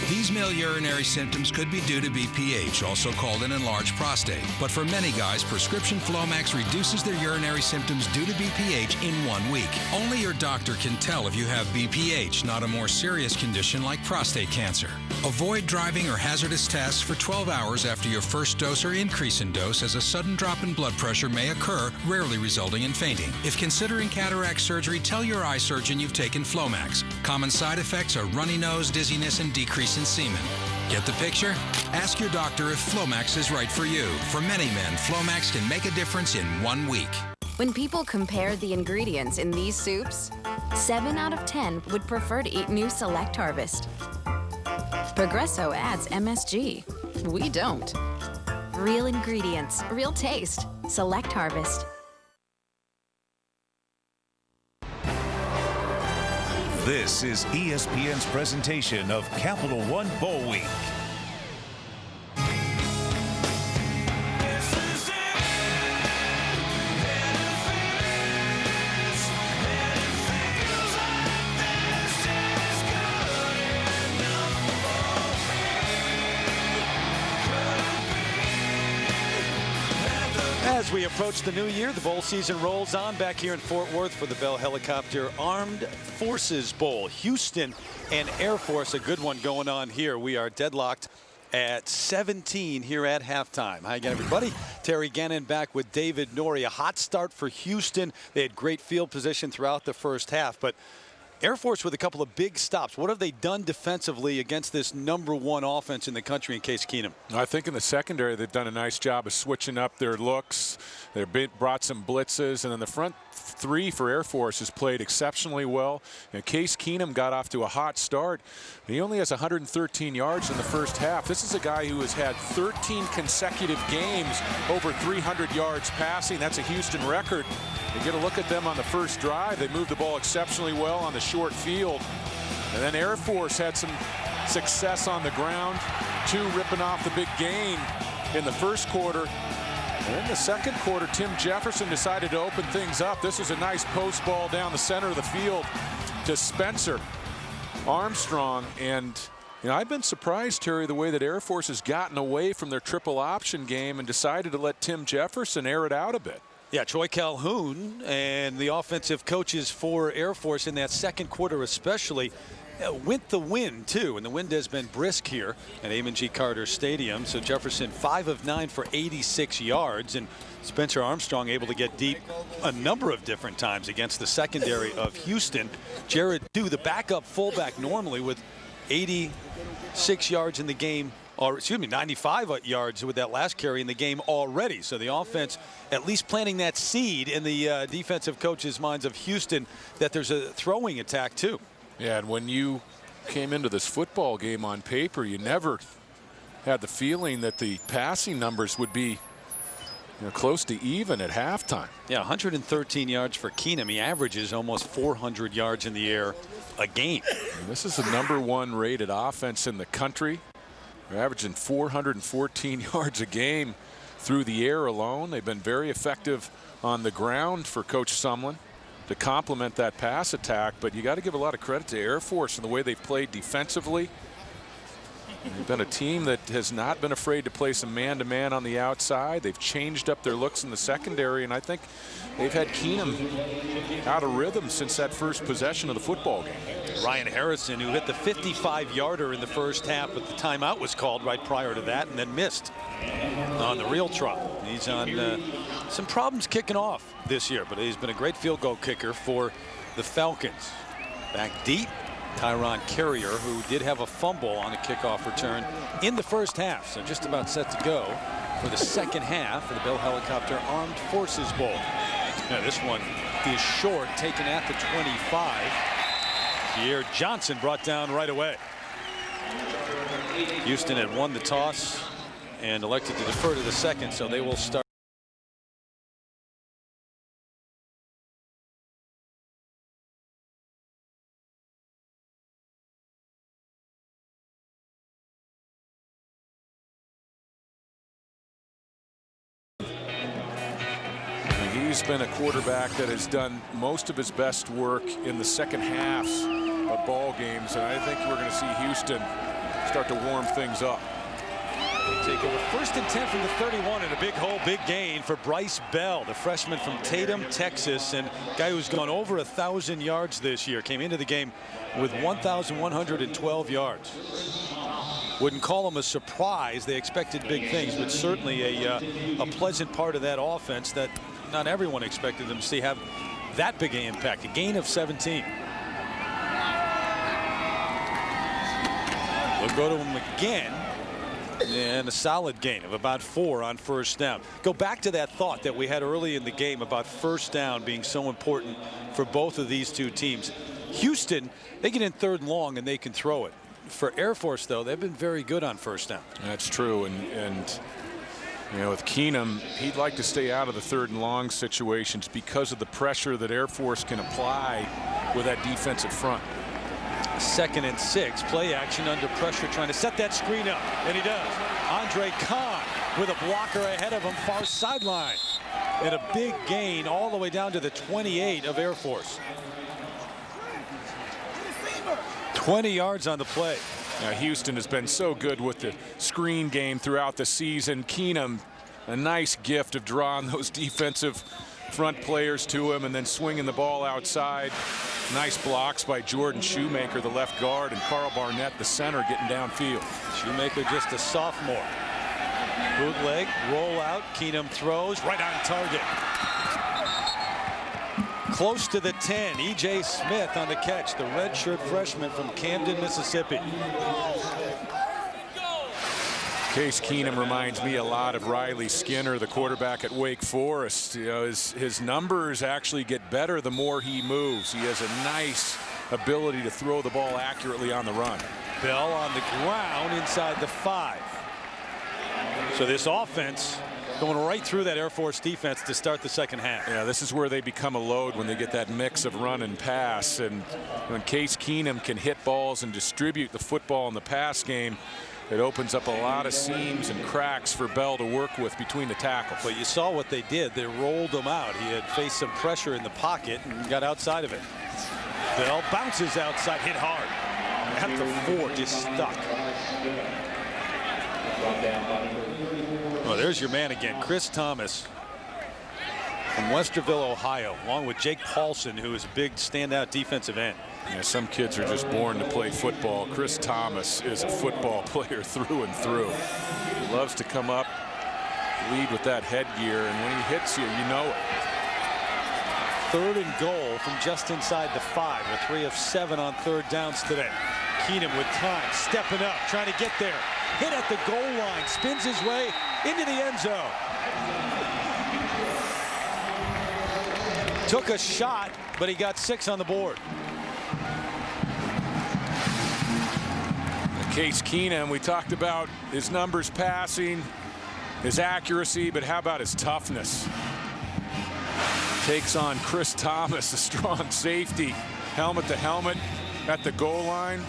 These male urinary symptoms could be due to BPH, also called an enlarged prostate. But for many guys, Prescription Flomax reduces their urinary symptoms due to BPH in 1 week. Only your doctor can tell if you have BPH, not a more serious condition like prostate cancer. Avoid driving or hazardous tests for 12 hours after your first dose or increase in dose, as a sudden drop in blood pressure may occur, rarely resulting in fainting. If considering cataract surgery, tell your eye surgeon you've taken Flomax. Common side effects are runny nose, dizziness, and decrease in semen. Get the picture? Ask your doctor if Flomax is right for you. For many men, Flomax can make a difference in 1 week. When people compare the ingredients in these soups, 7 out of 10 would prefer to eat new Select Harvest. Progresso adds MSG. We don't. Real ingredients, real taste. Select Harvest. This is ESPN's presentation of Capital One Bowl Week. As we approach the new year, the bowl season rolls on back here in Fort Worth for the Bell Helicopter Armed Forces Bowl. Houston and Air Force, a good one going on here. We are deadlocked at 17 here at halftime. Hi again, everybody. Terry Gannon back with David Norrie. A hot start for Houston. They had great field position throughout the first half, but Air Force with a couple of big stops. What have they done defensively against this #1 offense in the country in Case Keenum? I think in the secondary they've done a nice job of switching up their looks. They've brought some blitzes, and then the front three for Air Force has played exceptionally well. And Case Keenum got off to a hot start. He only has 113 yards in the first half. This is a guy who has had 13 consecutive games over 300 yards passing. That's a Houston record. You get a look at them on the first drive. They moved the ball exceptionally well on the short field. And then Air Force had some success on the ground, two ripping off the big gain in the first quarter. And in the second quarter, Tim Jefferson decided to open things up. This was a nice post ball down the center of the field to Spencer Armstrong. And you know, I've been surprised, Terry, the way that Air Force has gotten away from their triple option game and decided to let Tim Jefferson air it out a bit. Yeah, Troy Calhoun and the offensive coaches for Air Force in that second quarter especially went the wind too, and the wind has been brisk here at Amon G. Carter Stadium. So Jefferson 5 of 9 for 86 yards, and Spencer Armstrong able to get deep a number of different times against the secondary of Houston. Jared Dew, the backup fullback, normally with 86 yards in the game, or excuse me, 95 yards with that last carry in the game already. So the offense at least planting that seed in the defensive coaches' minds of Houston that there's a throwing attack too. Yeah, and when you came into this football game on paper, you never had the feeling that the passing numbers would be close to even at halftime. Yeah, 113 yards for Keenum. He averages almost 400 yards in the air a game. And this is the #1 rated offense in the country. They're averaging 414 yards a game through the air alone. They've been very effective on the ground for Coach Sumlin to complement that pass attack, but you got to give a lot of credit to Air Force and the way they've played defensively. They've been a team that has not been afraid to play some man-to-man on the outside. They've changed up their looks in the secondary, and I think they've had Keenum out of rhythm since that first possession of the football game. Ryan Harrison, who hit the 55-yarder in the first half, but the timeout was called right prior to that and then missed on the real trot. He's on some problems kicking off this year, but he's been a great field goal kicker for the Falcons. Back deep, Tyron Carrier, who did have a fumble on a kickoff return in the first half, so just about set to go for the second half of the Bell Helicopter Armed Forces Bowl. Now this one is short, taken at the 25. Pierre Johnson brought down right away. Houston had won the toss and elected to defer to the second, so they will start. He's been a quarterback that has done most of his best work in the second halves of ball games, and I think we're going to see Houston start to warm things up. They take over 1st and 10 from the 31 and a big hole, big gain for Bryce Bell, the freshman from Tatum, Texas, and guy who's gone over 1,000 yards this year. Came into the game with 1,112 yards. Wouldn't call him a surprise. They expected big things, but certainly a pleasant part of that offense that not everyone expected them to see have that big an impact. A gain of 17. We'll go to him again, and a solid gain of about 4 on first down. Go back to that thought that we had early in the game about first down being so important for both of these two teams. Houston, they get in 3rd and long and they can throw it. For Air Force, though, they've been very good on first down. That's true, and you know, with Keenum, he'd like to stay out of the 3rd and long situations because of the pressure that Air Force can apply with that defensive front. 2nd and 6, play action under pressure, trying to set that screen up, and he does. Andre Kahn with a blocker ahead of him, far sideline, and a big gain all the way down to the 28 of Air Force. 20 yards on the play. Now, Houston has been so good with the screen game throughout the season. Keenum, a nice gift of drawing those defensive front players to him and then swinging the ball outside. Nice blocks by Jordan Shoemaker, the left guard, and Carl Barnett, the center, getting downfield. Shoemaker just a sophomore. Bootleg, roll out, Keenum throws, right on target. Close to the 10, E.J. Smith on the catch, the redshirt freshman from Camden, Mississippi. Case Keenum reminds me a lot of Riley Skinner, the quarterback at Wake Forest. You know, his numbers actually get better the more he moves. He has a nice ability to throw the ball accurately on the run. Bell on the ground inside the 5. So this offense going right through that Air Force defense to start the second half. Yeah, this is where they become a load when they get that mix of run and pass. And when Case Keenum can hit balls and distribute the football in the pass game, it opens up a lot of seams and cracks for Bell to work with between the tackles. But you saw what they did. They rolled him out. He had faced some pressure in the pocket and got outside of it. Bell bounces outside, hit hard. At the 4, just stuck. Oh, there's your man again, Chris Thomas from Westerville, Ohio, along with Jake Paulson, who is a big standout defensive end. Yeah, some kids are just born to play football. Chris Thomas is a football player through and through. He loves to come up, lead with that headgear, and when he hits you, you know it. 3rd and goal from just inside the 5, a 3 of 7 on 3rd downs today. Keenum with time, stepping up, trying to get there. Hit at the goal line, spins his way into the end zone. Took a shot, but he got 6 on the board. Case Keenum, we talked about his numbers passing, his accuracy, but how about his toughness? Takes on Chris Thomas, a strong safety, helmet to helmet at the goal line.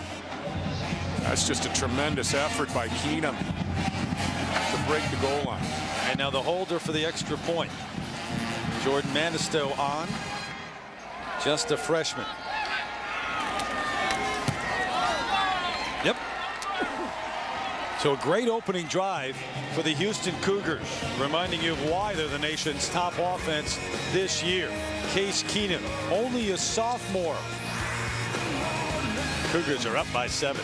That's just a tremendous effort by Keenum to break the goal line. And now the holder for the extra point. Jordan Manisto on, just a freshman. Yep. So a great opening drive for the Houston Cougars, reminding you of why they're the nation's top offense this year. Case Keenum, only a sophomore. Cougars are up by 7.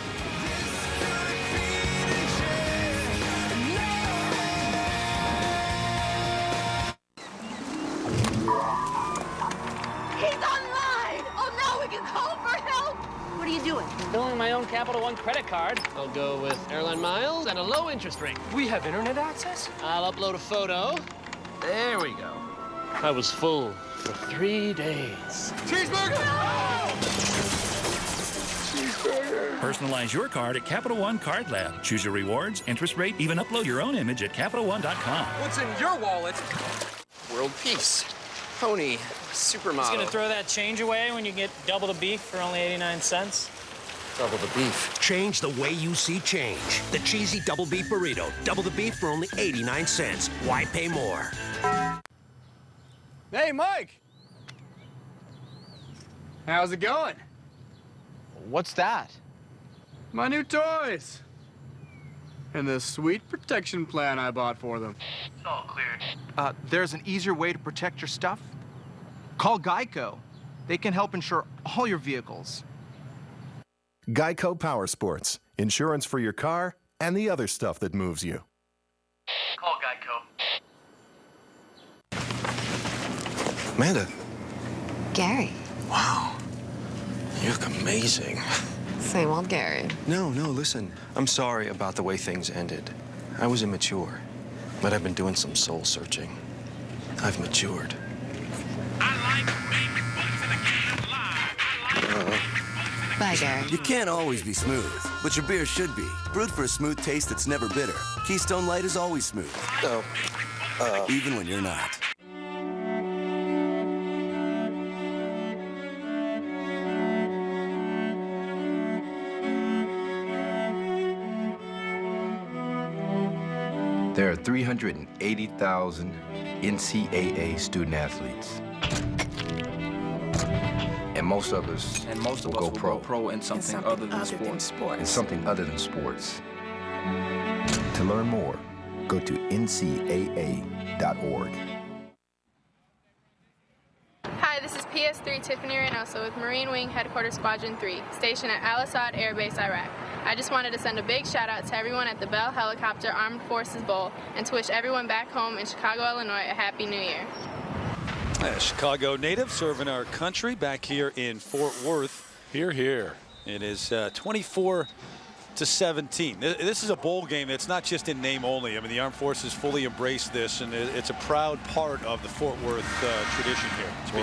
He's online! Oh no, we can call for help! What are you doing? Billing my own Capital One credit card. I'll go with airline miles and a low interest rate. We have internet access? I'll upload a photo. There we go. I was full for 3 days. Cheeseburger! Personalize your card at Capital One Card Lab. Choose your rewards, interest rate, even upload your own image at CapitalOne.com. What's in your wallet? World peace. Pony. Supermodel. Just gonna throw that change away when you get double the beef for only 89 cents? Double the beef. Change the way you see change. The cheesy double beef burrito. Double the beef for only 89 cents. Why pay more? Hey, Mike! How's it going? What's that? My new toys. And the sweet protection plan I bought for them. It's all clear. There's an easier way to protect your stuff. Call Geico. They can help insure all your vehicles. Geico Power Sports. Insurance for your car and the other stuff that moves you. Call Geico. Amanda. Gary. Wow. You look amazing. Same old Gary. No, listen. I'm sorry about the way things ended. I was immature, but I've been doing some soul searching. I've matured. Bye, Gary. You can't always be smooth, but your beer should be. Brewed for a smooth taste that's never bitter. Keystone Light is always smooth. Even when you're not. There are 380,000 NCAA student athletes. And most of us will go pro in something other than sports. In something other than sports. To learn more, go to ncaa.org. Hi, this is PS3 Tiffany Reynoso with Marine Wing Headquarters Squadron 3, stationed at Al Asad Air Base, Iraq. I just wanted to send a big shout out to everyone at the Bell Helicopter Armed Forces Bowl and to wish everyone back home in Chicago, Illinois a Happy New Year. Chicago native serving our country back here in Fort Worth. Here. It is 24-17. This is a bowl game that's not just in name only. I mean, the Armed Forces fully embrace this, and it's a proud part of the Fort Worth tradition here. We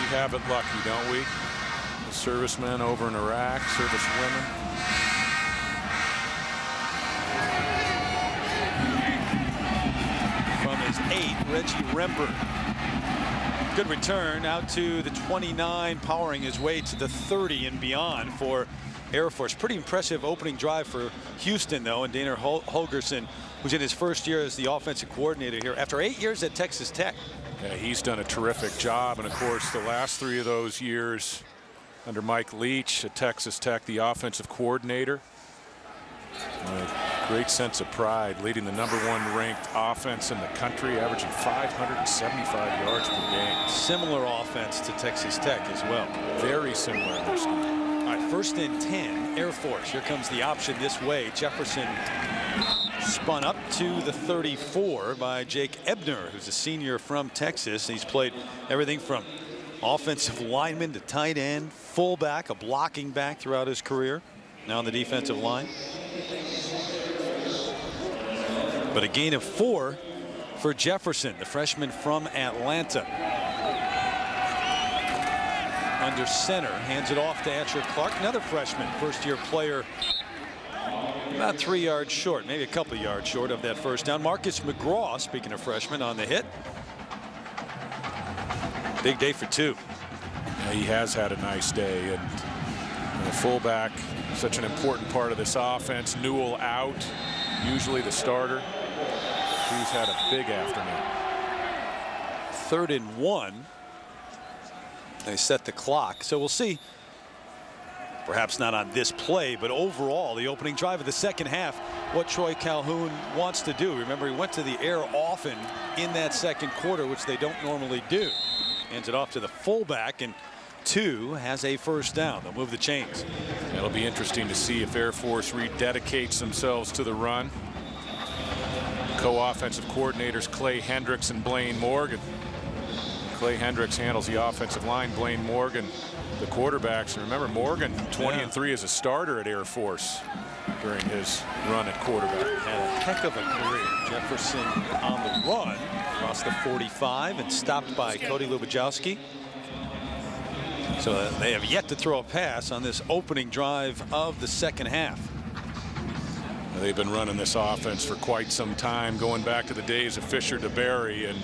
have it lucky, don't we? The servicemen over in Iraq, servicewomen. From his 8, Reggie Rembert. Good return out to the 29, powering his way to the 30 and beyond for Air Force. Pretty impressive opening drive for Houston, though, and Dana Holgorsen, who's in his first year as the offensive coordinator here after 8 years at Texas Tech. Yeah, he's done a terrific job, and of course the last 3 of those years under Mike Leach at Texas Tech, the offensive coordinator. A great sense of pride, leading the #1 ranked offense in the country, averaging 575 yards per game. Similar offense to Texas Tech as well. Very similar in their scheme. All right, 1st and 10, Air Force. Here comes the option this way. Jefferson spun up to the 34 by Jake Ebner, who's a senior from Texas. He's played everything from offensive lineman to tight end, fullback, a blocking back throughout his career. Now on the defensive line. But a gain of 4 for Jefferson, the freshman from Atlanta. Under center, hands it off to Asher Clark, another freshman, first-year player, about 3 yards short, maybe a couple of yards short of that first down. Marcus McGraw, speaking of freshmen, on the hit. Big day for 2. Yeah, he has had a nice day, and the fullback, such an important part of this offense. Newell out, usually the starter. He's had a big afternoon. 3rd and 1. They set the clock, so we'll see Perhaps not on this play, but overall, the opening drive of the second half, what Troy Calhoun wants to do. Remember, he went to the air often in that second quarter, which they don't normally do. Hands it off to the fullback, and 2 has a first down. They'll move the chains. It'll be interesting to see if Air Force rededicates themselves to the run. Co-offensive coordinators Clay Hendricks and Blaine Morgan. Clay Hendricks handles the offensive line. Blaine Morgan, the quarterbacks. And remember, Morgan 20-3 as a starter at Air Force during his run at quarterback. Had a heck of a career. Jefferson on the run across the 45 and stopped by Cody Lubajowski. So they have yet to throw a pass on this opening drive of the second half. They've been running this offense for quite some time, going back to the days of Fisher DeBerry, and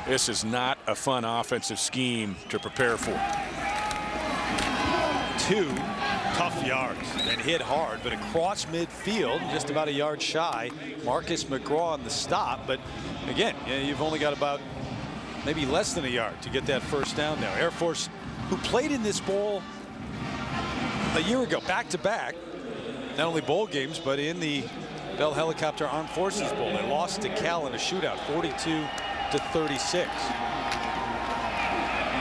this is not a fun offensive scheme to prepare for. 2 tough yards and hit hard, but across midfield, just about a yard shy. Marcus McGraw on the stop, but again, you've only got about maybe less than a yard to get that first down now. Air Force, who played in this bowl a year ago, back-to-back, not only bowl games, but in the Bell Helicopter Armed Forces Bowl. They lost to Cal in a shootout, 42-36.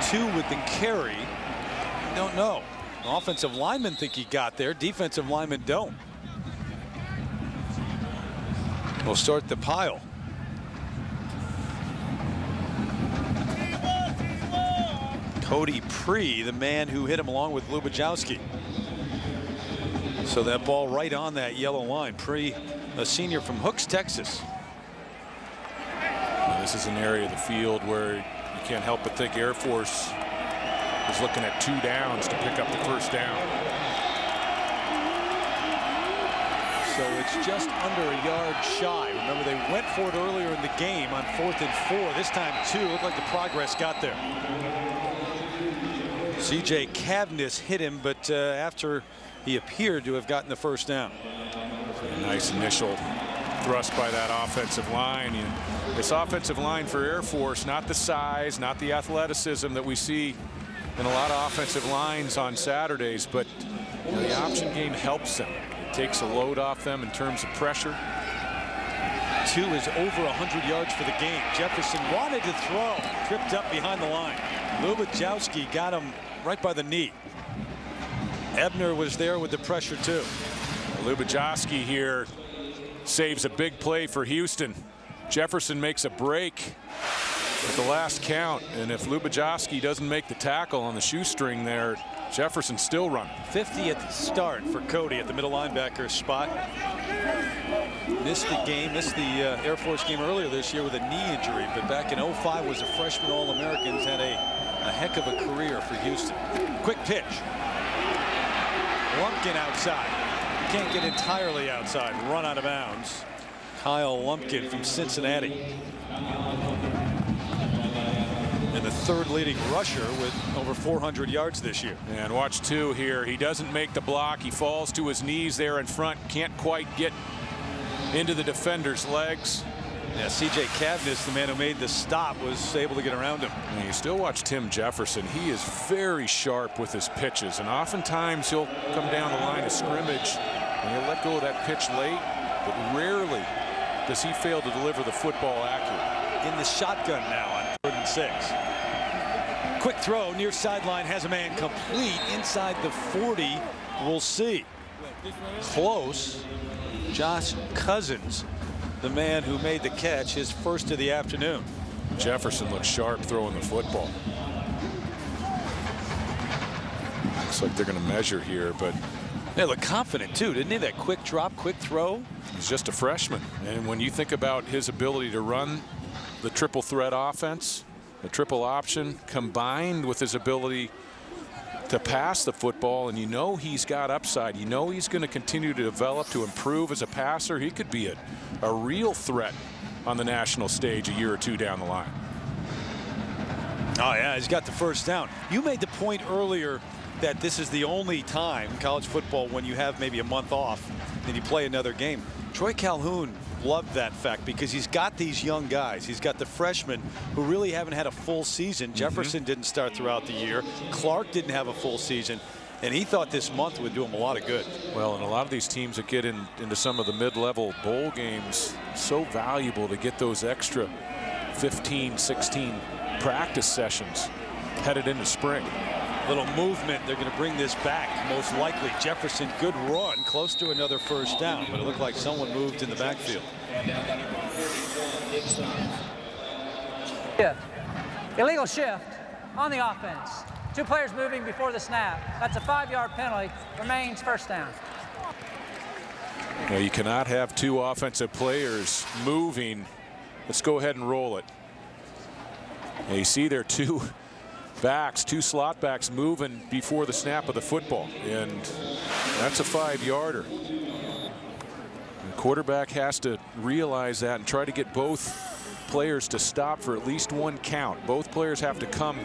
2 with the carry. Don't know. Offensive linemen think he got there. Defensive linemen don't. We'll start the pile. Cody Pree, the man who hit him along with Lubajowski. So that ball right on that yellow line. Pree, a senior from Hooks, Texas. Now, this is an area of the field where you can't help but think Air Force is looking at 2 downs to pick up the first down. So it's just under a yard shy. Remember, they went for it earlier in the game on 4th and 4. This time 2. Looked like the progress got there. C.J. Cavness hit him, but after he appeared to have gotten the first down. A nice initial thrust by that offensive line. This offensive line for Air Force, not the size, not the athleticism that we see in a lot of offensive lines on Saturdays, but the option game helps them. It takes a load off them in terms of pressure. 2 is over 100 yards for the game. Jefferson wanted to throw, tripped up behind the line. Lubajowski got him right by the knee. Ebner was there with the pressure too. Lubajowski here saves a big play for Houston. Jefferson makes a break at the last count, and if Lubajowski doesn't make the tackle on the shoestring there, Jefferson still running. 50th start for Cody at the middle linebacker spot. Missed the game, missed the Air Force game earlier this year with a knee injury, but back in 05 was a freshman All-American. Had a heck of a career for Houston. Quick pitch. Lumpkin outside. Can't get entirely outside. Run out of bounds. Kyle Lumpkin from Cincinnati. And the 3rd leading rusher with over 400 yards this year. And watch 2 here. He doesn't make the block. He falls to his knees there in front. Can't quite get into the defender's legs. Yeah, C.J. Cavness, the man who made the stop, was able to get around him. And you still watch Tim Jefferson. He is very sharp with his pitches, and oftentimes he'll come down the line of scrimmage and he'll let go of that pitch late, but rarely does he fail to deliver the football accurate. In the shotgun now on 3rd and 6. Quick throw near sideline, has a man complete inside the 40. We'll see. Close. Josh Cousins, the man who made the catch, his first of the afternoon. Jefferson looks sharp throwing the football. Looks like they're going to measure here, but they look confident too, didn't he? That quick drop, quick throw. He's just a freshman, and when you think about his ability to run the triple threat offense, the triple option, combined with his ability to pass the football, and you know he's got upside. You know he's going to continue to develop, to improve as a passer. He could be a real threat on the national stage a year or 2 down the line. Oh yeah, he's got the first down. You made the point earlier that this is the only time in college football when you have maybe a month off and you play another game. Troy Calhoun loved that fact because he's got these young guys. He's got the freshmen who really haven't had a full season. Jefferson didn't start throughout the year. Clark didn't have a full season. And he thought this month would do him a lot of good. Well, and a lot of these teams that get into some of the mid-level bowl games, so valuable to get those extra 15, 16 practice sessions headed into spring. Little movement. They're going to bring this back, most likely. Jefferson, good run, close to another first down, but it looked like someone moved in the backfield. Shift. Illegal shift on the offense. 2 players moving before the snap. That's a 5-yard penalty. Remains first down. Now, you cannot have 2 offensive players moving. Let's go ahead and roll it. Now, you see there 2 backs, 2 slot backs moving before the snap of the football, and that's a 5-yarder. The quarterback has to realize that and try to get both players to stop for at least 1 count. Both players have to come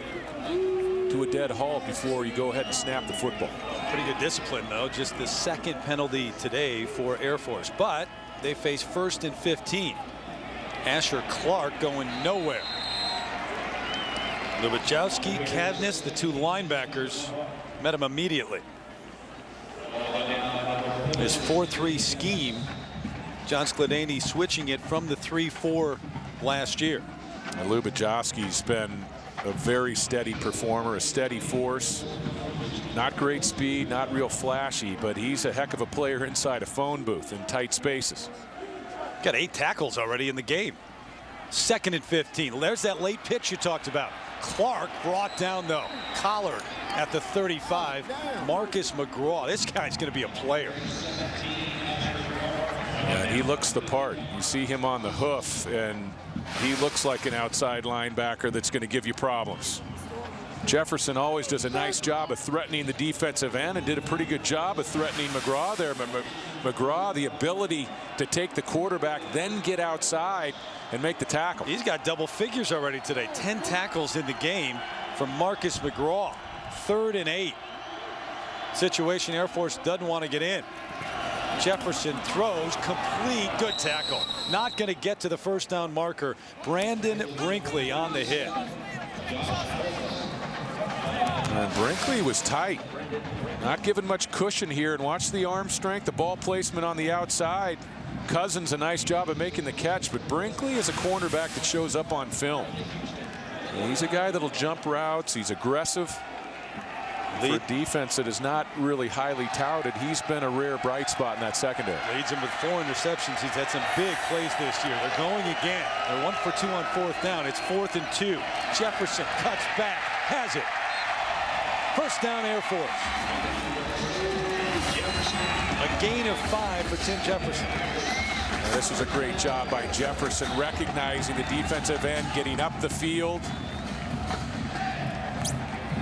to a dead halt before you go ahead and snap the football. Pretty good discipline, though. Just the 2nd penalty today for Air Force, but they face 1st and 15. Asher Clark going nowhere. Lubachowski, Cadness, the 2 linebackers, met him immediately. His 4-3 scheme, John Skladany switching it from the 3-4 last year. Lubachowski's been a very steady performer, a steady force. Not great speed, not real flashy, but he's a heck of a player inside a phone booth in tight spaces. Got 8 tackles already in the game. 2nd and 15. There's that late pitch you talked about. Clark brought down, though. Collard at the 35. Marcus McGraw. This guy's going to be a player. And he looks the part. You see him on the hoof, and he looks like an outside linebacker that's going to give you problems. Jefferson always does a nice job of threatening the defensive end and did a pretty good job of threatening McGraw there. McGraw, the ability to take the quarterback, then get outside and make the tackle. He's got double figures already today. 10 tackles in the game from Marcus McGraw. 3rd and 8. Situation Air Force doesn't want to get in. Jefferson throws complete. Good tackle. Not going to get to the first down marker. Brandon Brinkley on the hit. And Brinkley was tight. Not given much cushion here, and watch the arm strength, the ball placement on the outside. Cousins a nice job of making the catch, but Brinkley is a cornerback that shows up on film. He's a guy that'll jump routes. He's aggressive. For a defense that is not really highly touted, he's been a rare bright spot in that secondary. Leads him with 4 interceptions. He's had some big plays this year. They're going again. They're 1 for 2 on 4th down. It's 4th and 2. Jefferson cuts back, has it. First down, Air Force. A gain of 5 for Tim Jefferson. Now, this was a great job by Jefferson, recognizing the defensive end, getting up the field.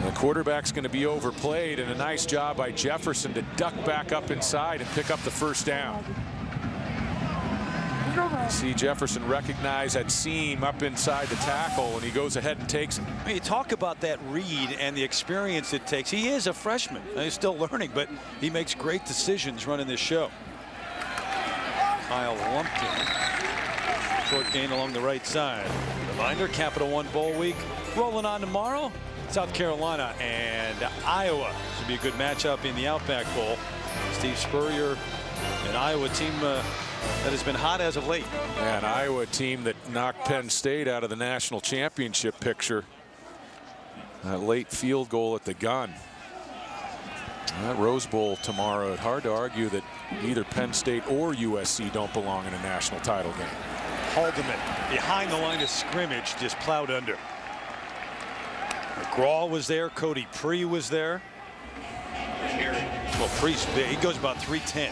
The quarterback's going to be overplayed, and a nice job by Jefferson to duck back up inside and pick up the first down. You see Jefferson recognize that seam up inside the tackle, and he goes ahead and takes it. I mean, you talk about that read and the experience it takes. He is a freshman. He's still learning, but he makes great decisions running this show. Kyle Lumpkin. Short gain along the right side. Reminder, Capital One Bowl week rolling on tomorrow. South Carolina and Iowa. Should be a good matchup in the Outback Bowl. Steve Spurrier, an Iowa team that has been hot as of late. An Iowa team that knocked Penn State out of the national championship picture. That late field goal at the gun. That Rose Bowl tomorrow. It's hard to argue that either Penn State or USC don't belong in a national title game. Haldeman behind the line of scrimmage, just plowed under. McGraw was there. Cody Pree was there. Well, Pree's big. He goes about 310.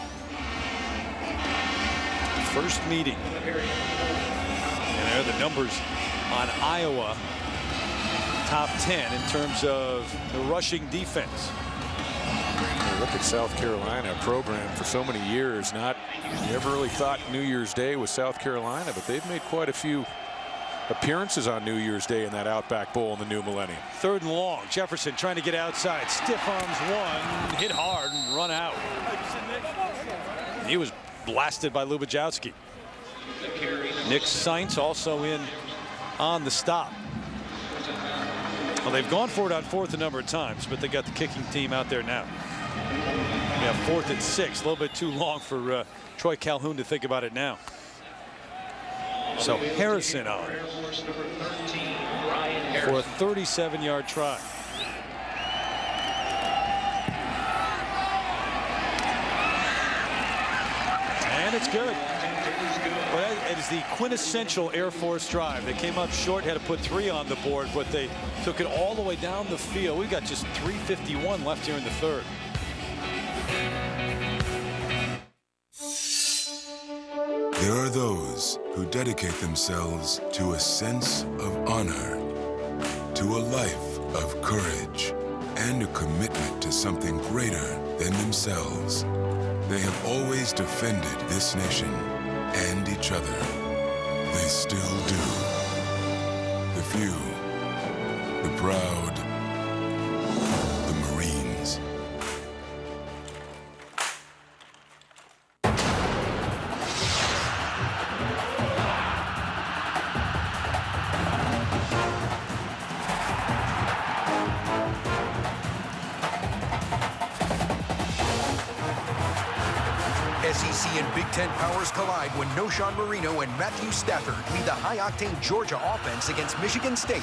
First meeting. And there are the numbers on Iowa. Top 10 in terms of the rushing defense. Look at South Carolina, a program for so many years. You never really thought New Year's Day was South Carolina, but they've made quite a few appearances on New Year's Day in that Outback Bowl in the new millennium. 3rd and long. Jefferson trying to get outside. Stiff arms one. Hit hard and run out. He was blasted by Lubachowski. Nick Sainz also in on the stop. Well, they've gone for it on 4th a number of times, but they got the kicking team out there now. Yeah, 4th and 6. A little bit too long for Troy Calhoun to think about it now. So Harrison on for a 37-yard try. And it's good. Well, it is the quintessential Air Force drive. They came up short, had to put 3 on the board, but they took it all the way down the field. We've got just 3:51 left here in the 3rd. There are those who dedicate themselves to a sense of honor, to a life of courage, and a commitment to something greater than themselves. They have always defended this nation and each other. They still do. The few, the proud, the Marines. SEC and Big Ten powers collide when Noshawn Marino and Matthew Stafford lead the high-octane Georgia offense against Michigan State.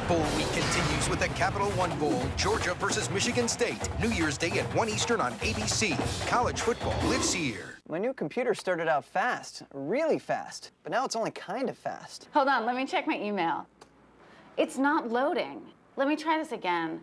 Bowl week continues with the Capital One Bowl, Georgia versus Michigan State, New Year's Day at 1 Eastern on ABC. College football lives here. My new computer started out fast, really fast, but now it's only kind of fast. Hold on, let me check my email. It's not loading. Let me try this again.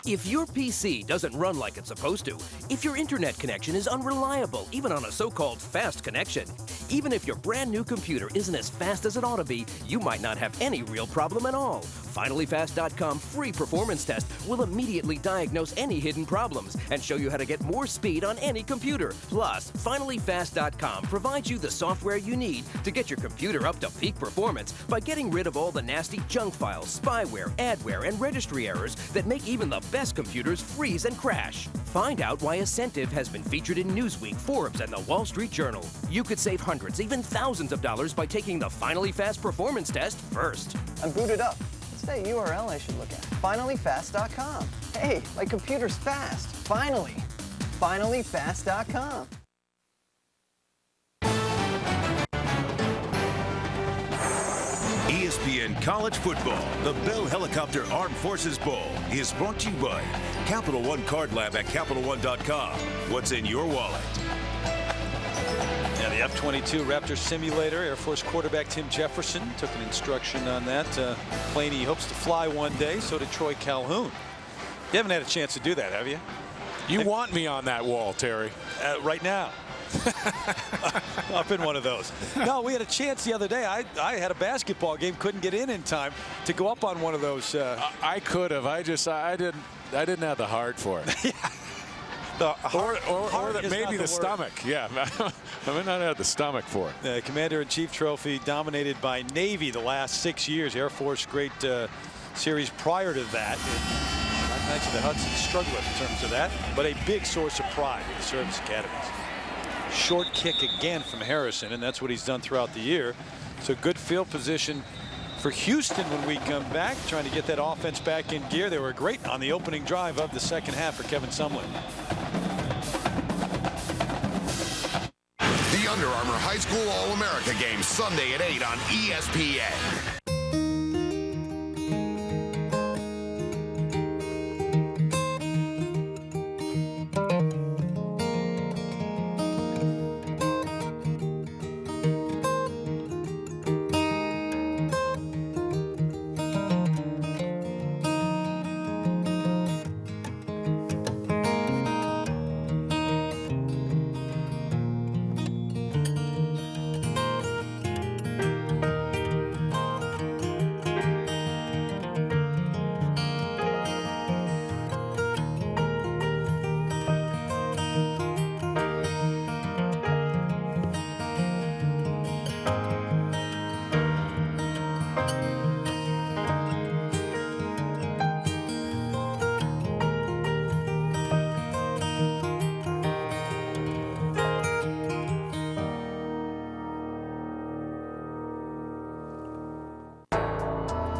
If your PC doesn't run like it's supposed to, if your internet connection is unreliable, even on a so-called fast connection, even if your brand new computer isn't as fast as it ought to be, you might not have any real problem at all. FinallyFast.com free performance test will immediately diagnose any hidden problems and show you how to get more speed on any computer. Plus, FinallyFast.com provides you the software you need to get your computer up to peak performance by getting rid of all the nasty junk files, spyware, adware, and registry errors that make even the best computers freeze and crash. Find out why Ascentive has been featured in Newsweek, Forbes, and the Wall Street Journal. You could save hundreds, even thousands of dollars by taking the Finally Fast performance test first. I'm booted up. What's that URL I should look at? FinallyFast.com. Hey, my computer's fast. Finally. FinallyFast.com. ESPN College Football, the Bell Helicopter Armed Forces Bowl, is brought to you by Capital One Card Lab at CapitalOne.com. What's in your wallet? Yeah, the F-22 Raptor simulator. Air Force quarterback Tim Jefferson took an instruction on that plane he hopes to fly one day. So did Troy Calhoun. You haven't had a chance to do that, have you? You want me on that wall, Terry. Right now. Up in one of those. No, we had a chance the other day. I had a basketball game, couldn't get in time to go up on one of those. I could have. I didn't have the heart for it. Or maybe the stomach. Yeah, I may not have the stomach for it. The Commander-in-Chief trophy dominated by Navy the last 6 years. Air Force great series prior to that. Not mention the Hudson struggled in terms of that, but a big source of pride in the service academies. Short kick again from Harrison, and that's what he's done throughout the year. So good field position for Houston when we come back, trying to get that offense back in gear. They were great on the opening drive of the second half for Kevin Sumlin. The Under Armour High School All-America game Sunday at 8 on ESPN.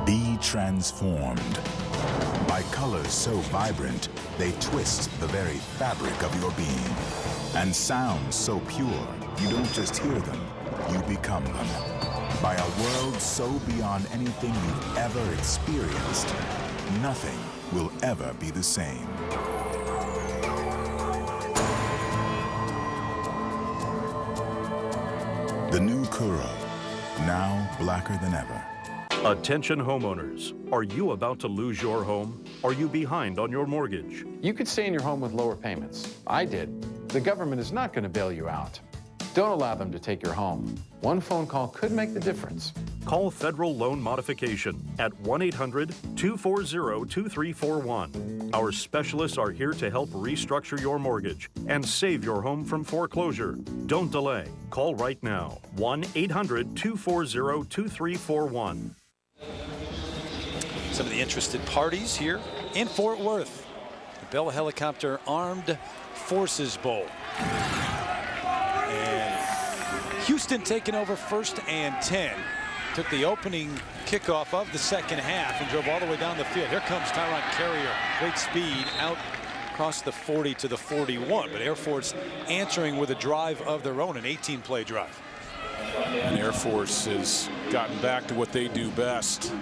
Be transformed. By colors so vibrant, they twist the very fabric of your being. And sounds so pure, you don't just hear them, you become them. By a world so beyond anything you've ever experienced, nothing will ever be the same. The new Kuro, now blacker than ever. Attention homeowners. Are you about to lose your home? Are you behind on your mortgage? You could stay in your home with lower payments. I did. The government is not going to bail you out. Don't allow them to take your home. One phone call could make the difference. Call Federal Loan Modification at 1-800-240-2341. Our specialists are here to help restructure your mortgage and save your home from foreclosure. Don't delay. Call right now. 1-800-240-2341. Some of the interested parties here in Fort Worth. The Bell Helicopter Armed Forces Bowl. And Houston taking over 1st and 10. Took the opening kickoff of the second half and drove all the way down the field. Here comes Tyron Carrier. Great speed out across the 40 to the 41. But Air Force answering with a drive of their own, an 18-play drive. And Air Force has gotten back to what they do best.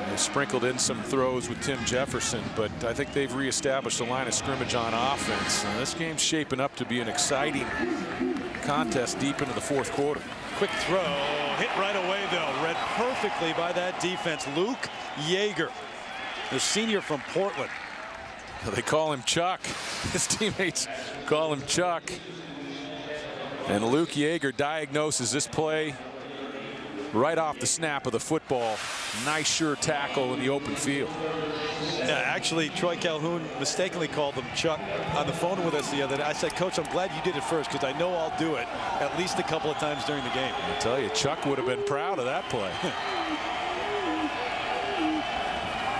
They sprinkled in some throws with Tim Jefferson, but I think they've reestablished the line of scrimmage on offense. And this game's shaping up to be an exciting contest deep into the 4th quarter. Quick throw, hit right away though, read perfectly by that defense. Luke Yeager, the senior from Portland. They call him Chuck. His teammates call him Chuck. And Luke Yeager diagnoses this play right off the snap of the football. Nice sure tackle in the open field. Yeah, actually, Troy Calhoun mistakenly called him Chuck on the phone with us the other day. I said, Coach, I'm glad you did it first because I know I'll do it at least a couple of times during the game. I tell you, Chuck would have been proud of that play.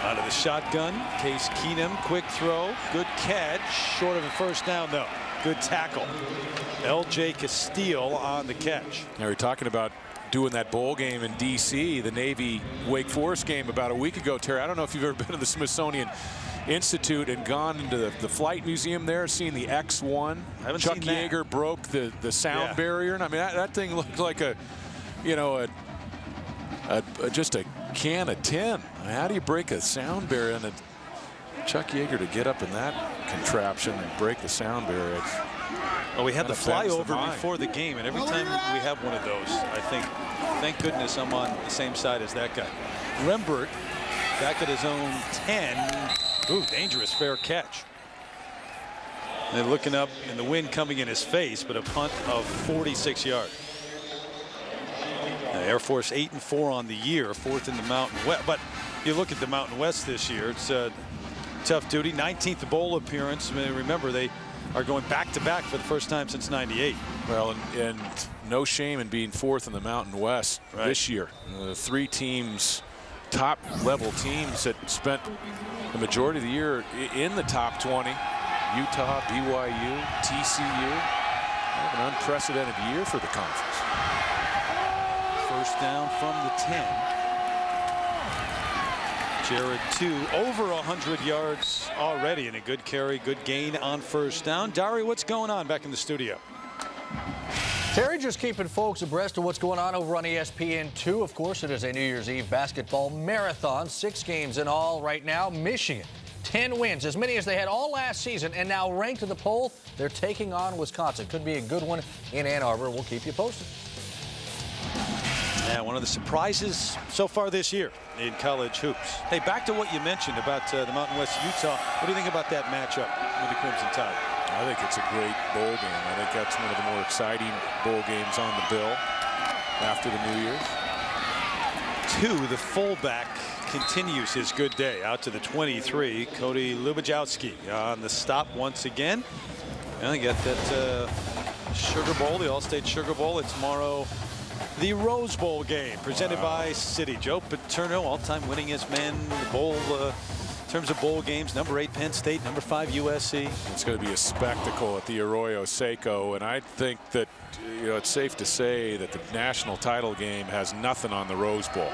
Out of the shotgun, Case Keenum, quick throw, good catch, short of a first down though. Good tackle. L.J. Castile on the catch. Now we're talking about doing that bowl game in D.C., the Navy Wake Forest game about a week ago. Terry, I don't know if you've ever been to the Smithsonian Institute and gone into the Flight Museum there, seen the X-1. Chuck Yeager broke the sound barrier, and I mean that thing looked like a, you know, just a can of tin. I mean, how do you break a sound barrier? And Chuck Yeager to get up in that contraption and break the sound barrier. Well, we had the flyover before the game, and every time we have one of those, I think, thank goodness I'm on the same side as that guy. Rembert back at his own 10. Ooh, dangerous fair catch. And looking up and the wind coming in his face, but a punt of 46 yards. Air Force 8-4 on the year, 4th in the Mountain West. But you look at the Mountain West this year, it's tough duty. 19th bowl appearance. I mean, remember, they are going back-to-back for the first time since '98. Well, and no shame in being 4th in the Mountain West this year. 3 teams, top-level teams that spent the majority of the year in the top 20. Utah, BYU, TCU. An unprecedented year for the conference. First down from the 10. Jared 2 over 100 yards already, and a good carry, good gain on first down. Dari, what's going on back in the studio? Terry, just keeping folks abreast of what's going on over on ESPN2. Of course, it is a New Year's Eve basketball marathon. 6 games in all right now. Michigan, 10 wins, as many as they had all last season, and now ranked in the poll. They're taking on Wisconsin. Could be a good one in Ann Arbor. We'll keep you posted. Yeah, one of the surprises so far this year in college hoops. Hey, back to what you mentioned about the Mountain West Utah. What do you think about that matchup with the Crimson Tide? I think it's a great bowl game. I think that's one of the more exciting bowl games on the bill after the New Year's. 2, the fullback continues his good day out to the 23. Cody Lubajowski on the stop once again. And they got that Sugar Bowl, the All-State Sugar Bowl. It's tomorrow. The Rose Bowl game presented by Citi. Joe Paterno, all-time winningest man in the bowl in terms of bowl games. Number 8 Penn State, number 5 USC. It's going to be a spectacle at the Arroyo Seco, and I think that it's safe to say that the national title game has nothing on the Rose Bowl.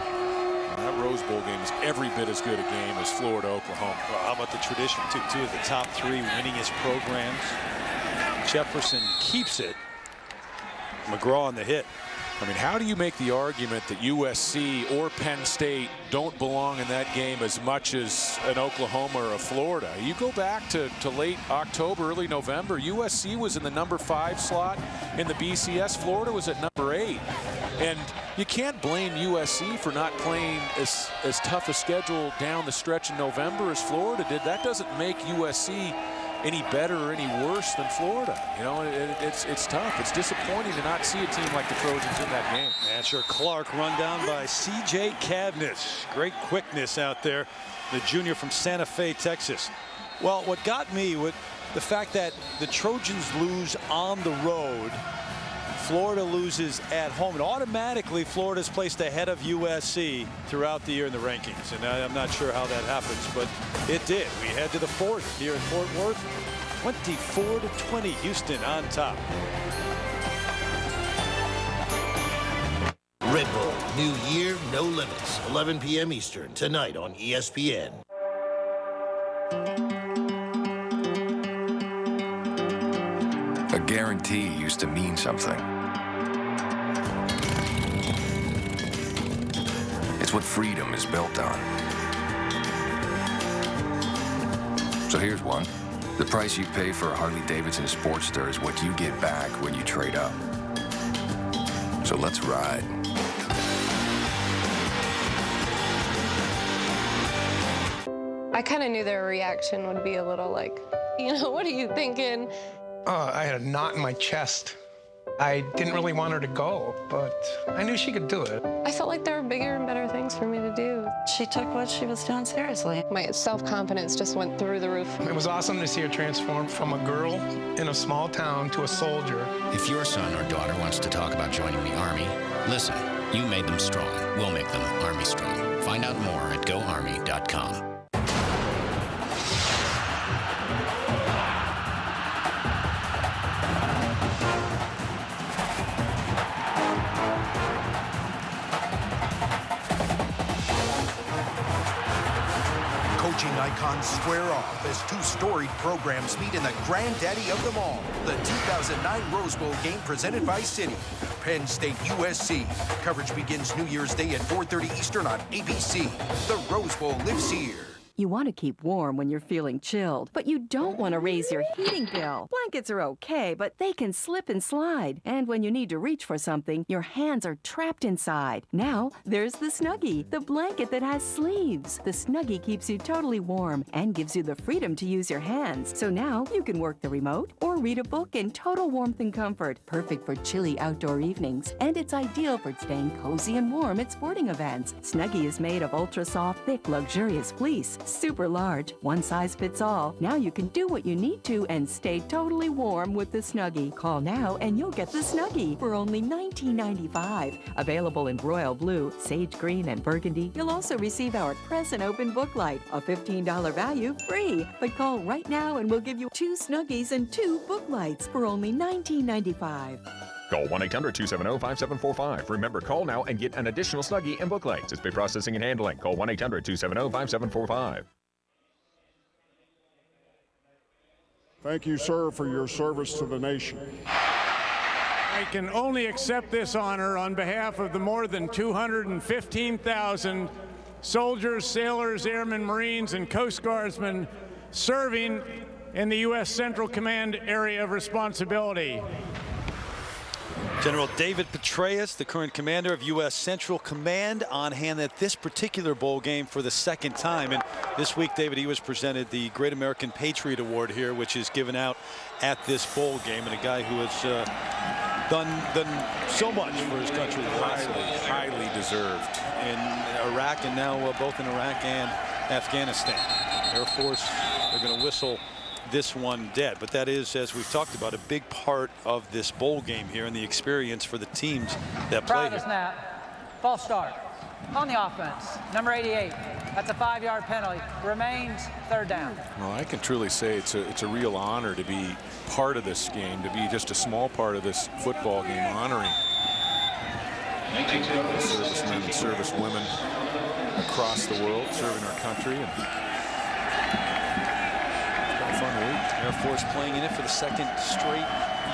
That Rose Bowl game is every bit as good a game as Florida-Oklahoma. Well, how about the tradition, too? Two of the top 3 winningest programs. Jefferson keeps it. McGraw on the hit. I mean, how do you make the argument that USC or Penn State don't belong in that game as much as an Oklahoma or a Florida? You go back to late October, early November, USC was in the number 5 slot in the BCS. Florida was at number 8. And you can't blame USC for not playing as tough a schedule down the stretch in November as Florida did. That doesn't make USC any better or any worse than Florida. You know, it's tough. It's disappointing to not see a team like the Trojans in that game. Asher Clark run down by C.J. Cavness. Great quickness out there, the junior from Santa Fe, Texas. Well, what got me with the fact that the Trojans lose on the road, Florida loses at home, and automatically Florida's placed ahead of USC throughout the year in the rankings. And I'm not sure how that happens, but it did. We head to the 4th here in Fort Worth. 24-20, Houston on top. Red Bull, new year, no limits. 11 p.m. Eastern, tonight on ESPN. A guarantee used to mean something. It's what freedom is built on. So here's one. The price you pay for a Harley-Davidson Sportster is what you get back when you trade up. So let's ride. I kind of knew their reaction would be a little like, you know, what are you thinking? I had a knot in my chest. I didn't really want her to go, but I knew she could do it. I felt like there were bigger and better things for me to do. She took what she was doing seriously. My self-confidence just went through the roof. It was awesome to see her transform from a girl in a small town to a soldier. If your son or daughter wants to talk about joining the Army, listen, you made them strong. We'll make them Army strong. Find out more at goarmy.com. Coaching icons square off as 2 storied programs meet in the granddaddy of them all, the 2009 Rose Bowl game presented by Citi. Penn State USC. Coverage begins New Year's Day at 4:30 Eastern on ABC. The Rose Bowl lives here. You want to keep warm when you're feeling chilled, but you don't want to raise your heating bill. Blankets are okay, but they can slip and slide. And when you need to reach for something, your hands are trapped inside. Now, there's the Snuggie, the blanket that has sleeves. The Snuggie keeps you totally warm and gives you the freedom to use your hands. So now you can work the remote or read a book in total warmth and comfort. Perfect for chilly outdoor evenings. And it's ideal for staying cozy and warm at sporting events. Snuggie is made of ultra-soft, thick, luxurious fleece. Super large, one size fits all. Now you can do what you need to and stay totally warm with the Snuggie. Call now and you'll get the Snuggie for only $19.95. Available in royal blue, sage green, and burgundy. You'll also receive our Press and Open book light, a $15 value, free. But call right now and we'll give you 2 Snuggies and 2 book lights for only $19.95. Call 1-800-270-5745. Remember, call now and get an additional Snuggie and book lights. It's pay processing and handling. Call 1-800-270-5745. Thank you, sir, for your service to the nation. I can only accept this honor on behalf of the more than 215,000 soldiers, sailors, airmen, Marines, and Coast Guardsmen serving in the U.S. Central Command area of responsibility. General David Petraeus, the current commander of U.S. Central Command, on hand at this particular bowl game for the 2nd time. And this week, David, he was presented the Great American Patriot Award here, which is given out at this bowl game. And a guy who has done so much for his country. Highly deserved. In Iraq and now both in Iraq and Afghanistan. Air Force, they're going to whistle this one dead, but that is, as we've talked about, a big part of this bowl game here and the experience for the teams that play Prior to snap, false start on the offense, number 88. That's a 5-yard penalty. Remains 3rd down. Well, I can truly say it's a real honor to be part of this game, to be just a small part of this football game, honoring servicemen and servicewomen across the world, serving our country. And it's been a fun week. Air Force playing in it for the second straight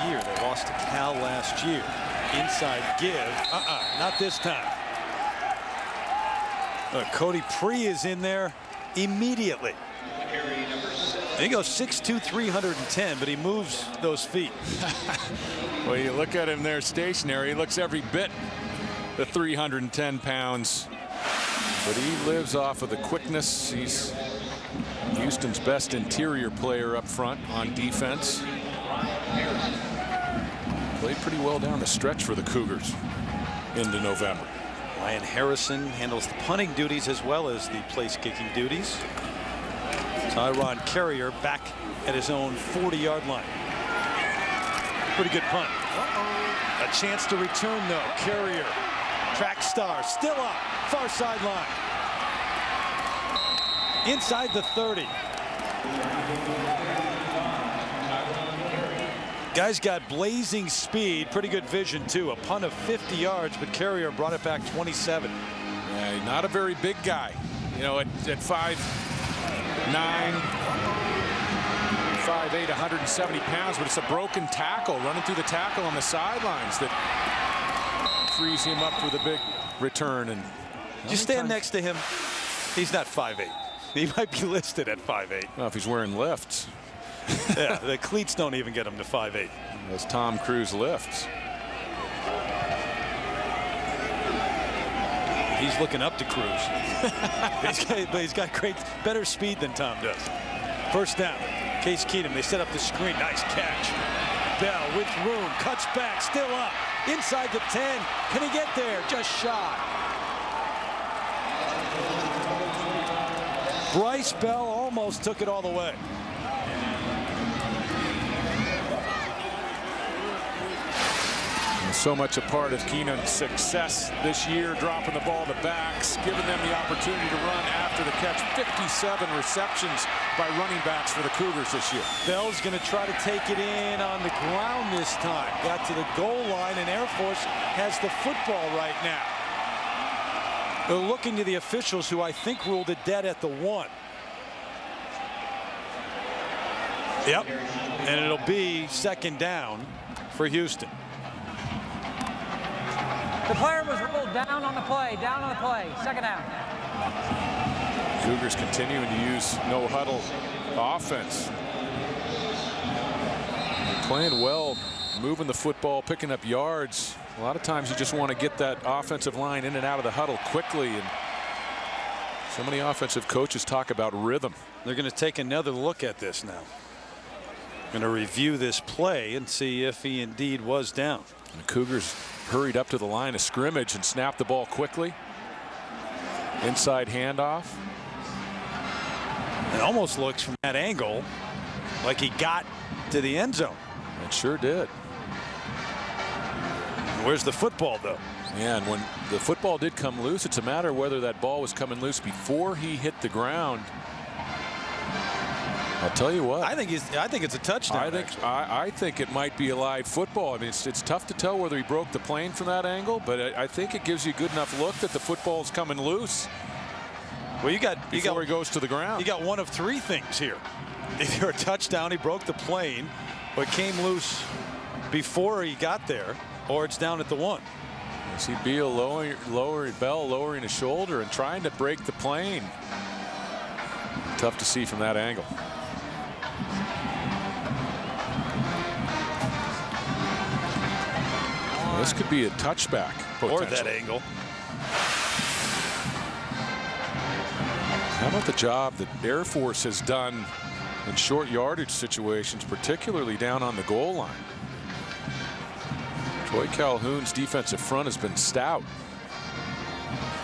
year. They lost to Cal last year. Inside give. Not this time. Look, Cody Pree is in there immediately. He goes 6'2", 310, but he moves those feet. Well, you look at him there stationary. He looks every bit the 310 pounds. But he lives off of the quickness. He's Houston's best interior player up front on defense. Played pretty well down the stretch for the Cougars into November. Ryan Harrison handles the punting duties as well as the place-kicking duties. Tyron Carrier back at his own 40-yard line. Pretty good punt. A chance to return, though. Carrier, track star, still up, far sideline. Inside the 30. Guy's got blazing speed, pretty good vision, too. A punt of 50 yards, but Carrier brought it back 27. Yeah, not a very big guy. You know, at 5'9", 5'8", 170 pounds, but it's a broken tackle running through the tackle on the sidelines that frees him up for the big return. And you stand next to him. He's not 5'8". He might be listed at 5'8". Well, if he's wearing lifts. Yeah, the cleats don't even get him to 5'8". Those Tom Cruise lifts. He's looking up to Cruise. He's got better speed than Tom does. First down. Case Keenum. They set up the screen. Nice catch. Bell with room. Cuts back. Still up. Inside the 10. Can he get there? Just shy. Bryce Bell almost took it all the way. So much a part of Keenan's success this year, dropping the ball to backs, giving them the opportunity to run after the catch. 57 receptions by running backs for the Cougars this year. Bell's going to try to take it in on the ground this time. Got to the goal line, and Air Force has the football right now. They're looking to the officials, who I think ruled it dead at the 1. Yep, and it'll be second down for Houston. The player was ruled down on the play, second down. Cougars continuing to use no huddle offense. Playing well, moving the football, picking up yards. A lot of times you just want to get that offensive line in and out of the huddle quickly, and so many offensive coaches talk about rhythm. They're going to take another look at this now. Going to review this play and see if he indeed was down. And the Cougars hurried up to the line of scrimmage and snapped the ball quickly. Inside handoff. It almost looks from that angle like he got to the end zone. It sure did. Where's the football, though? Yeah, and when the football did come loose, it's a matter of whether that ball was coming loose before he hit the ground. I'll tell you what. I think it's a touchdown. I think it might be a live football. I mean, it's tough to tell whether he broke the plane from that angle, but I think it gives you a good enough look that the football's coming loose. Well, before he goes to the ground. You got one of three things here. Either a touchdown, he broke the plane, or it came loose before he got there, or it's down at the 1. You see Beal lowering his shoulder and trying to break the plane. Tough to see from that angle. This could be a touchback. Or that angle. How about the job that Air Force has done in short yardage situations, particularly down on the goal line? Troy Calhoun's defensive front has been stout.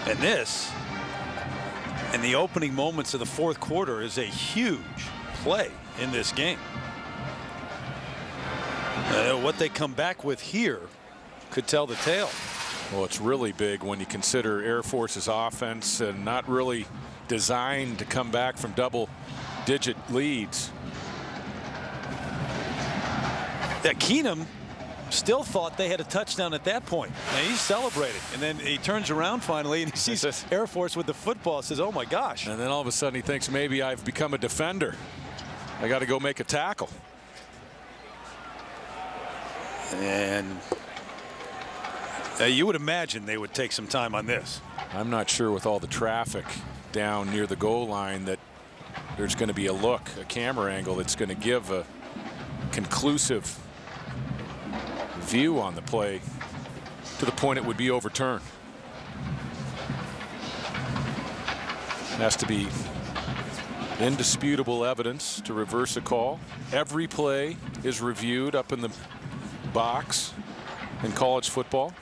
And this, in the opening moments of the fourth quarter, is a huge play in this game. What they come back with here could tell the tale. Well, it's really big when you consider Air Force's offense and not really designed to come back from double-digit leads. That Keenum still thought they had a touchdown at that point. And he celebrated. And then he turns around finally and he sees Air Force with the football. Says, oh my gosh. And then all of a sudden he thinks maybe I've become a defender. I got to go make a tackle. And you would imagine they would take some time on this. I'm not sure with all the traffic down near the goal line that there's going to be a camera angle that's going to give a conclusive view on the play to the point it would be overturned. It has to be indisputable evidence to reverse a call. Every play is reviewed up in the box in college football.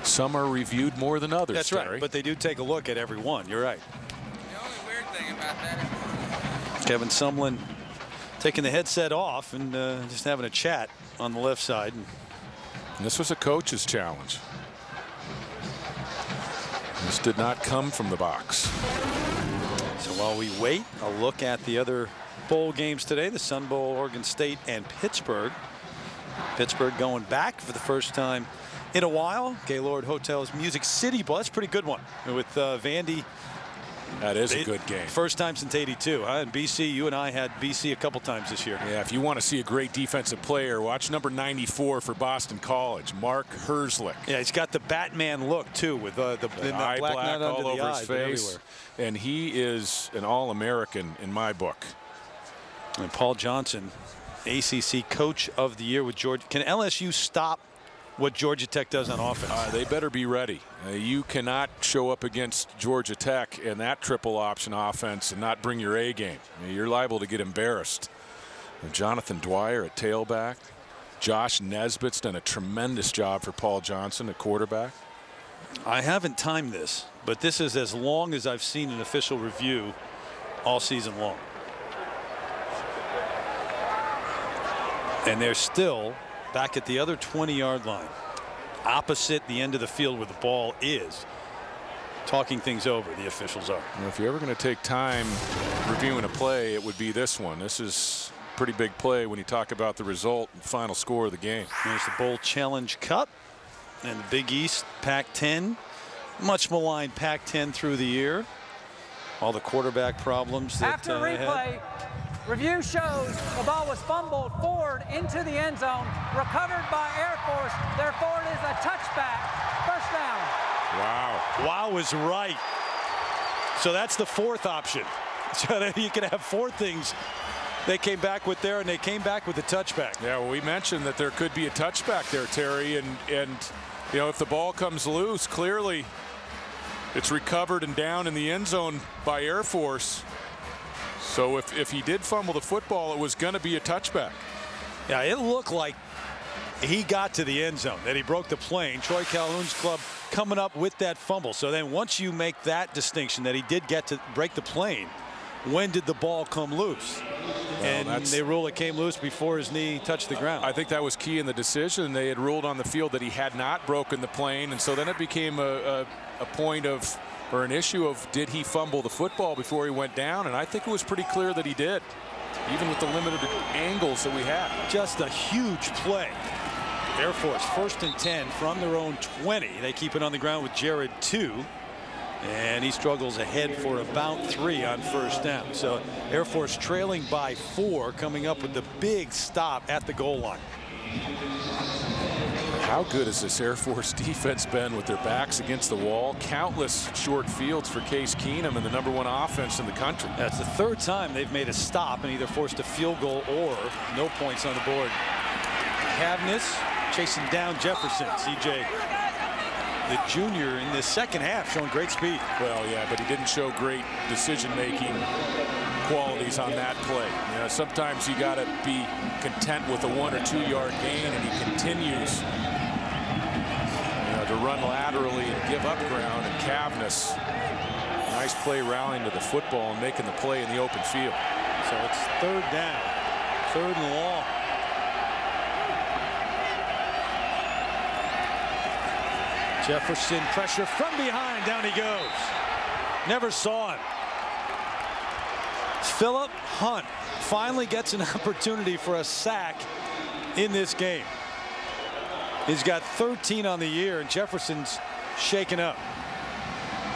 Some are reviewed more than others. That's right, but they do take a look at every one. You're right. The only weird thing about that, Kevin Sumlin taking the headset off and just having a chat on the left side. And this was a coach's challenge. This did not come from the box. So while we wait, a look at the other bowl games today, the Sun Bowl, Oregon State and Pittsburgh. Pittsburgh going back for the first time in a while. Gaylord Hotel's Music City Bowl. That's a pretty good one with Vandy. That is a good game. First time since '82. And BC, you and I had BC a couple times this year. Yeah, if you want to see a great defensive player, watch number 94 for Boston College, Mark Herzlich. Yeah, he's got the Batman look too, with the eye black all over eyes, his face. And he is an All-American in my book. And Paul Johnson, ACC Coach of the Year with Georgia. Can LSU stop what Georgia Tech does on offense? They better be ready. You cannot show up against Georgia Tech in that triple option offense and not bring your A game. You're liable to get embarrassed. Jonathan Dwyer at tailback. Josh Nesbitt's done a tremendous job for Paul Johnson at quarterback. I haven't timed this, but this is as long as I've seen an official review all season long. And they're still back at the other 20-yard line, opposite the end of the field where the ball is, talking things over. The officials are. Well, if you're ever going to take time reviewing a play, it would be this one. This is a pretty big play when you talk about the result and final score of the game. There's the Bowl Challenge Cup and the Big East Pac-10. Much maligned Pac-10 through the year. All the quarterback problems that after replay. Review shows the ball was fumbled forward into the end zone, recovered by Air Force. Therefore, it is a touchback. First down. Wow. Wow is right. So that's the fourth option. So that you can have four things they came back with there, and they came back with a touchback. Yeah, well, we mentioned that there could be a touchback there, Terry, and you know, if the ball comes loose, clearly it's recovered and down in the end zone by Air Force. So if he did fumble the football, it was going to be a touchback. Yeah, it looked like he got to the end zone, that he broke the plane. Troy Calhoun's club coming up with that fumble. So then once you make that distinction that he did get to break the plane, when did the ball come loose? Well, and they rule it came loose before his knee touched the ground. I think that was key in the decision. They had ruled on the field that he had not broken the plane, and so then it became a point of, or an issue of, did he fumble the football before he went down? And I think it was pretty clear that he did, even with the limited angles that we had. Just a huge play. Air Force 1st and 10 from their own 20. They keep it on the ground with Jared 2. And he struggles ahead for about 3 on first down. So Air Force trailing by 4, coming up with the big stop at the goal line. How good has this Air Force defense been with their backs against the wall? Countless short fields for Case Keenum and the #1 offense in the country. That's the third time they've made a stop and either forced a field goal or no points on the board. Cavness chasing down Jefferson. CJ, the junior, in the second half, showing great speed. Well, yeah, but he didn't show great decision-making qualities on that play. You know, sometimes you got to be content with a 1 or 2 yard gain, and he continues, you know, to run laterally and give up ground. And Cavness, nice play rallying to the football and making the play in the open field. So it's third down, 3rd and long. Jefferson pressure from behind, down he goes. Never saw him. Philip Hunt finally gets an opportunity for a sack in this game. He's got 13 on the year, and Jefferson's shaken up.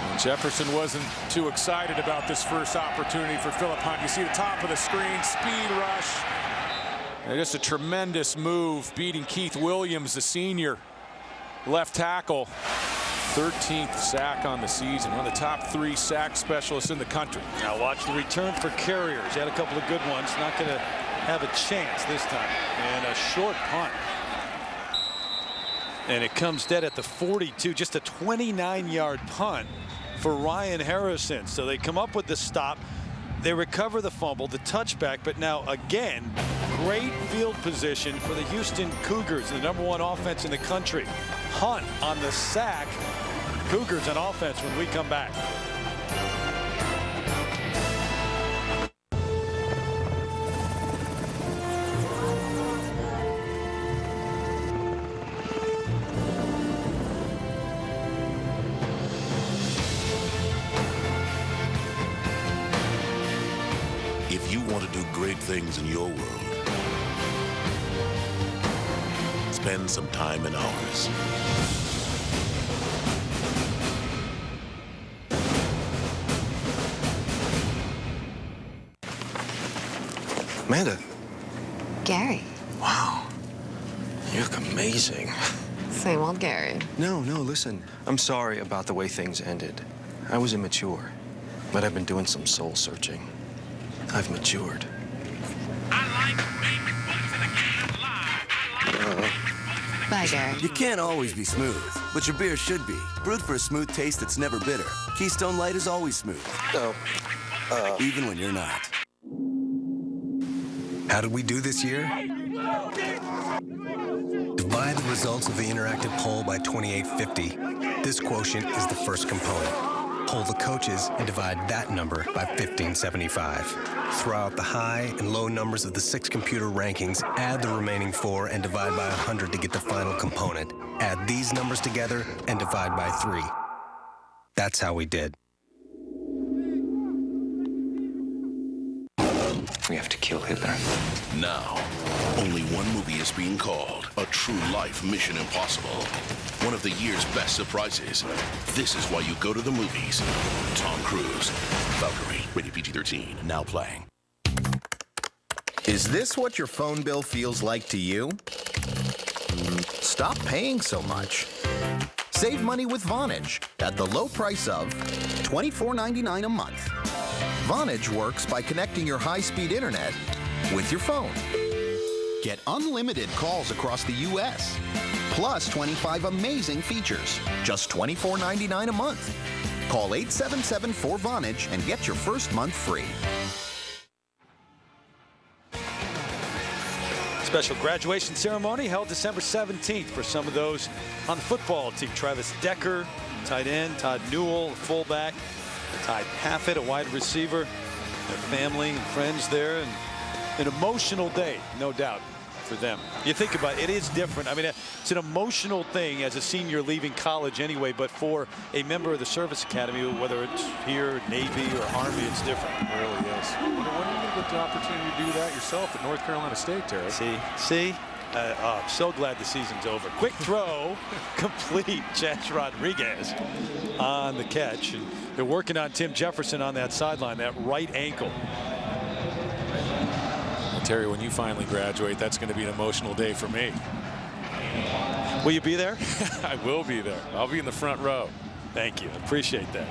And Jefferson wasn't too excited about this first opportunity for Philip Hunt. You see the top of the screen, speed rush. And just a tremendous move, beating Keith Williams, the senior left tackle. 13th sack on the season, one of the top 3 sack specialists in the country. Now watch the return for Carriers. He had a couple of good ones. Not going to have a chance this time. And a short punt. And it comes dead at the 42. Just a 29-yard punt for Ryan Harrison. So they come up with the stop. They recover the fumble, the touchback. But now again, great field position for the Houston Cougars, the #1 offense in the country. Hunt on the sack. Cougars on offense when we come back. If you want to do great things in your world, spend some time in ours. Amanda. Gary. Wow. You look amazing. Same old Gary. No, listen. I'm sorry about the way things ended. I was immature, but I've been doing some soul searching. I've matured. Bye, Gary. You can't always be smooth, but your beer should be. Brewed for a smooth taste that's never bitter. Keystone Light is always smooth. Even when you're not. How did we do this year? Divide the results of the interactive poll by 2850. This quotient is the first component. Poll the coaches and divide that number by 1575. Throw out the high and low numbers of the 6 computer rankings, add the remaining 4, and divide by 100 to get the final component. Add these numbers together and divide by 3. That's how we did. We have to kill Hitler. Now, only one movie is being called a true life Mission Impossible. One of the year's best surprises. This is why you go to the movies. Tom Cruise. Valkyrie. Rated PG-13. Now playing. Is this what your phone bill feels like to you? Stop paying so much. Save money with Vonage at the low price of $24.99 a month. Vonage works by connecting your high-speed internet with your phone. Get unlimited calls across the U.S., plus 25 amazing features. Just $24.99 a month. Call 877-4VONAGE and get your first month free. Special graduation ceremony held December 17th for some of those on the football team. Travis Decker, tight end, Todd Newell, fullback, Ty Paffett, a wide receiver, their family and friends there, and an emotional day, no doubt, for them. You think about it, it is different. I mean, it's an emotional thing as a senior leaving college anyway, but for a member of the service academy, whether it's here, Navy, or Army, it's different. It really is. When are you going to get the opportunity to do that yourself at North Carolina State, Terry? See? I'm so glad the season's over. Quick throw, complete. Chas Rodriguez on the catch. And they're working on Tim Jefferson on that sideline, that right ankle. Well, Terry, when you finally graduate, that's going to be an emotional day for me. Will you be there? I will be there. I'll be in the front row. Thank you. Appreciate that.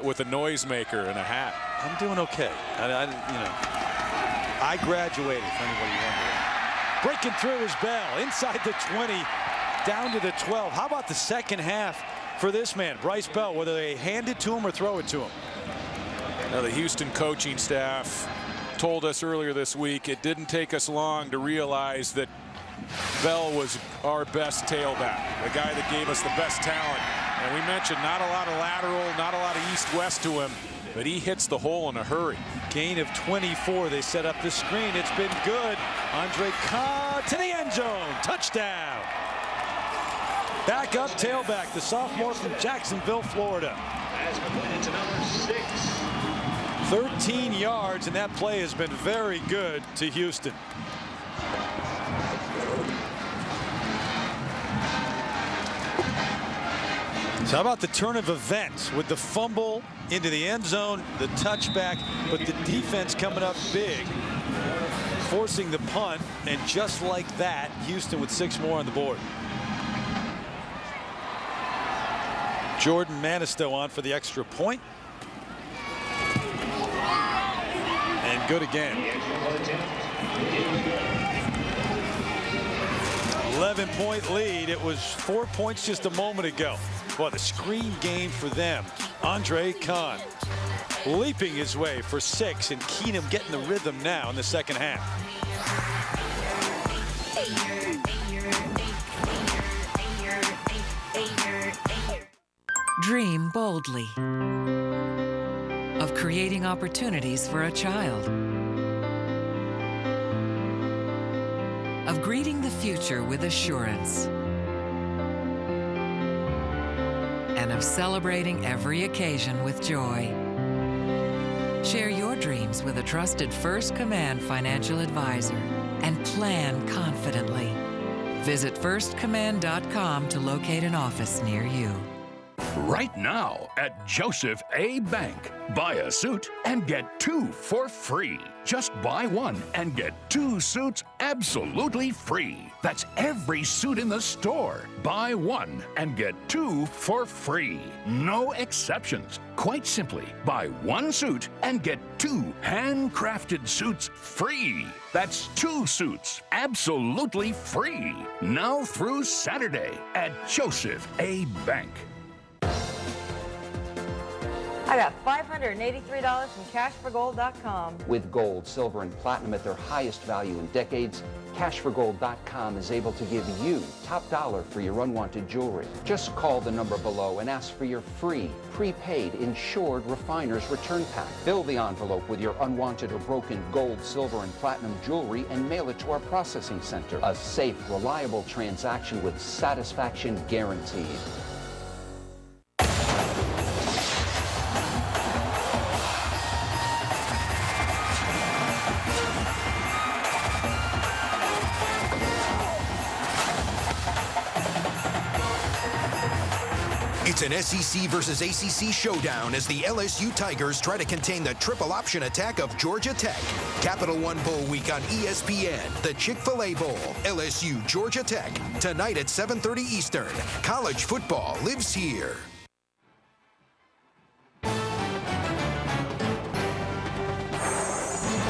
With a noisemaker and a hat. I'm doing okay. I graduated, if anybody wondering. Breaking through is Bell, inside the 20, down to the 12. How about the second half for this man, Bryce Bell, whether they hand it to him or throw it to him? Now, the Houston coaching staff told us earlier this week it didn't take us long to realize that Bell was our best tailback, the guy that gave us the best talent. And we mentioned not a lot of lateral, not a lot of east-west to him, but he hits the hole in a hurry. Gain of 24. They set up the screen. It's been good. Andre Cobb to the end zone. Touchdown. Back up tailback, the sophomore from Jacksonville, Florida. 13 yards, and that play has been very good to Houston. So how about the turn of events with the fumble into the end zone, the touchback, but the defense coming up big, forcing the punt, and just like that, Houston with 6 more on the board. Jordan Manisto on for the extra point. And good again. 11-point lead. It was 4 points just a moment ago. Boy, the screen game for them. Andre Kahn leaping his way for 6, and Keenum getting the rhythm now in the second half. Dream boldly of creating opportunities for a child, of greeting the future with assurance, and of celebrating every occasion with joy. Share your dreams with a trusted First Command financial advisor and plan confidently. Visit firstcommand.com to locate an office near you. Right now at Joseph A. Bank. Buy a suit and get 2 for free. Just buy 1 and get 2 suits absolutely free. That's every suit in the store. Buy 1 and get 2 for free. No exceptions. Quite simply, buy 1 suit and get 2 handcrafted suits free. That's 2 suits absolutely free. Now through Saturday at Joseph A. Bank. I got $583 from cashforgold.com. With gold, silver, and platinum at their highest value in decades, cashforgold.com is able to give you top dollar for your unwanted jewelry. Just call the number below and ask for your free, prepaid, insured refiner's return pack. Fill the envelope with your unwanted or broken gold, silver, and platinum jewelry and mail it to our processing center. A safe, reliable transaction with satisfaction guaranteed. It's an SEC versus ACC showdown as the LSU Tigers try to contain the triple option attack of Georgia Tech. Capital One Bowl week on ESPN, the Chick-fil-A Bowl, LSU Georgia Tech, tonight at 7:30 Eastern. College football lives here.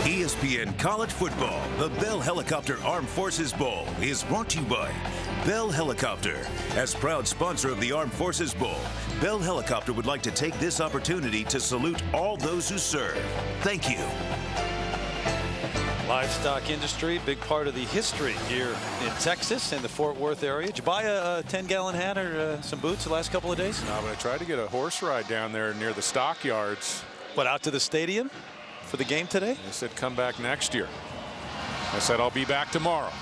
ESPN College Football, the Bell Helicopter Armed Forces Bowl, is brought to you by Bell Helicopter. As proud sponsor of the Armed Forces Bowl, Bell Helicopter would like to take this opportunity to salute all those who serve. Thank you. Livestock industry, big part of the history here in Texas and the Fort Worth area. Did you buy a 10-gallon hat or some boots the last couple of days? No, but I tried to get a horse ride down there near the stockyards. What, out to the stadium for the game today? They said come back next year. I said I'll be back tomorrow.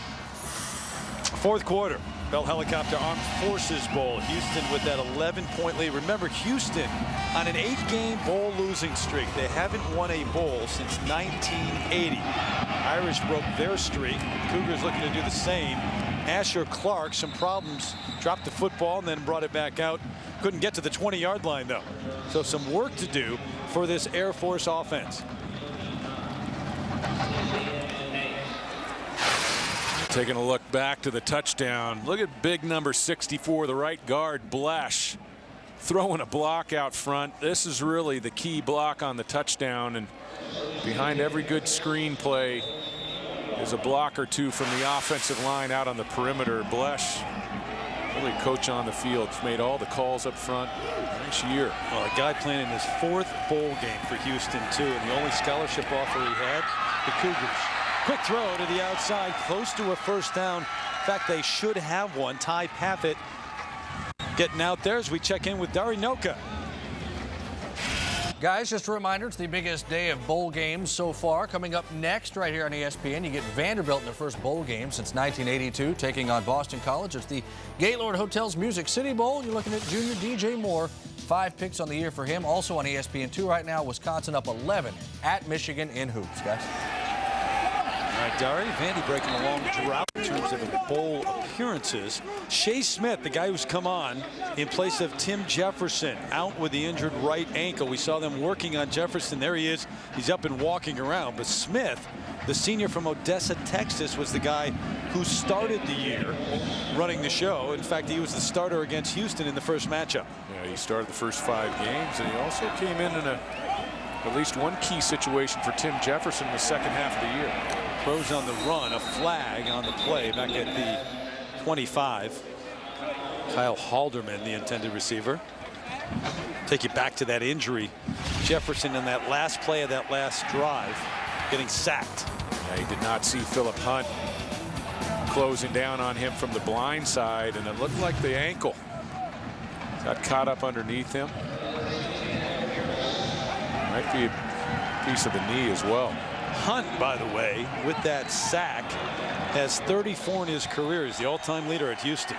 Fourth quarter, Bell Helicopter Armed Forces Bowl. Houston with that 11-point lead. Remember, Houston on an 8-game bowl losing streak. They haven't won a bowl since 1980. Irish broke their streak. Cougars looking to do the same. Asher Clark, some problems, dropped the football and then brought it back out. Couldn't get to the 20-yard line, though. So some work to do for this Air Force offense. Taking a look back to the touchdown. Look at big number 64, the right guard, Blesh, throwing a block out front. This is really the key block on the touchdown, and behind every good screen play is a block or two from the offensive line out on the perimeter. Blesh, really coach on the field, made all the calls up front. Nice year. Well, a guy playing in his 4th bowl game for Houston, too, and the only scholarship offer he had, the Cougars. Quick throw to the outside, close to a first down. In fact, they should have one. Ty Paffett getting out there as we check in with Dari Noka. Guys, just a reminder, it's the biggest day of bowl games so far. Coming up next right here on ESPN, you get Vanderbilt in their first bowl game since 1982, taking on Boston College. It's the Gaylord Hotels Music City Bowl. You're looking at junior DJ Moore. 5 picks on the year for him. Also on ESPN2 right now, Wisconsin up 11 at Michigan in hoops, guys. All right, Dari, Vandy breaking a long drought terms of bowl appearances. Shea Smith, the guy who's come on in place of Tim Jefferson, out with the injured right ankle. We saw them working on Jefferson. There he is. He's up and walking around. But Smith, the senior from Odessa, Texas, was the guy who started the year running the show. In fact, he was the starter against Houston in the first matchup. Yeah, he started the first 5 games, and he also came in at least one key situation for Tim Jefferson in the second half of the year. Throws on the run, a flag on the play back at the 25. Kyle Halderman, the intended receiver. Take you back to that injury. Jefferson in that last play of that last drive, getting sacked. Yeah, he did not see Philip Hunt closing down on him from the blind side, and it looked like the ankle got caught up underneath him. Might be a piece of the knee as well. Hunt, by the way, with that sack, has 34 in his career. He's the all-time leader at Houston.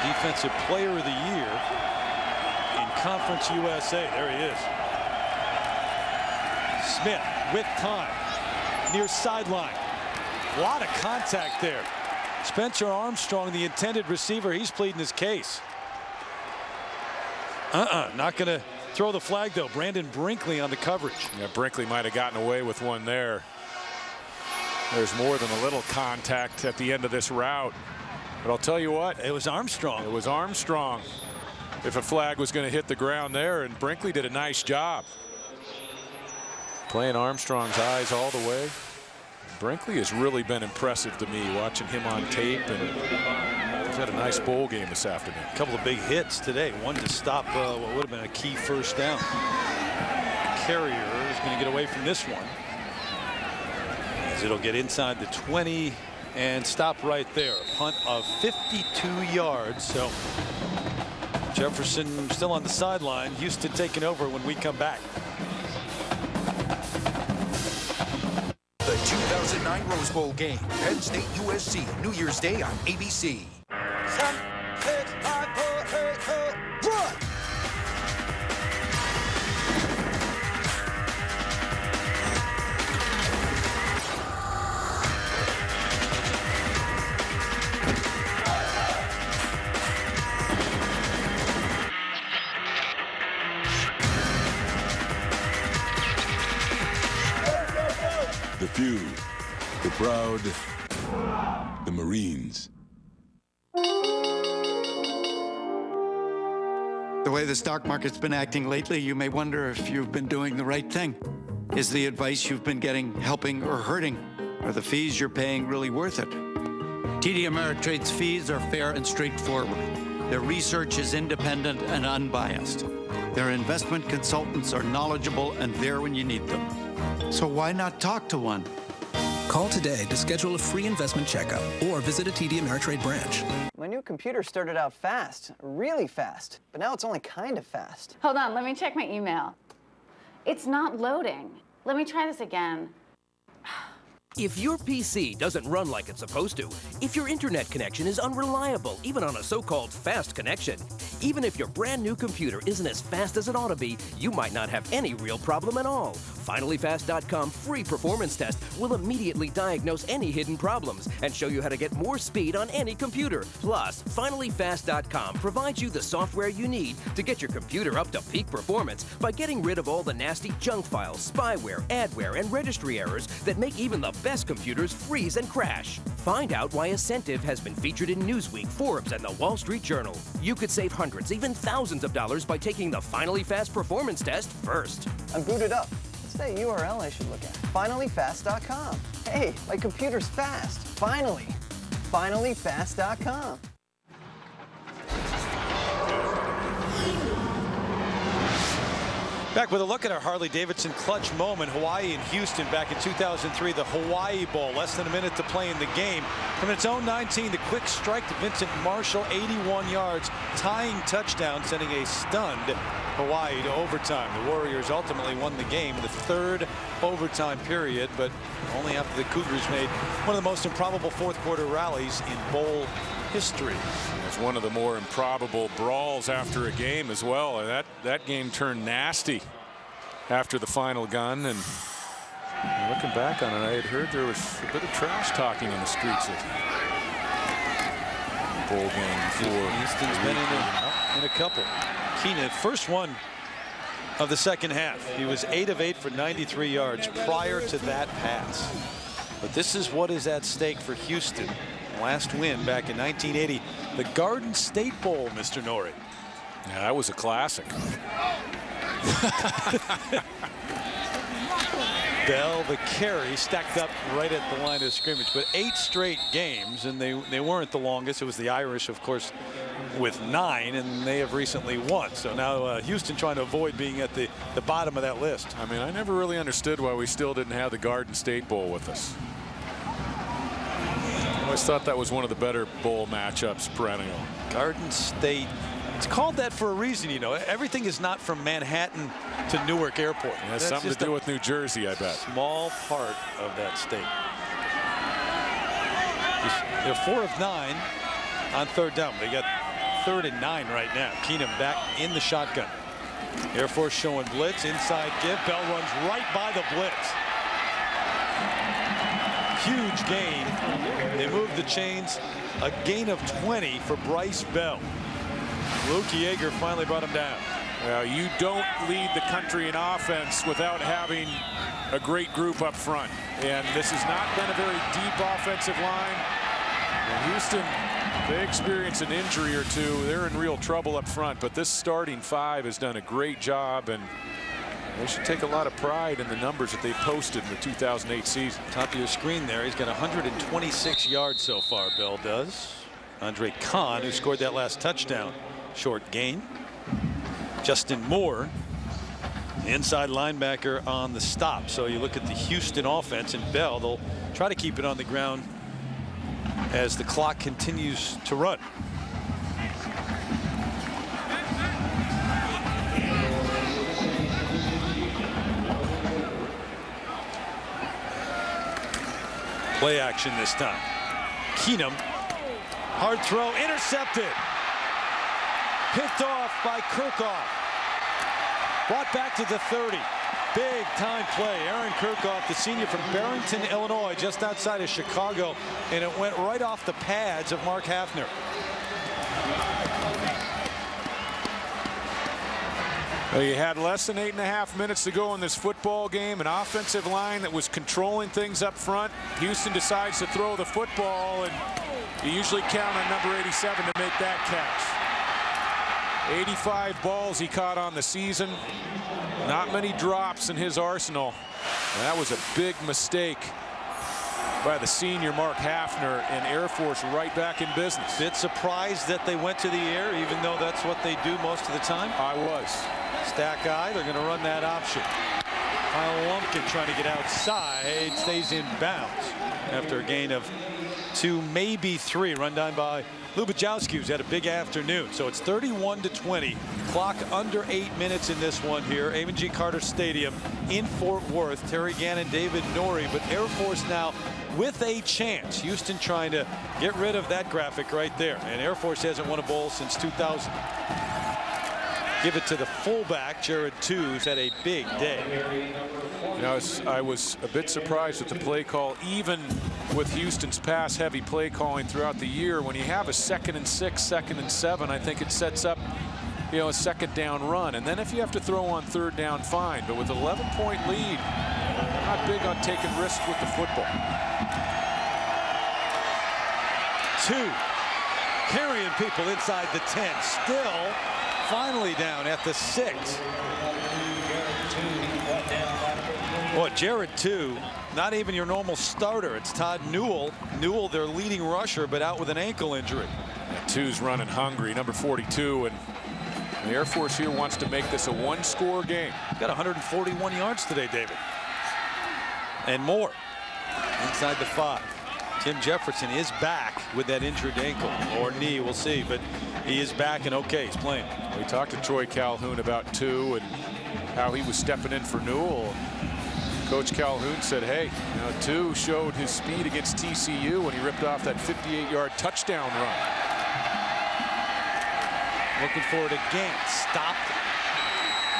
Defensive Player of the Year in Conference USA. There he is. Smith with time, near sideline. A lot of contact there. Spencer Armstrong, the intended receiver, he's pleading his case. Not going to throw the flag, though. Brandon Brinkley on the coverage. Yeah, Brinkley might have gotten away with one there. There's more than a little contact at the end of this route. But I'll tell you what. It was Armstrong. It was Armstrong. If a flag was going to hit the ground there, and Brinkley did a nice job. Playing Armstrong's eyes all the way. Brinkley has really been impressive to me, watching him on tape, and he's had a nice bowl game this afternoon. A couple of big hits today. One to stop what would have been a key first down. Carrier is going to get away from this one, as it'll get inside the 20 and stop right there. A punt of 52 yards. So Jefferson still on the sideline. Houston taking over when we come back. The 2009 Rose Bowl game, Penn State USC, New Year's Day on ABC. 7, 6, 5, 4, 8, run! The few, the proud, the Marines. The way the stock market's been acting lately, you may wonder if you've been doing the right thing. Is the advice you've been getting helping or hurting? Are the fees you're paying really worth it? TD Ameritrade's fees are fair and straightforward. Their research is independent and unbiased. Their investment consultants are knowledgeable and there when you need them. So why not talk to one? Call today to schedule a free investment checkup or visit a TD Ameritrade branch. My new computer started out fast, really fast, but now it's only kind of fast. Hold on, let me check my email. It's not loading. Let me try this again. If your PC doesn't run like it's supposed to, if your internet connection is unreliable, even on a so-called fast connection, even if your brand new computer isn't as fast as it ought to be, you might not have any real problem at all. FinallyFast.com free performance test will immediately diagnose any hidden problems and show you how to get more speed on any computer. Plus, FinallyFast.com provides you the software you need to get your computer up to peak performance by getting rid of all the nasty junk files, spyware, adware, and registry errors that make even the best computers freeze and crash. Find out why Ascentive has been featured in Newsweek, Forbes, and the Wall Street Journal. You could save hundreds, even thousands of dollars by taking the Finally Fast performance test first. I'm booted up. What's that URL I should look at? FinallyFast.com. Hey, my computer's fast. Finally. FinallyFast.com. Back with a look at our Harley-Davidson clutch moment. Hawaii and Houston back in 2003, the Hawaii Bowl. Less than a minute to play in the game. From its own 19, the quick strike to Vincent Marshall, 81 yards, tying touchdown, sending a stunned Hawaii to overtime. The Warriors ultimately won the game in the third overtime period, but only after the Cougars made one of the most improbable fourth quarter rallies in bowl history. It's one of the more improbable brawls after a game as well. And that game turned nasty after the final gun, and Looking back on it, I had heard there was a bit of trash talking in the streets of bowl game before. Houston's been in a couple. Keenan, first one of the second half. He was 8 of 8 for 93 yards prior to that pass. But this is what is at stake for Houston. Last win back in 1980, the Garden State Bowl, Mr. Norrie. Yeah, that was a classic. Bell, the carry, stacked up right at the line of scrimmage. But 8 straight games, and they weren't the longest. It was the Irish, of course, with 9, and they have recently won. So now Houston trying to avoid being at the bottom of that list. I mean, I never really understood why we still didn't have the Garden State Bowl with us. I always thought that was one of the better bowl matchups perennial. Garden State. It's called that for a reason, you know. Everything is not from Manhattan to Newark Airport. It has something to do with New Jersey, I bet. Small part of that state. They're 4 of 9 on third down. They got 3rd and 9 right now. Keenum back in the shotgun. Air Force showing blitz. Inside give. Bell runs right by the blitz. Huge gain. They move the chains. A gain of 20 for Bryce Bell. Luke Yeager finally brought him down. Well, you don't lead the country in offense without having a great group up front. And this has not been a very deep offensive line. And Houston, they experience an injury or two. They're in real trouble up front. But this starting 5 has done a great job. And they should take a lot of pride in the numbers that they posted in the 2008 season. Top of your screen there. He's got 126 yards so far, Bell does. Andre Kahn, who scored that last touchdown. Short gain. Justin Moore, inside linebacker on the stop. So you look at the Houston offense and Bell, they'll try to keep it on the ground as the clock continues to run. Play action this time. Keenum, hard throw, intercepted. Picked off by Kirkhoff. Brought back to the 30. Big time play. Aaron Kirkhoff, the senior from Barrington, Illinois, just outside of Chicago, and it went right off the pads of Mark Hafner. Well, you had less than 8.5 minutes to go in this football game. An offensive line that was controlling things up front. Houston decides to throw the football, and you usually count on number 87 to make that catch. 85 balls he caught on the season. Not many drops in his arsenal. And that was a big mistake by the senior Mark Hafner, and Air Force right back in business. Bit surprised that they went to the air, even though that's what they do most of the time. I was. Stack eye, they're going to run that option. Kyle Lumpkin trying to get outside, stays in bounds after a gain of 2, maybe 3. Run down by Lubachowski, who's had a big afternoon. So it's 31-20. Clock under 8 minutes in this one here. Amon G. Carter Stadium in Fort Worth. Terry Gannon, David Norrie, but Air Force now with a chance. Houston trying to get rid of that graphic right there. And Air Force hasn't won a bowl since 2000. Give it to the fullback, Jared Tooze, had a big day. You know, I was a bit surprised with the play call, even with Houston's pass-heavy play calling throughout the year. When you have a 2nd and 6, 2nd and 7, I think it sets up, you know, a 2nd down run. And then if you have to throw on 3rd down, fine. But with an 11-point lead, I'm not big on taking risks with the football. 2, carrying people inside the 10. Still finally down at the 6. Boy, Jared, too, not even your normal starter. It's Todd Newell. Newell, their leading rusher, but out with an ankle injury. And Two's running hungry, number 42, and the Air Force here wants to make this a 1-score game. Got 141 yards today, David. And more inside the 5. Tim Jefferson is back with that injured ankle or knee, we'll see, but he is back and okay. He's playing. We talked to Troy Calhoun about 2 and how he was stepping in for Newell. Coach Calhoun said, hey, you know, 2 showed his speed against TCU when he ripped off that 58-yard touchdown run. Looking for it again. Stopped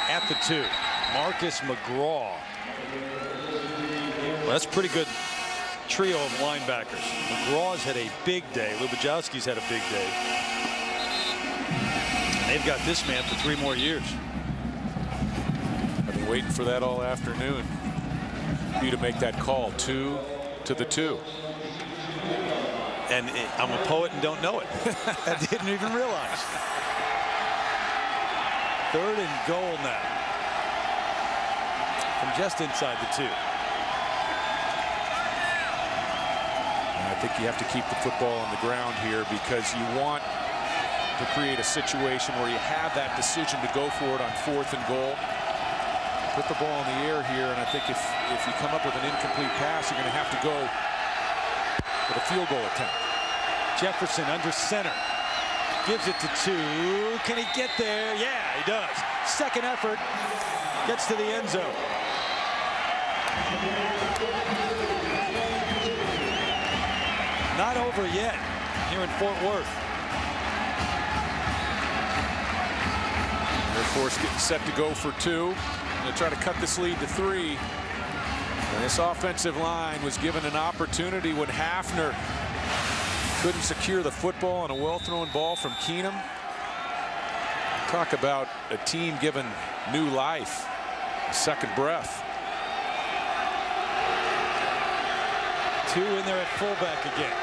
at the 2. Marcus McGraw. Well, that's a pretty good trio of linebackers. McGraw's had a big day. Lubajowski's had a big day. And they've got this man for 3 more years. I've been waiting for that all afternoon. You to make that call. 2 to the 2. And I'm a poet and don't know it. I didn't even realize. 3rd and goal now. From just inside the 2. I think you have to keep the football on the ground here because you want to create a situation where you have that decision to go for it on 4th and goal. Put the ball in the air here, and I think if you come up with an incomplete pass, you're going to have to go with a field goal attempt. Jefferson under center. Gives it to 2. Can he get there? Yeah, he does. Second effort. Gets to the end zone. Not over yet here in Fort Worth. Air Force getting set to go for 2. They'll try to cut this lead to 3. And this offensive line was given an opportunity when Hafner couldn't secure the football on a well-thrown ball from Keenum. Talk about a team given new life, a second breath. 2 in there at fullback again.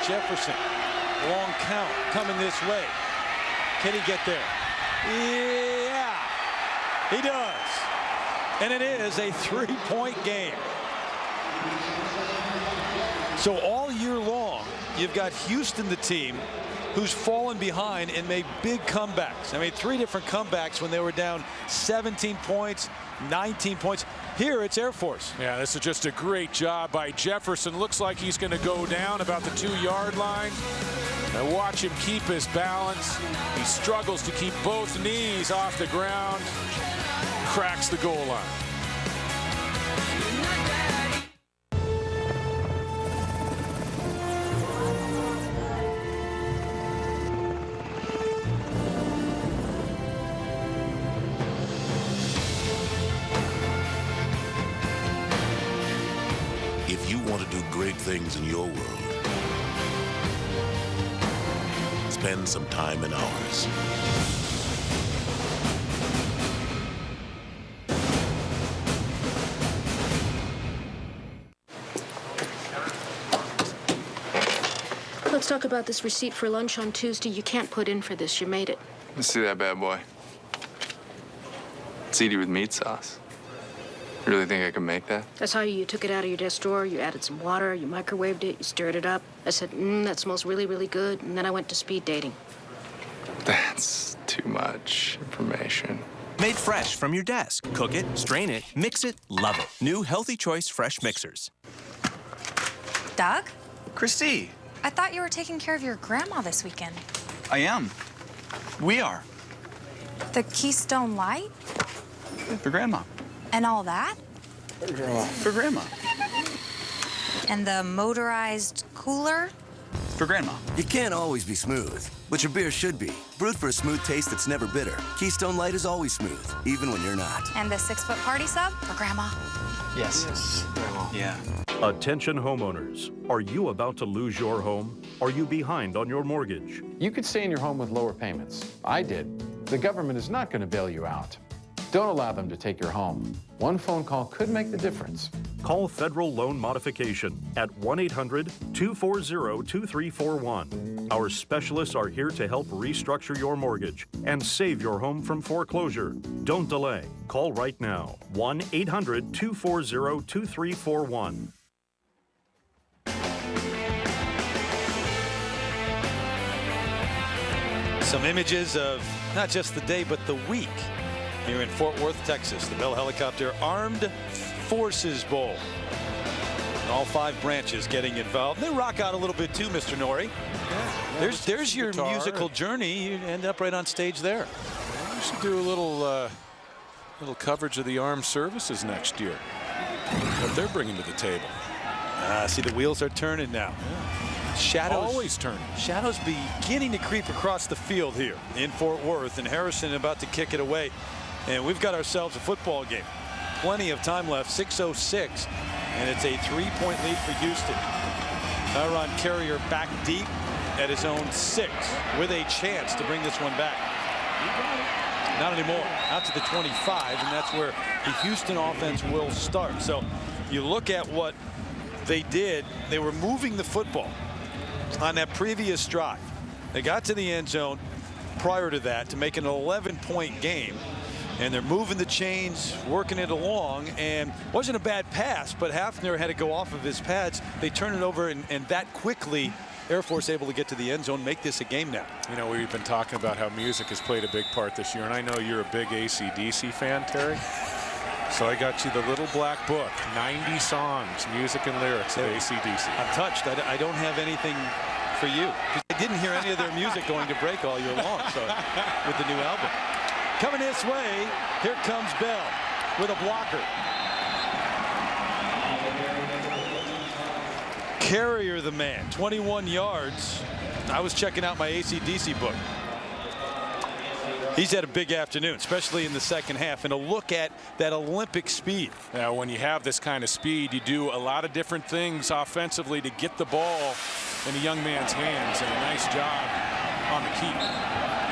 Jefferson, long count coming this way. Can he get there? Yeah, he does. And it is a 3-point game. So all year long, you've got Houston, the team, who's fallen behind and made big comebacks. I mean, 3 different comebacks when they were down 17 points, 19 points. Here, it's Air Force. Yeah, this is just a great job by Jefferson. Looks like he's going to go down about the 2-yard line. And watch him keep his balance. He struggles to keep both knees off the ground. Cracks the goal line. If you want to do great things in your world, spend some time in ours. Let's talk about this receipt for lunch on Tuesday. You can't put in for this. You made it. Let's see that bad boy. It's ziti with meat sauce. You really think I can make that? That's how you took it out of your desk drawer. You added some water. You microwaved it. You stirred it up. I said, that smells really, really good. And then I went to speed dating. That's too much information. Made fresh from your desk. Cook it, strain it, mix it, love it. New Healthy Choice Fresh Mixers. Doug? Christy. I thought you were taking care of your grandma this weekend. I am. We are. The Keystone Light? For Grandma. And all that? For Grandma. And the motorized cooler? For Grandma. You can't always be smooth, but your beer should be. Brewed for a smooth taste that's never bitter. Keystone Light is always smooth, even when you're not. And the 6-foot party sub? For Grandma. Yes. Grandma. Yeah. Attention homeowners. Are you about to lose your home? Are you behind on your mortgage? You could stay in your home with lower payments. I did. The government is not going to bail you out. Don't allow them to take your home. One phone call could make the difference. Call Federal Loan Modification at 1-800-240-2341. Our specialists are here to help restructure your mortgage and save your home from foreclosure. Don't delay. Call right now. 1-800-240-2341. Some images of not just the day, but the week here in Fort Worth, Texas. The Bell Helicopter Armed Forces Bowl. And all 5 branches getting involved. They rock out a little bit too, Mr. Norrie. Yeah, there's your musical journey. You end up right on stage there. Yeah, you should do a little coverage of the armed services next year. What they're bringing to the table. See, the wheels are turning now. Yeah. Shadows always turning. Shadows beginning to creep across the field here in Fort Worth, and Harrison about to kick it away. And we've got ourselves a football game. Plenty of time left, 6:06 and it's a 3-point lead for Houston. Tyron Carrier back deep at his own 6 with a chance to bring this one back. Not anymore. Out to the 25, and that's where the Houston offense will start. So you look at what they did. They were moving the football on that previous drive. They got to the end zone prior to that to make an 11-point game, and they're moving the chains, working it along, and wasn't a bad pass, but Hafner had to go off of his pads. They turn it over, and that quickly Air Force able to get to the end zone, make this a game now. You know, we've been talking about how music has played a big part this year, and I know you're a big AC/DC fan, Terry. So I got you the little black book, 90 songs, music and lyrics of AC/DC. I'm touched. I don't have anything for you. I didn't hear any of their music going to break all year long, so with the new album. Coming this way, here comes Bell with a blocker. Carrier the man, 21 yards. I was checking out my AC/DC book. He's had a big afternoon, especially in the second half, and a look at that Olympic speed. Now, when you have this kind of speed, you do a lot of different things offensively to get the ball in a young man's hands, and a nice job on the keep.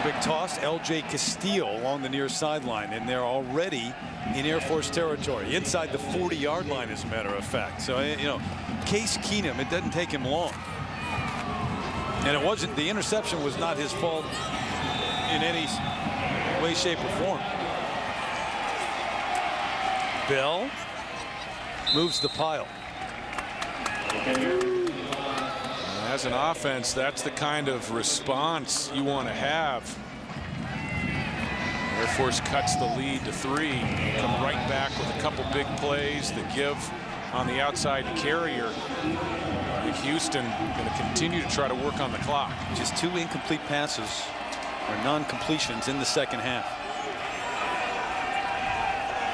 Big toss, L.J. Castillo along the near sideline, and they're already in Air Force territory, inside the 40-yard line, as a matter of fact. So, you know, Case Keenum, it doesn't take him long. And it wasn't, the interception was not his fault in any way, shape, or form. Bell moves the pile. As an offense, that's the kind of response you want to have. Air Force cuts the lead to 3. Come right back with a couple big plays. The give on the outside Carrier. Houston going to continue to try to work on the clock. Just 2 incomplete passes or non-completions in the second half.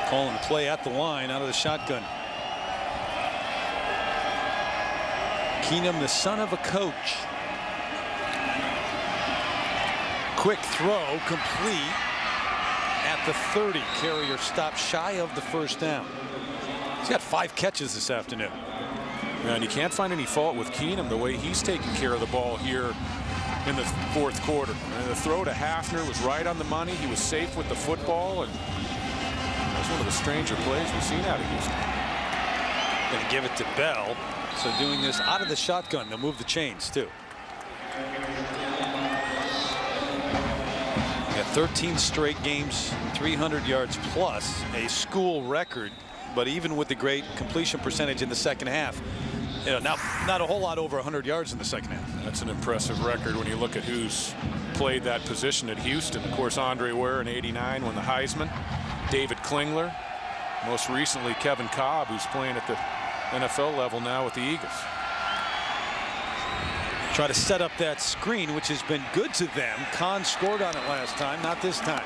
Calling the play at the line out of the shotgun. Keenum, the son of a coach. Quick throw, complete at the 30. Carrier stopped shy of the first down. He's got 5 catches this afternoon. And you can't find any fault with Keenum the way he's taking care of the ball here in the fourth quarter. And the throw to Hafner was right on the money. He was safe with the football, and that was one of the stranger plays we've seen out of Houston. Going to give it to Bell. So doing this out of the shotgun, they'll move the chains too. Got 13 straight games, 300 yards plus, a school record. But even with the great completion percentage in the second half, you know, not a whole lot over 100 yards in the second half. That's an impressive record when you look at who's played that position at Houston. Of course, Andre Ware in '89 won the Heisman. David Klingler. Most recently, Kevin Cobb, who's playing at the NFL level now with the Eagles. Try to set up that screen, which has been good to them. Kahn scored on it last time, not this time.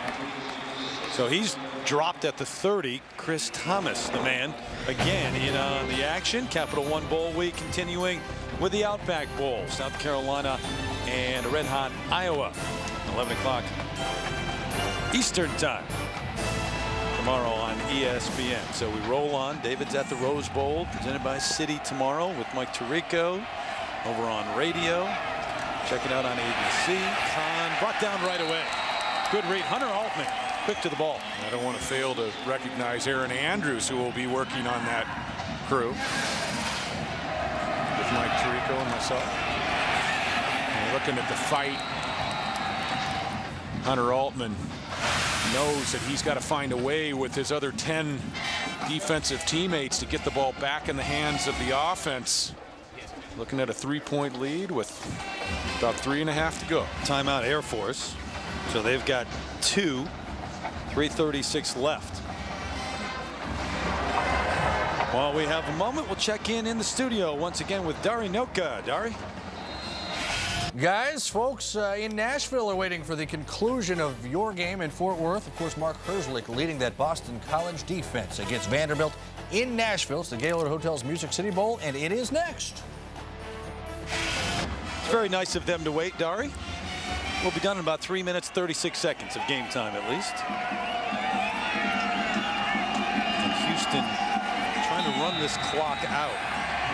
So he's dropped at the 30. Chris Thomas, the man, again in on the action. Capital One Bowl week continuing with the Outback Bowl. South Carolina and Red Hot Iowa. 11 o'clock Eastern time tomorrow on ESPN. So we roll on. David's at the Rose Bowl, presented by Citi tomorrow with Mike Tirico over on radio. Check it out on ABC. Kahn brought down right away. Good read. Hunter Altman quick to the ball. I don't want to fail to recognize Aaron Andrews, who will be working on that crew with Mike Tirico and myself. And looking at the fight, Hunter Altman knows that he's got to find a way with his other 10 defensive teammates to get the ball back in the hands of the offense. Looking at a 3-point lead with about 3.5 to go. Timeout Air Force. So they've got 2. 3:36 left. While we have a moment, we'll check in the studio once again with Dari Noka. Dari? Guys, folks in Nashville are waiting for the conclusion of your game in Fort Worth. Of course, Mark Herzlich leading that Boston College defense against Vanderbilt in Nashville. It's the Gaylord Hotel's Music City Bowl, and it is next. It's very nice of them to wait, Dari. We'll be done in about 3 minutes, 36 seconds of game time at least. And Houston trying to run this clock out.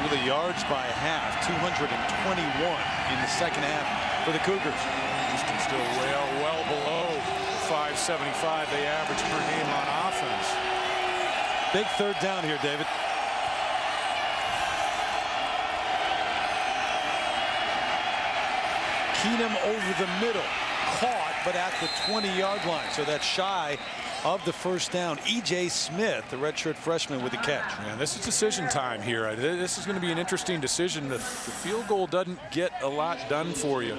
With the yards by half, 221 in the second half for the Cougars. Houston still well below 575 they average per game on offense. Big third down here, David. Keenum over the middle, caught, but at the 20-yard line. So that's shy of the first down. E.J. Smith, the redshirt freshman, with the catch. Man, this is decision time here. This is going to be an interesting decision. The field goal doesn't get a lot done for you.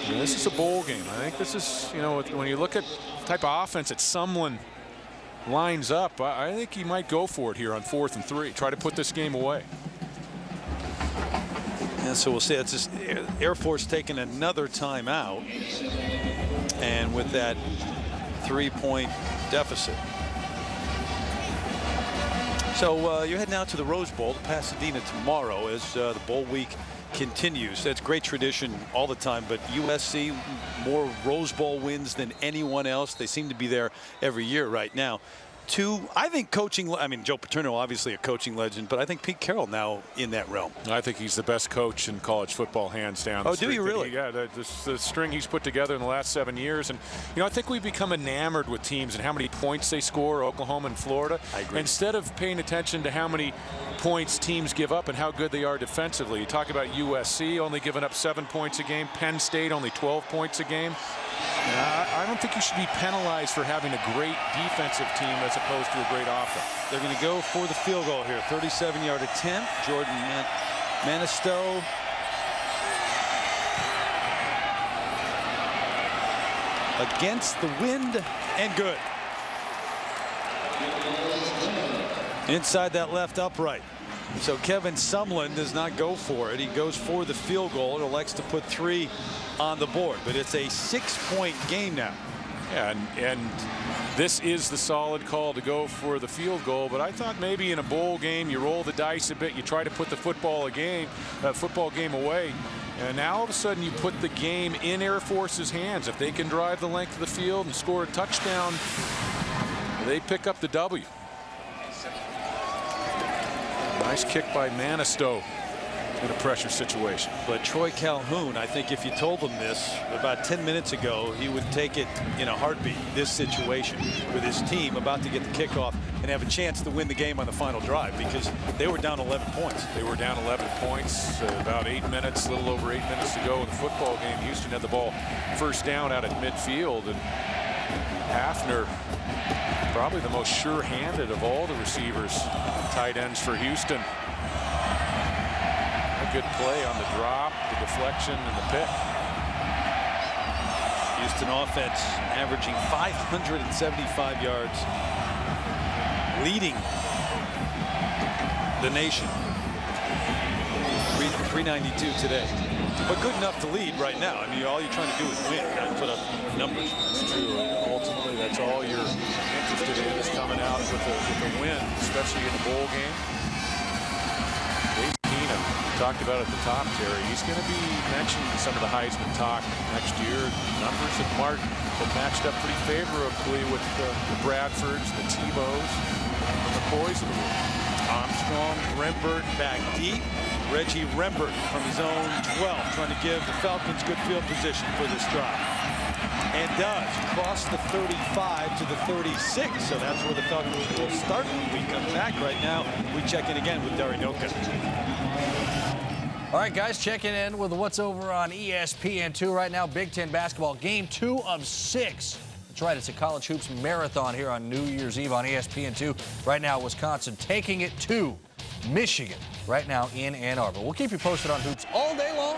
And this is a bowl game. I think this is, you know, when you look at the type of offense that Sumlin lines up, I think he might go for it here on 4th and 3. Try to put this game away. Yeah, so we'll see. It's just Air Force taking another timeout, and with that 3-point deficit. So you're heading out to the Rose Bowl to Pasadena tomorrow as the bowl week continues. That's great tradition all the time, but USC more Rose Bowl wins than anyone else. They seem to be there every year right now. I think coaching, I mean, Joe Paterno, obviously a coaching legend, but I think Pete Carroll now in that realm. I think he's the best coach in college football, hands down. Oh, do you really? Yeah, the string he's put together in the last 7 years. And, you know, I think we've become enamored with teams and how many points they score, Oklahoma and Florida. I agree. Instead of paying attention to how many points teams give up and how good they are defensively. You talk about USC only giving up 7 points a game, Penn State only 12 points a game. I don't think you should be penalized for having a great defensive team as opposed to a great offense. They're going to go for the field goal here. 37-yard attempt. Jordan Manistow. Against the wind and good. Inside that left upright. So Kevin Sumlin does not go for it. He goes for the field goal and elects to put 3 on the board. But it's a 6-point game now. Yeah, and this is the solid call to go for the field goal. But I thought maybe in a bowl game you roll the dice a bit. You try to put the football game away. And now all of a sudden you put the game in Air Force's hands. If they can drive the length of the field and score a touchdown, they pick up the W. Nice kick by Manistow in a pressure situation. But Troy Calhoun, I think if you told him this about 10 minutes ago, he would take it in a heartbeat, this situation with his team about to get the kickoff and have a chance to win the game on the final drive, because they were down 11 points. They were down 11 points, about 8 minutes, a little over 8 minutes to go in the football game. Houston had the ball first down out at midfield, and Hafner, probably the most sure-handed of all the receivers, tight ends for Houston. A good play on the drop, the deflection, and the pick. Houston offense averaging 575 yards, leading the nation. 392 today. But good enough to lead right now. I mean, all you're trying to do is win, not put up numbers. That's true. Ultimately, that's all you're interested in, is coming out with a win, especially in a bowl game. Dave Keenum, talked about at the top, Terry. He's going to be mentioned in some of the Heisman talk next year. Numbers at Martin have matched up pretty favorably with the Bradfords, the Tebows, the McCoys of the world. Armstrong, Rembert back deep. Reggie Rembert from his own 12, trying to give the Falcons good field position for this drive. And does cross the 35 to the 36. So that's where the Falcons will start when we come back. Right now, we check in again with Darinoka. All right, guys, checking in with what's over on ESPN2 right now. Big Ten basketball, game 2 of 6. That's right, it's a college hoops marathon here on New Year's Eve on ESPN2. Right now, Wisconsin taking it to Michigan right now in Ann Arbor. We'll keep you posted on hoops all day long.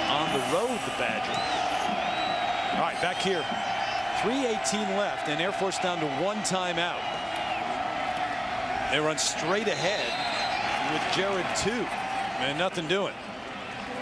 On the road, the Badgers. All right, back here. 3:18 left, and Air Force down to 1 timeout. They run straight ahead with Jared 2, and nothing doing.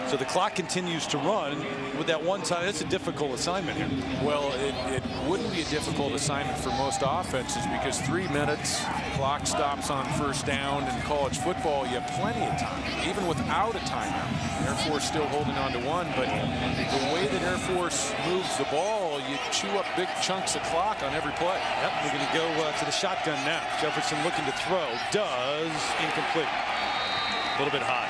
So the clock continues to run with that one time. That's a difficult assignment here. Well, it wouldn't be a difficult assignment for most offenses because 3 minutes, clock stops on first down. In college football, you have plenty of time, even without a timeout. Air Force still holding on to one, but the way that Air Force moves the ball, you chew up big chunks of clock on every play. Yep, we're going to go to the shotgun now. Jefferson looking to throw, does incomplete. A little bit high.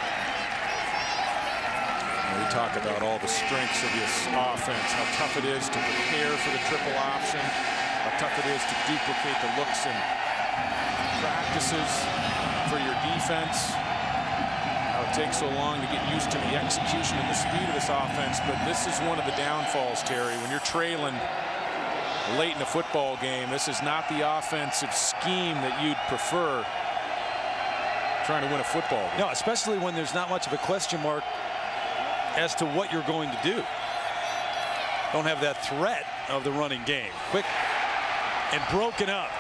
We talk about all the strengths of this offense, how tough it is to prepare for the triple option, how tough it is to duplicate the looks and practices for your defense, how it takes so long to get used to the execution and the speed of this offense. But this is one of the downfalls, Terry. When you're trailing late in a football game, this is not the offensive scheme that you'd prefer trying to win a football game. No, especially when there's not much of a question mark as to what you're going to do. Don't have that threat of the running game. Quick and broken up.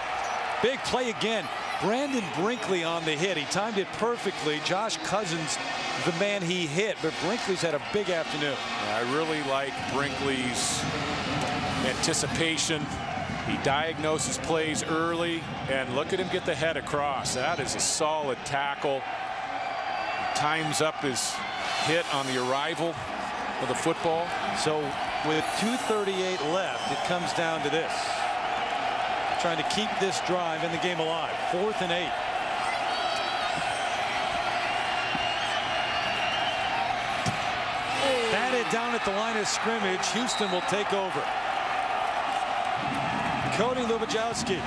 Big play again. Brandon Brinkley on the hit. He timed it perfectly. Josh Cousins, the man he hit, but Brinkley's had a big afternoon. I really like Brinkley's anticipation. He diagnoses plays early, and look at him get the head across. That is a solid tackle. Times up his hit on the arrival of the football. So with 2:38 left, it comes down to this. Trying to keep this drive in the game alive. 4th and 8. Batted down at the line of scrimmage. Houston will take over. Cody Lubajowski.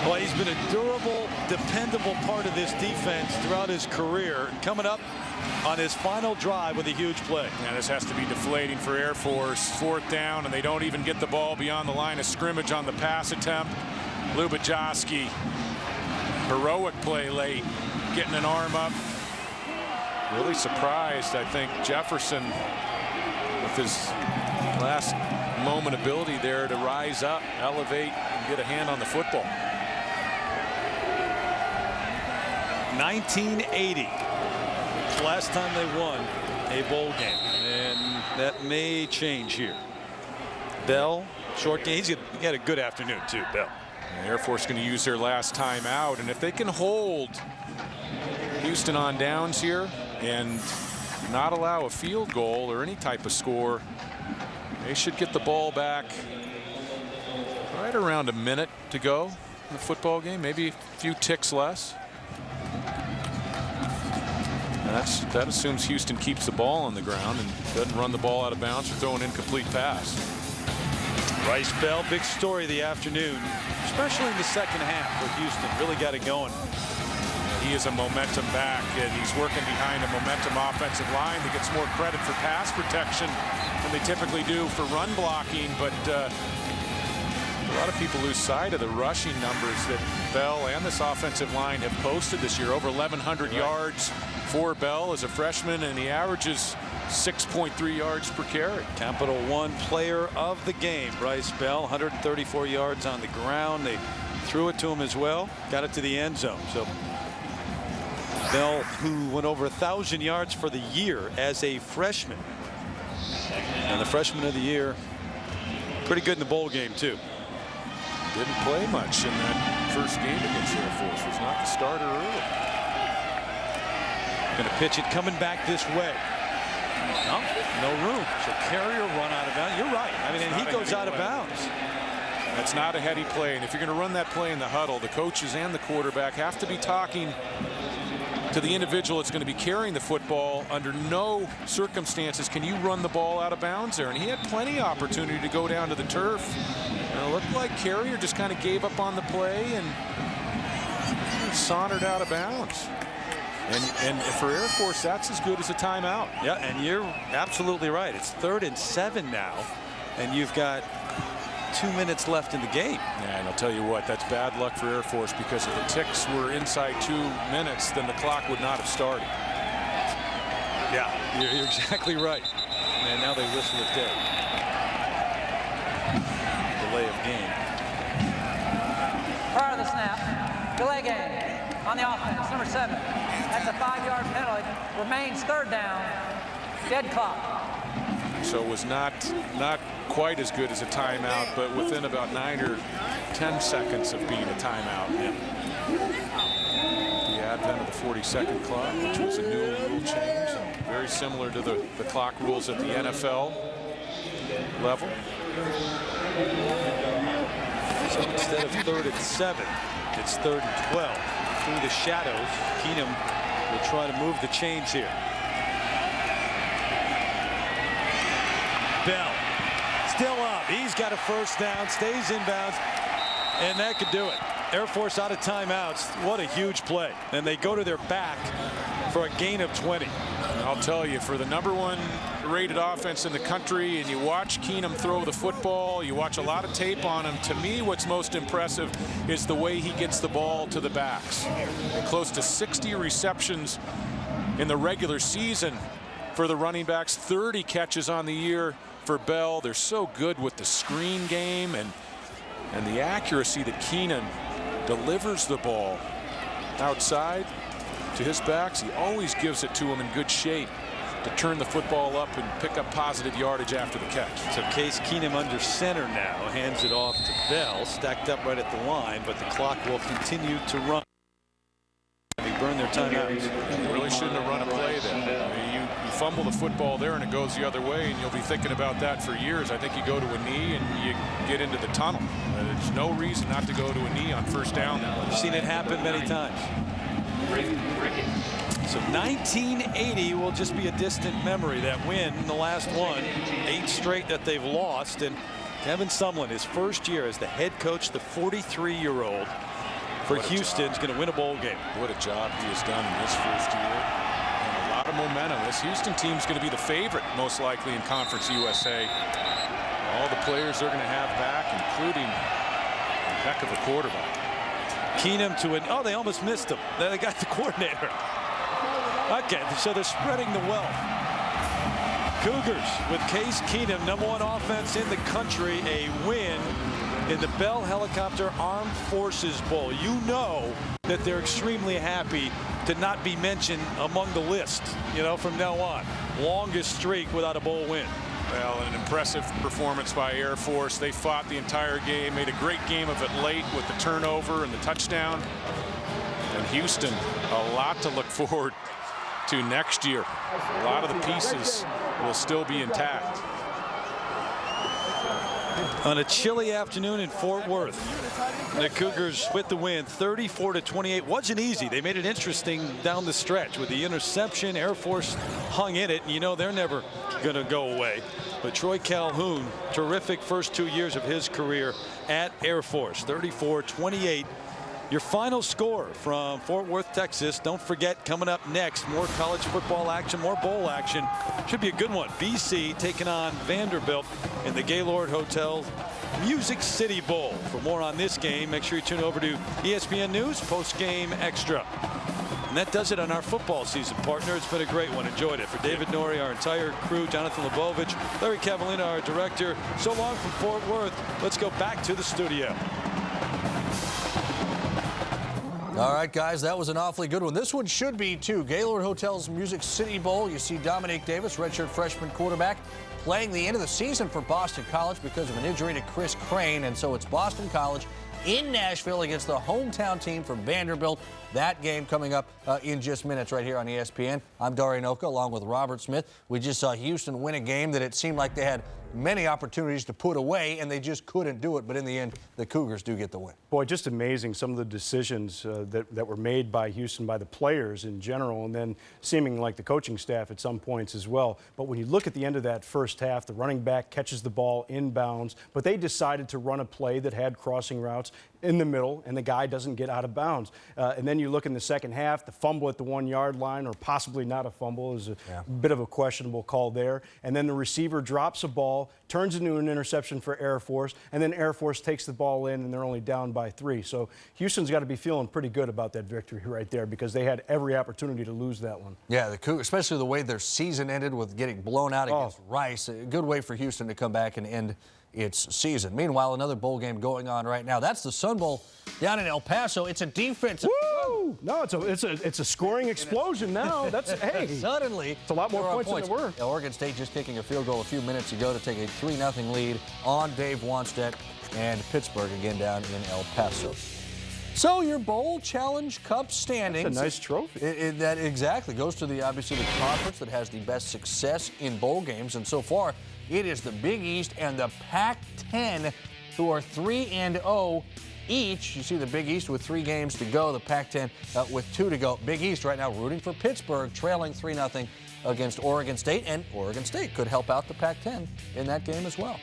Well, he's been a durable, dependable part of this defense throughout his career. Coming up on his final drive with a huge play. Yeah, this has to be deflating for Air Force. 4th down, and they don't even get the ball beyond the line of scrimmage on the pass attempt. Lubajowski, heroic play late, getting an arm up. Really surprised, I think, Jefferson with his last moment ability there to rise up, elevate, and get a hand on the football. 1980. Last time they won a bowl game, and that may change here. Bell, short game. He had a good afternoon too, Bell. The Air Force going to use their last time out, and if they can hold Houston on downs here and not allow a field goal or any type of score, they should get the ball back right around a minute to go in the football game, maybe a few ticks less. That assumes Houston keeps the ball on the ground and doesn't run the ball out of bounds or throw an incomplete pass. Rice Bell, big story of the afternoon, especially in the second half with Houston. Really got it going. He is a momentum back, and he's working behind a momentum offensive line that gets more credit for pass protection than they typically do for run blocking. But a lot of people lose sight of the rushing numbers that Bell and this offensive line have posted this year. Over 1,100 yards for Bell as a freshman, and he averages 6.3 yards per carry. Capital One player of the game, Bryce Bell, 134 yards on the ground. They threw it to him as well, got it to the end zone. So Bell, who went over 1,000 yards for the year as a freshman, and the freshman of the year, pretty good in the bowl game too. Didn't play much in that first game against Air Force. Was not the starter early. Going to pitch it coming back this way. No room. So Carrier run out of bounds. You're right. I mean, and he goes out of bounds. That's not a heady play. And if you're going to run that play in the huddle, the coaches and the quarterback have to be talking to the individual that's going to be carrying the football. Under no circumstances can you run the ball out of bounds there. And he had plenty of opportunity to go down to the turf. And it looked like Carrier just kind of gave up on the play and sauntered out of bounds. And for Air Force, that's as good as a timeout. Yeah, and you're absolutely right. It's 3rd and 7 now, and you've got 2 minutes left in the game. Yeah, and I'll tell you what, that's bad luck for Air Force, because if the ticks were inside 2 minutes, then the clock would not have started. Yeah, you're exactly right. And now they whistle it dead. Delay of game. Prior to the snap, delay game. on the offense, number 7. That's a 5-yard penalty. Remains third down. Dead clock. So it was not quite as good as a timeout, but within about 9 or 10 seconds of being a timeout. The advent of the 40-second clock, which was a new rule change, and very similar to the clock rules at the NFL level. So instead of 3rd and 7, it's 3rd and 12. Through the shadows, Keenum will try to move the chains here. Bell still up. He's got a first down, stays inbounds, and that could do it. Air Force out of timeouts. What a huge play. And they go to their back for a gain of 20. I'll tell you, for the #1 rated offense in the country, and you watch Keenum throw the football, you watch a lot of tape on him. To me, what's most impressive is the way he gets the ball to the backs. And close to 60 receptions in the regular season for the running backs, 30 catches on the year for Bell. They're so good with the screen game and the accuracy that Keenan delivers the ball outside to his backs. He always gives it to him in good shape to turn the football up and pick up positive yardage after the catch. So Case Keenum under center now, hands it off to Bell, stacked up right at the line, but the clock will continue to run. They burn their timeouts. You really shouldn't have run a play there. I mean, you fumble the football there and it goes the other way, and you'll be thinking about that for years. I think you go to a knee and you get into the tunnel. There's no reason not to go to a knee on first down. I've seen it happen many times. So 1980 will just be a distant memory. That win, the last one, 8 straight that they've lost. And Kevin Sumlin, his first year as the head coach, the 43-year-old for Houston, is going to win a bowl game. What a job he has done in his first year. And a lot of momentum. This Houston team's going to be the favorite, most likely, in Conference USA. All the players they're going to have back, including a heck of a quarterback. Keenum to oh, they almost missed him. They got the coordinator. Okay, so they're spreading the wealth. Cougars with Case Keenum, #1 offense in the country, a win in the Bell Helicopter Armed Forces Bowl. You know that they're extremely happy to not be mentioned among the list, you know, from now on. Longest streak without a bowl win. Well, an impressive performance by Air Force. They fought the entire game, made a great game of it late with the turnover and the touchdown. And Houston, a lot to look forward to next year. A lot of the pieces will still be intact. On a chilly afternoon in Fort Worth, the Cougars with the win, 34-28. Wasn't easy. They made it interesting down the stretch with the interception. Air Force hung in it, and you know they're never going to go away. But Troy Calhoun, terrific first 2 years of his career at Air Force, 34-28. Your final score from Fort Worth, Texas. Don't forget, coming up next, more college football action, more bowl action. Should be a good one. BC taking on Vanderbilt in the Gaylord Hotel Music City Bowl. For more on this game, make sure you tune over to ESPN News Post-Game Extra. And that does it on our football season, partner. It's been a great one. Enjoyed it. For David Norrie, our entire crew, Jonathan Lebovich, Larry Cavallina, our director. So long from Fort Worth. Let's go back to the studio. All right, guys, that was an awfully good one. This one should be, too. Gaylord Hotel's Music City Bowl. You see Dominique Davis, redshirt freshman quarterback, playing the end of the season for Boston College because of an injury to Chris Crane. And so it's Boston College in Nashville against the hometown team from Vanderbilt. That game coming up in just minutes right here on ESPN. I'm Darian Oka along with Robert Smith. We just saw Houston win a game that it seemed like they had many opportunities to put away, and they just couldn't do it. But in the end, the Cougars do get the win. Boy, just amazing some of the decisions that were made by Houston, by the players in general, and then seeming like the coaching staff at some points as well. But when you look at the end of that first half, the running back catches the ball inbounds, but they decided to run a play that had crossing routes in the middle, and the guy doesn't get out of bounds. And then you look in the second half, the fumble at the 1 yard line, or possibly not a fumble, is a bit of a questionable call there. And then the receiver drops a ball, turns into an interception for Air Force, and then Air Force takes the ball in, and they're only down by 3. So Houston's got to be feeling pretty good about that victory right there, because they had every opportunity to lose that one. Yeah, the Cougars, especially the way their season ended with getting blown out against Rice. A good way for Houston to come back and end its season. Meanwhile, another bowl game going on right now. That's the Sun Bowl down in El Paso. It's a defensive. Woo! No, it's a scoring explosion now. That's hey. Suddenly, it's a lot more points than there were. Oregon State just kicking a field goal a few minutes ago to take a 3-0 lead on Dave Wanstedt and Pittsburgh again down in El Paso. So your Bowl Challenge Cup standings. That's a nice trophy. That exactly goes to obviously the conference that has the best success in bowl games, and so far it is the Big East and the Pac-10 who are 3-0 each. You see the Big East with 3 games to go, the Pac-10 with 2 to go. Big East right now rooting for Pittsburgh, trailing 3-0 against Oregon State, and Oregon State could help out the Pac-10 in that game as well.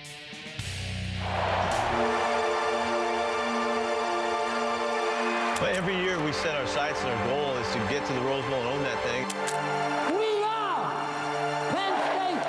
Well, every year we set our sights and our goal is to get to the Rose Bowl and own that thing. We are Penn State.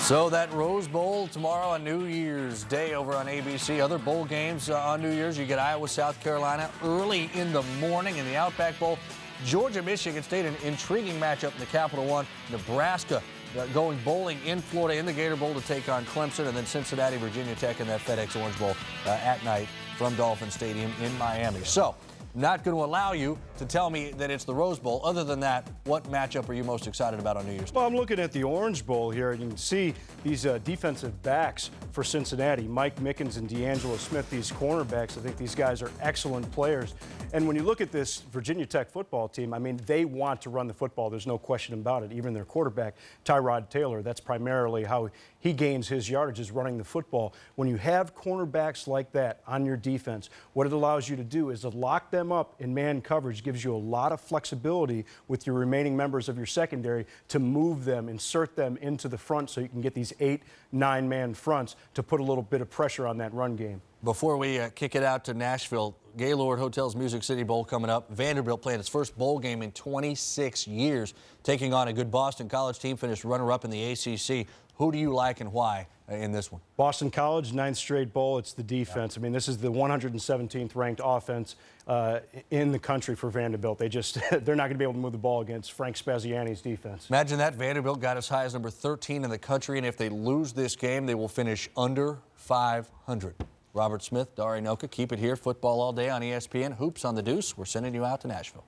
So that Rose Bowl tomorrow on New Year's Day over on ABC. Other bowl games on New Year's. You get Iowa, South Carolina early in the morning in the Outback Bowl. Georgia, Michigan State, an intriguing matchup in the Capital One. Nebraska going bowling in Florida in the Gator Bowl to take on Clemson, and then Cincinnati, Virginia Tech in that FedEx Orange Bowl at night from Dolphin Stadium in Miami. So not going to allow you to tell me that it's the Rose Bowl. Other than that, what matchup are you most excited about on New Year's Day? Well, I'm looking at the Orange Bowl here, and you can see these defensive backs for Cincinnati, Mike Mickens and D'Angelo Smith, these cornerbacks. I think these guys are excellent players. And when you look at this Virginia Tech football team, I mean, they want to run the football. There's no question about it. Even their quarterback, Tyrod Taylor, that's primarily how he gains his yardage, is running the football. When you have cornerbacks like that on your defense, what it allows you to do is to lock them up in man coverage, gives you a lot of flexibility with your remaining members of your secondary to move them, insert them into the front so you can get these 8, 9-man fronts to put a little bit of pressure on that run game. Before we kick it out to Nashville, Gaylord Hotel's Music City Bowl coming up. Vanderbilt playing its first bowl game in 26 years, taking on a good Boston College team, finished runner-up in the ACC. Who do you like and why in this one? Boston College, 9th straight bowl. It's the defense. I mean, this is the 117th ranked offense in the country for Vanderbilt. They're not going to be able to move the ball against Frank Spaziani's defense. Imagine that. Vanderbilt got as high as number 13 in the country, and if they lose this game, they will finish under 500. Robert Smith, Dari Noka, keep it here. Football all day on ESPN. Hoops on the Deuce. We're sending you out to Nashville.